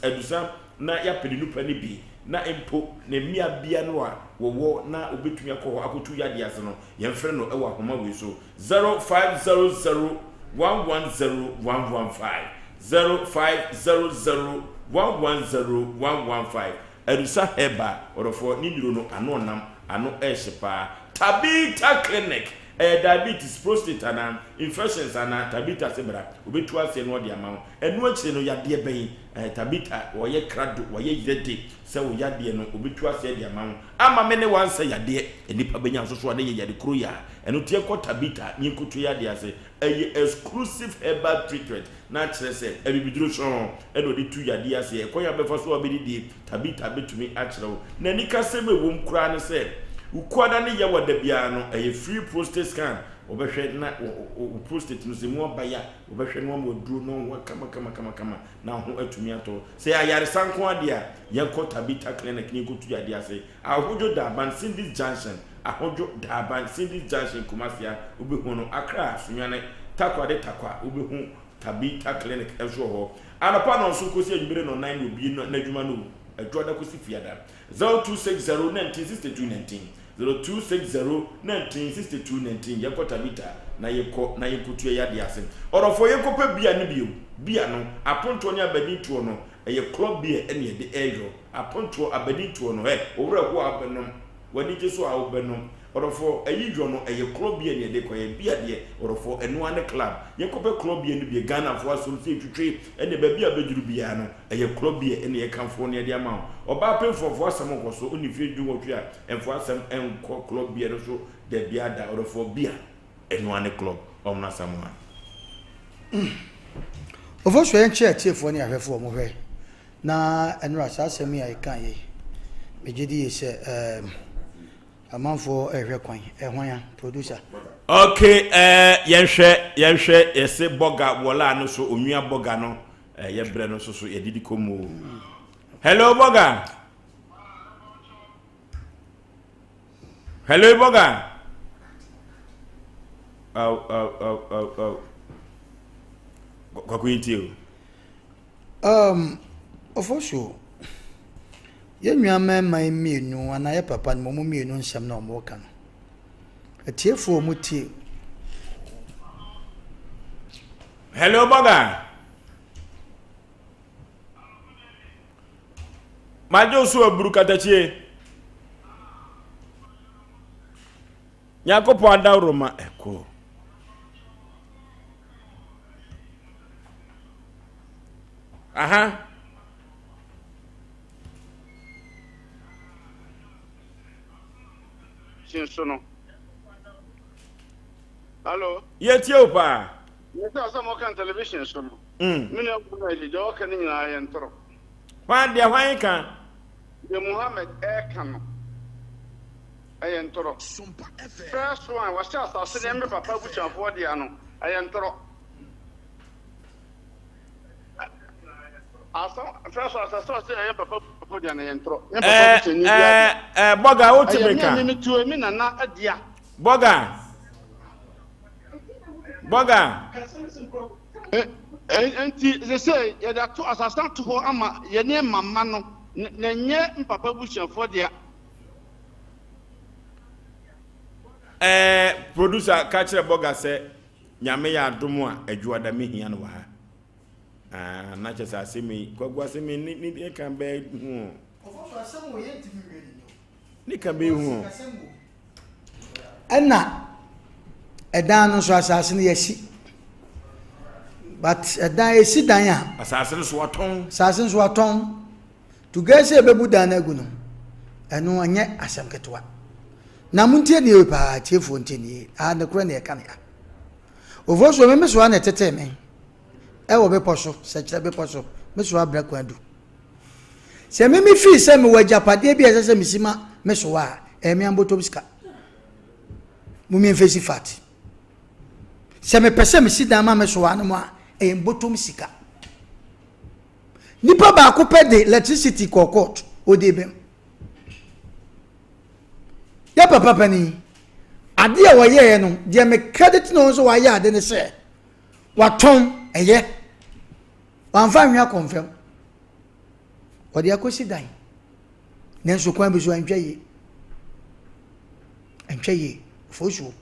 edusa na ya pedi nupa ni bi na empo na mia bia no a wo na obetumi akọ akotu yade ase no yemfre no ewo ahoma we so 0500110115 0500110115 edusa heba orofo ni ndiro no ano nam ano ehyepa Tabita Clinic diabetes prostate and infections and tabita sebra obetu ase no de ama enu akire no yade ben tabita woye krado woye yede se wo yade no obetu ase de ama me ne wan se yade enipa benya soso na ye yade kro ya enu tie ko tabita nyi kutu yade ase exclusive herbal treatment na kire se ebibiduro so eno de tu yade ase ekoya befa so obedi di tabita betumi akire wo na nika se me wom kura ne se ukwada ne yawa da bia no free prostate scan obehwe na prostate no se mu obaya obehwe no mo duro no kama na ho atumi ato se ayare sanko ade a yenko tabita clinic ni kutu ade ase ahojo da ban Sindis junction ahojo da ban Sindis junction Kumafia obehu no Accra sunwane takwa obehu tabita clinic eso ho anapa no so kosi adwumire no 9 obi no na adwuma no adwoda kosi fiada 0260196219 0260196219 yakota bita na yekutu ya de ase orofo yekopa bia ne bio bia no aponto ne abadi tuo no club bia ene de eyo aponto abadi tuo no owura ho abanom wani jeso a obenom orofo ayidwo no club bia ne de koye bia de orofo eno ane club yekopa club bia ne bia Ghana fo aso se twitwe ene ba bia beduru bia no club bia ene yekanfo ne de ama oba penfo asem koso oni fi du wotwe a enfo asem enko club bia no so de bia da orofo bia eno ane club omna samoa ofo so en chiefo ne ahwefo mo hwe na eno asem ya ikan ye mejidi ye se amanfo ehwe kwan ehwan producer okay yenhwe ese boga wola no so onua boga no ye bre no so ye didi komo hello boga kwa kuitio ofosho ye nwa mai mienu ana ye papa no mo mienu nsam na mo ka no atiefo mo tie hello boga majo so aburu katachie Yakopo Adaroma eko aha Sono. Hello. Yeti opa. Yeti asamo kan television sono. Mini akuna ile do kan ni na ya ntoro. Wan dia wan kan. De Muhammad kan. Aye ntoro. Sompa FM. First one was just as the me papa bu chan for dia no. Aye ntoro. First one as so say papa for dia na ya ntoro. Boga ultimate. Me tu me na adia. Boga. Enti they say ya da to assistant to ho ama ye ne mama no na nye papa bushia for dia. Producer catch Boga say nyame ya adomo a adwuada mehia no wa ha. Na chesa asemi kwagwa asemi ni kan be hu. Ofo asem wo ye ntimi we ni kan be hu. Ena edan no so asase ne yesi but edan esi dan a asase no so aton to gese bebu dan agu no eno anye asem ketwa na muntie ne pa tiefo ntini a ne kro na e kan ya ovo so me so na tete me e wo be poso se kire be poso me so abra kwadu se me fi se me wajapade bi ese se misima me so wa e me amboto biska mumi mfesi fat se me pese me sida ma me so wa no mo a e mbotom sika nipa ba ko pede electricity kokot odebem ya papa pani ade a woye no de me credit no so wa ya ade ne se waton eye wanfa hwa confirm odi akosi dan nenso kwan bi so antwaye fosho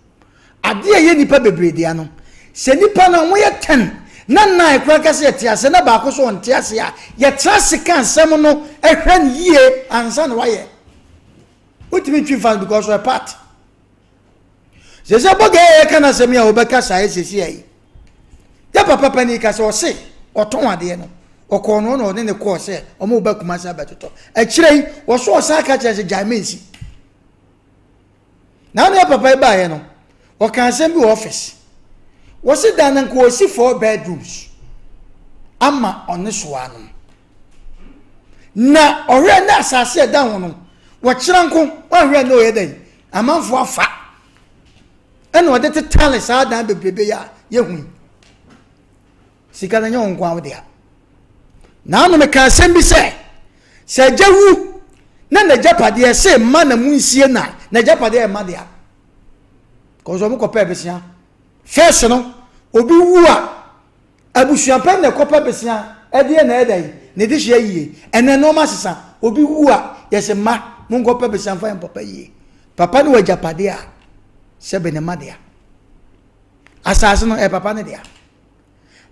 ade ye nipa bebre dia no se nipa na wo ye 10 na ekura kase etiase na ba ko so ontiase a ye trase kan sem no ehwe ne yie ansa na waye utimi twi fan because we part Sese boga e kana semi a obeka sae sesi ayi. Ya papa pani ka se o se oton ade no. Okọ no no ne ko se o mo ba kuma sa betoto. E kire wo so o sa ka kire se jamensi. Na no papa e ba ye no. O kan sem bi office. Wo se dan nan ko si 4 bedrooms. Ama on so anu. Na ore na asase dan ho no. Wo kire nko wo hwe no ye dan. Amanfo afa. Eno ode te tale sa dan bebrebe ya ye hu. Sika na nyon kwa wode a. Na no me ka asem bi se jawu na japade se ma na munsie na japade e ma de a. Ko zo mo ko pe besia. First no obi wu a abusuan pe na ko pe besia e de na e dai ne de hye yie ene no ma sesa obi wu a yese ma mo ko pe besia fa en papa yie. Papa no japade a se be ne ma de a. Asase no e papa ne de a.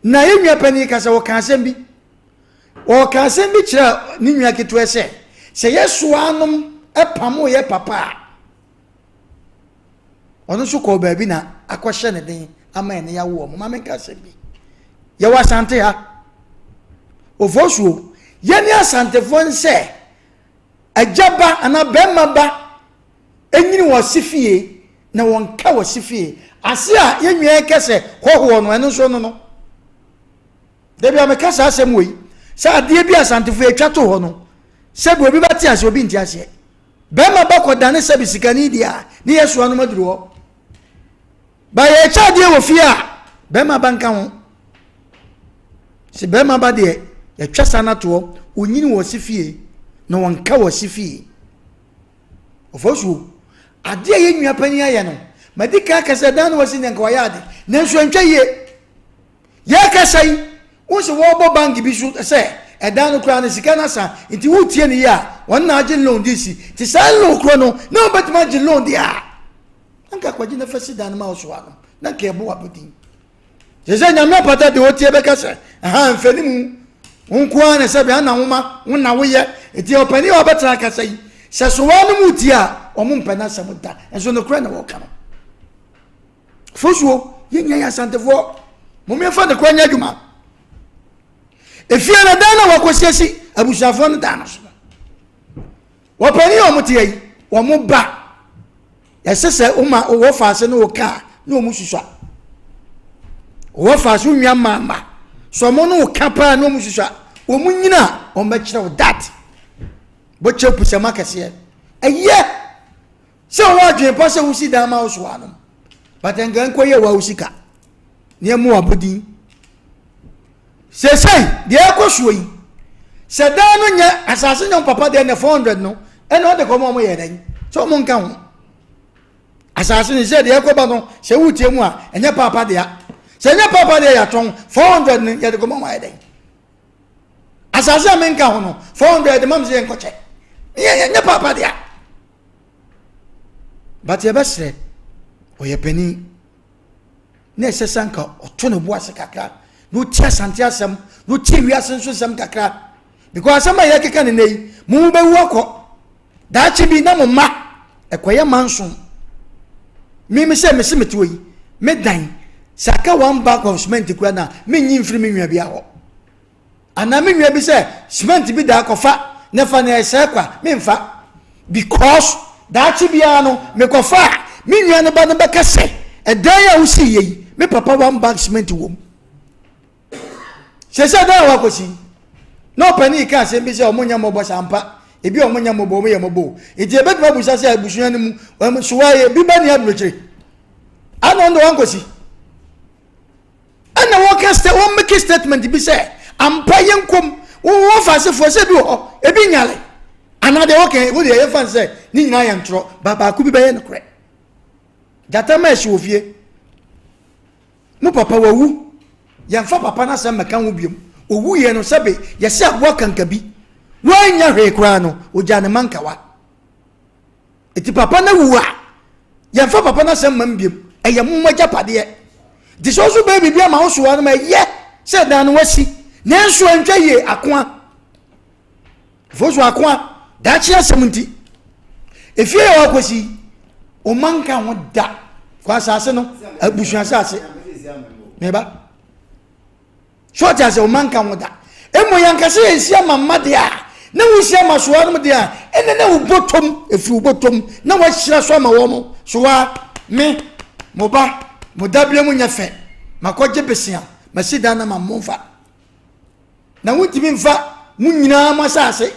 Na yenua pani ka se wo kan asem bi o kan asem bi kira ni nua keto ese se yeso anom e pamo ye papa ono so ko ba bi na akwahye ne den ama ene ya wo mo ma men ka asem bi ye wa sante ha ofosuo ye ni asante fo nse ajaba ana bemma ba enyini wo sifie na won ka wo sifie ase a yenua kese hoho no eno so no debi amekasa asem we sa ade bi asantefo etwa to ho no se bi obi bati ase obi nti ase be ma ba kodane se bi sikani dia ni yesu anu maduru ho ba ye cha de wo fi a be ma banka ho se be ma ba de ye twa sana to onyini wo sifie no wonka wo sifie ofosu ade ye nua pani aye no madika kasa dan wo sin nka wa yade nanso antwa ye kasai wonse wo bo bank bi so se edan no kra na sika na sa nti wo tie ne ya won na age loan disi ti sa loan kro no na obetima age loan dia anka kwaji na fasi dan ma so ano na ke bo abudin je nyame pata de wo tie be kase aha mfani mu wonko ana se bia na homa wona wo ye eti opani wa betra kase yi se so wa no mu tie a omo mpana sam da enso no kra na wo ka no fosuo yenya ya santefo mo me fa de kwa nya dwuma efia na dana wakosiesi abusafo no dana so wopani o mutie wo mo ba yesese uma wo faase no ka no mu susua wo faase nwa mama so mo no ka pa no mu susua wo mu nyina o ma kire wo that bo chepu se makase eye se wo adwen pa se wo si da ma wo so ano batengan koye wa usika ne mu abudi sesei de ekosuo yi se dan no nya asase nyon papa de na 400 no ene o de ko mo ye dan so mo nka ho asase ni se de ekoba no se wutie mu a enye papa de ya se nya papa de ya ton 400 ni ye de ko mo ye dan asase me nka ho no 400 de mam se enko che ye nya papa de ya but ye besre o ye pani ne se sanka oto no bo ase kakra no tia santia sem no tia wiase nso sem kakra because am ya keka ne nei mu be wu akọ da chi bi na mo ma ekoye manso mi se meti yi me dan saka one bag of cement kura na me nyi mfiri me nwa bia ho ana me nwa bi se cement bi da akọfa ne fa na ese kwa me mfa because da chi bia no me kofa me nwa ne ba no be kase edan ya usi yi me papa one bag cement wom sese da wa kosi no pani ka se bi se omunya mobo sampa ebi omunya mobo mo ye mobo eti ebe ba busa se abusuan ni mu suwaye bi ba ni abrochire ano ndo wan kosi ana wo ka wo make statement bi se ampa yenkom wo fa se fo se bi ho ebi nyale ana de wo ke wo de ye fan se ni nyina ye ntro baba ku bi ba ye no kre data ma shi ofie mu papa wawu yamfa papa na sem meka ho biem owu ye no sebe ye se abo kanka bi wanya hwe kra no oja ne mankawa eti papa na wu a yamfa papa na sem mam biem eye mu magyapade di so so baby bia ma wo so wa no ma ye se dan no wasi na nso antwa ye akoa foso akoa da chi asem nti efie wa kwasi o manka ho da kwa asase no abusu asase meba short as o man kan woda emo yankase yensia mamma de a na wusia masoa no de a ene na ubotom efi ubotom na wahira so ma wo mo so wa me moba modable mu nyafe makoje besia masida na mamomfa na wutimi mfa munyina masase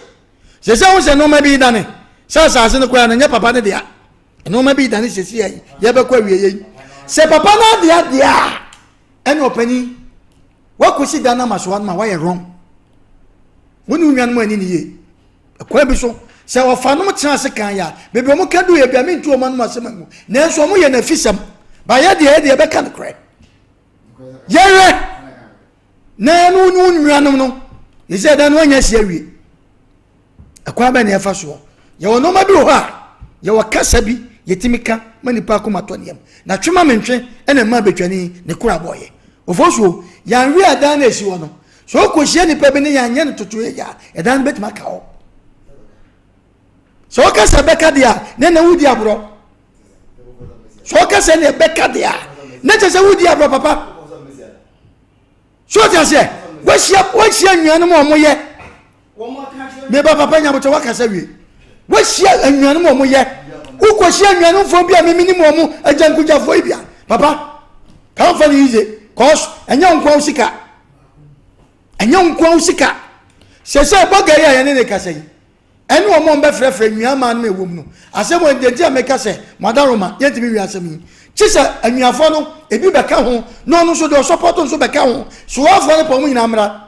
sese wo se no ma bi dane sase no kwa na nya papa ne de a no ma bi dane sese yi ye be kwa wie yi se papa na de a de a ene opani wakosi dana masoa ma why wrong woni unwan mu ani niye akwa bi so se wa fa no mtena se kan ya bebe mo kadu ye bia me ntu o ma no asema mu na so mo ye na fisam ba ye de be kan kre yere na no unwan no ye se dan wanya se awie akwa ba na ye fa so ye wono ma bi ho a ye wa kasa bi ye timika manipa ko matoniam na twema mentwe ena ma betwani ne kura boye Oforisuo yanwi adan na esi wo no so ko hie ni pe bi ne yanye no toto ya edan betima ka ho so ka se beka dia ne na wudi abro so ka se ne beka dia ne che se wudi abro papa so ti ase wo hia nnuan mo mo ye me ba papa nya boto waka se wi wo hia nnuan mo mo ye wo ko hia nnuan fo bia me minimum mo ajankuja fo bia papa kan fa ni ize cause enya nkwa usika sese bogari ayane ne kasei enu omo mbe frefre nnuama no ewom no asemo ndenti ameka se madaroma yentimi wi asemi chisa annuafo no ebi beka ho no no so do support no so beka ho so afo ne pomu nyina amra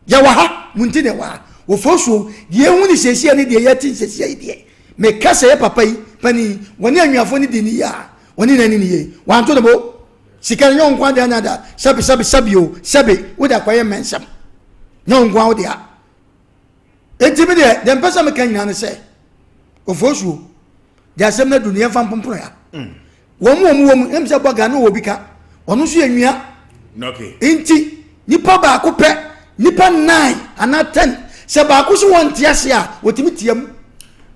ya wa ha munti ne wa Oforisuo ye hu ni sese ne de yeti sese yi de me kase ye papa yi pani woni annuafo ni de ni ya woni nani ni ye wanto de bo sika nyon kwa de anada sabi o sabi woda kwaye mensam nyon kwa wodia etimi de dem pesa me kan nyane se Oforisuo de asem na dunia fa mpompro ya wom emse boga no obika onu so enwia okay inti nipa ba ko pe nipa 9 ana 10 se ba ko so won tiase a wotimi tiam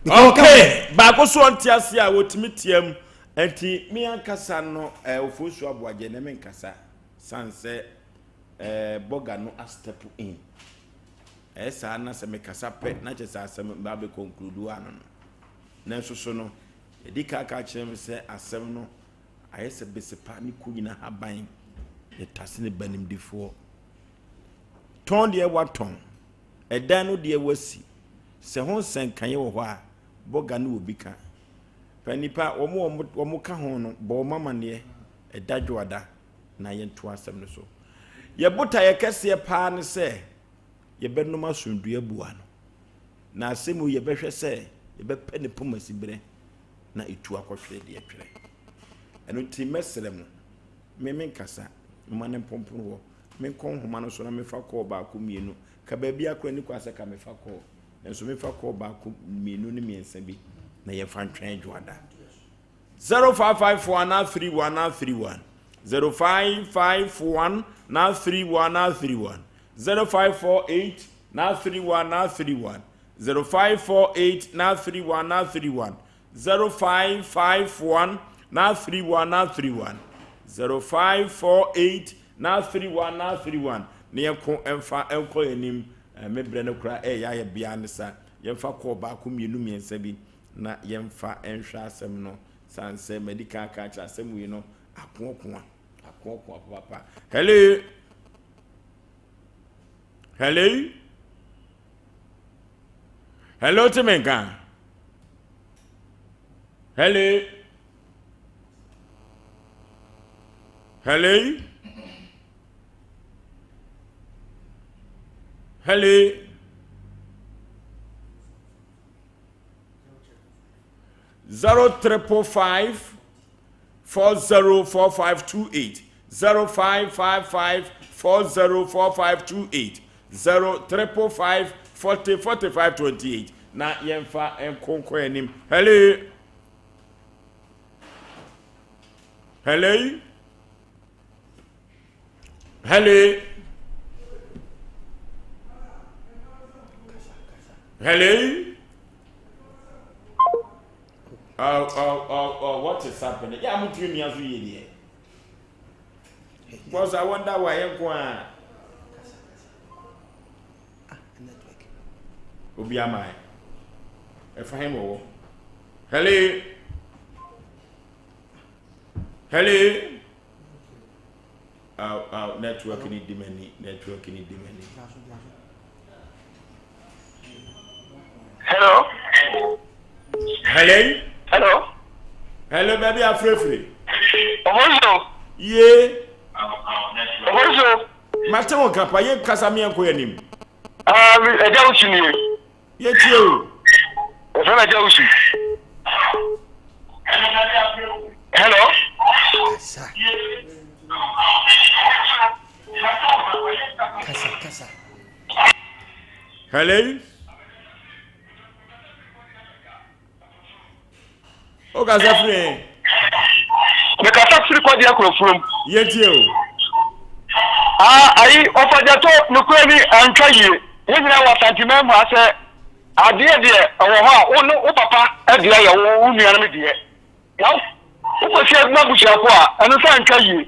okay ba ko so won tiase a wotimi tiam enti mi ankasa no Oforisuo Aboagye na me nkasa sanse boga no a step in esa na se me kasa pe na che sa asem ba be conclude ano no na so no edika ka kire se asem no ayese besepa ni kunyina haban ye tasene banim difo ton de waton edan no de wasi se ho senkan ye wo ho a boga no obi ka panipa omo ka ho no bo mama ne edadwoada na ye nto asem no so ye buta ye kese pa ne se ye benoma asundua bua no na asemu ye behwe se ye be pene pomasi bere na etu akɔhwɛ de atwere eno ti meselem me nkasa mane pompon wo me kon homa no so na me fa call ba ko mienu ka ba bia akɔ ni kwasa ka me fa call enso me fa call ba ko mienu ne miensa bi na ye fa ntwen dwoada 0554931931 0554 now 31 0548 now 31 0548 now 31 0551 now 31 0548 now 31 ne ko emfa enko enim mebre ne kura ya ye bia ne sa yemfa ko ba ko mienu miensa bi na yemfa enhwa asem no sanse medical catch asem wi no akoko papa hello Timenka. Hello 0355 404528 0555 404528 0355 404528 na yemfa enkonko enim hello What is happening? Yeah, I'm doing me as we here. Because I wonder why I'm going. Obi amai. If I am over. Hello. Network in dimeni. Hello, baby, I'm free. Oforisuo. Yeah. Oforisuo. Mateo kapa ye kasa mi enko yanim. Eja uchi ni. Ye tie o. O fe eja uchi. Hello. Kasa. Hello. O kasa free. Me kasa free kwa dia kurofum. Ye tie o. Ayi ofajato nukweli antwaye. Yenya wa santimem ha se ade de wo ha wo papa adua ye wo nua na me de. Yaw. Wo ko se agba bushafo a eno sa antwaye.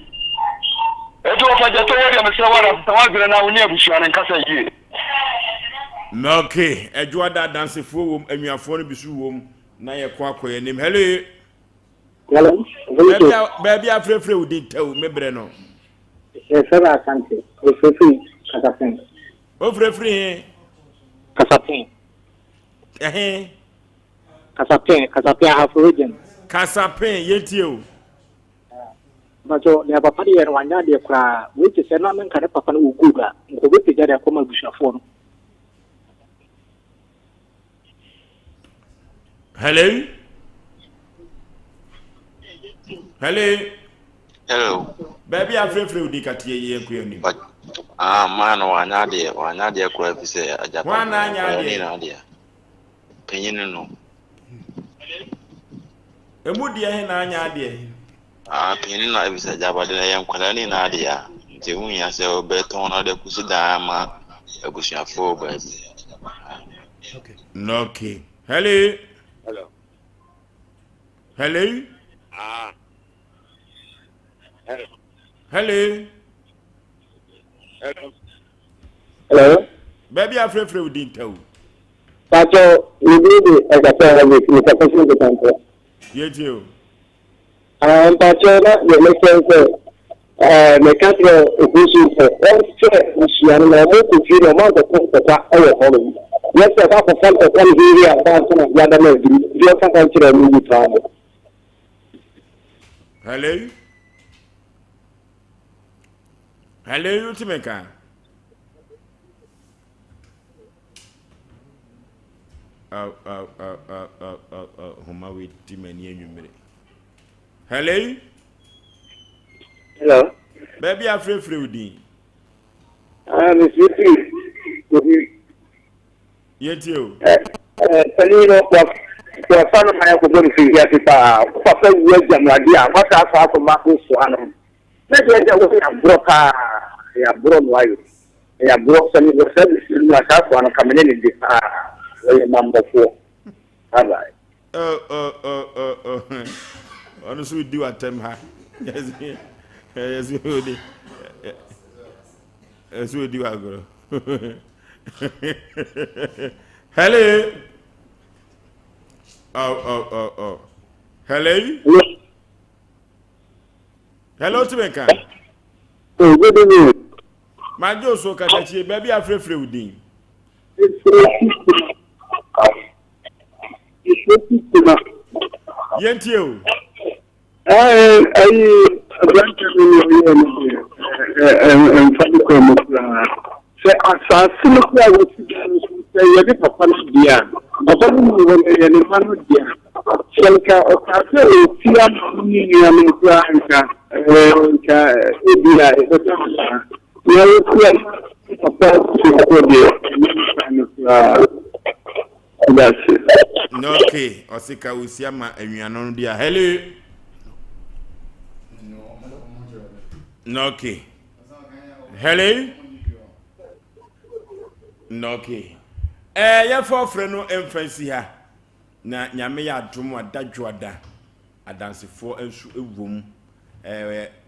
Edo ofajato wo de me se wara tawagre na wo ni abushua na nkasa yie. Okay, edwa da dansefo wom anuafo no bisu wom na ye kwa akoye nim. Hello. Baby afrefre udi taw mebre no. Sir Asante, Ofrefre Kasapin. Ofrefre Kasapin. Kasapin Afrogen. Kasapin yetio. Bajo ne papa de wanya de kra, which is na men kare papa no uguga. Nko be pija de akoma bushafo no. Hello. Baby afrefre udi katie ye kuyonim. Man wanya de kra fi se ajapa. Wana nya de. Penyin no. Emu de he na anya de. Penyin na fi se ajapa de ye nkwala ni na de ya. Nti hu ya se obeton na de kusida ma abusuafo ba. Okay. Hello. Baby afrefre udi taw. Bajo we need a question the tempo. Yetio. Bajo na the lecture mechanical equation for all stress machine na mo ko fi no ma ko ta ayo holo. Yes sir, that for fault of one area that na ya da na di. You can consider me to Hello, Utimeka. Homa we timani enyumere. Hello. Baby afrefre udi. Miss Vicky. Yetio. Pelino kwa fano maya kudoni fiya tipa. Kwa fe uwezi mladia. Wata aso ako mako suhano. Nede ya broka ya bro mwayo. Ya bro sani kwa service ilimu asafo ano kameneni di. Mambo fo. Alright. Honestly, we do attempt her. Yes, we do. Yes, we do. Hello. Oh. Hello. Hello, Timeka. Oh, good evening. My Joe so katachi, baby, afrefre udin. Yentio. Okay, Osika usiama enyano dia. Hello. Okay. Hello. Okay. Ya for friend no emfancy ha. na nyame ya adom adadwoada adansefo ensu ewom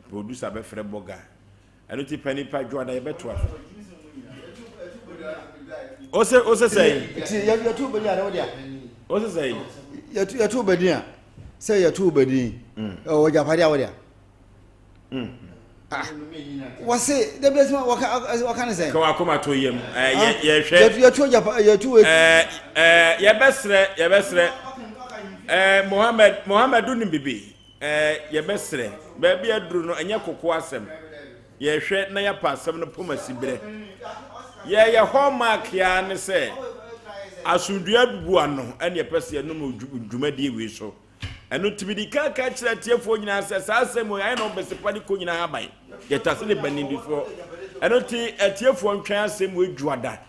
producer be frɛ boga eno ti panipa dwoada ye beto aso ose say ya tu bani ara wodia ose say ya tu bani a say ya tu bani o japade a wodia wase the best what can I say ko akoma to yem ye hwɛ ya tu ye besre Mohammed dunim bibi ye besre ba bia aduru no enye kokko asem ye hwɛ na ya pa asem no pomasi bre ye hallmark ya ne se asundua dubu ano ene pese no dwumadi we so eno tibidi ka kire tiefo nyina se sa asem o no besepa ni ko nyina haban ye tase ne bani before eno ti tiefo ntwan asem we dwuada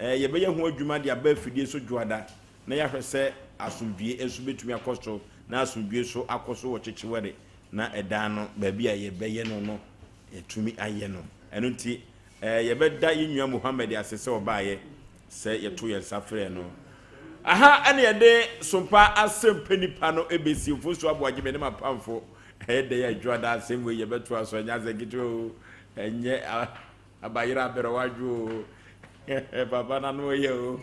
ye be ye ho adwuma de aba afidie so dwuada na ya hwɛ se asundue esu betumi akoso na asundue so akoso wo chichiwere na edan no ba bia ye beye no etumi aye no eno nti ye beda yinua Muhammad asese obaye se ye to ye safre no aha ane ye de Sompa Asem Mpe Nipa no ebesi Oforisuo Aboagye me ne mapamfo de ye dwoada asem we ye beto aso nya zegito enye abayira bero wadwo baba na no ye o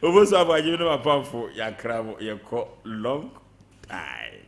Oforisuo Aboagye me ne mapamfo ya kramo ye ko long time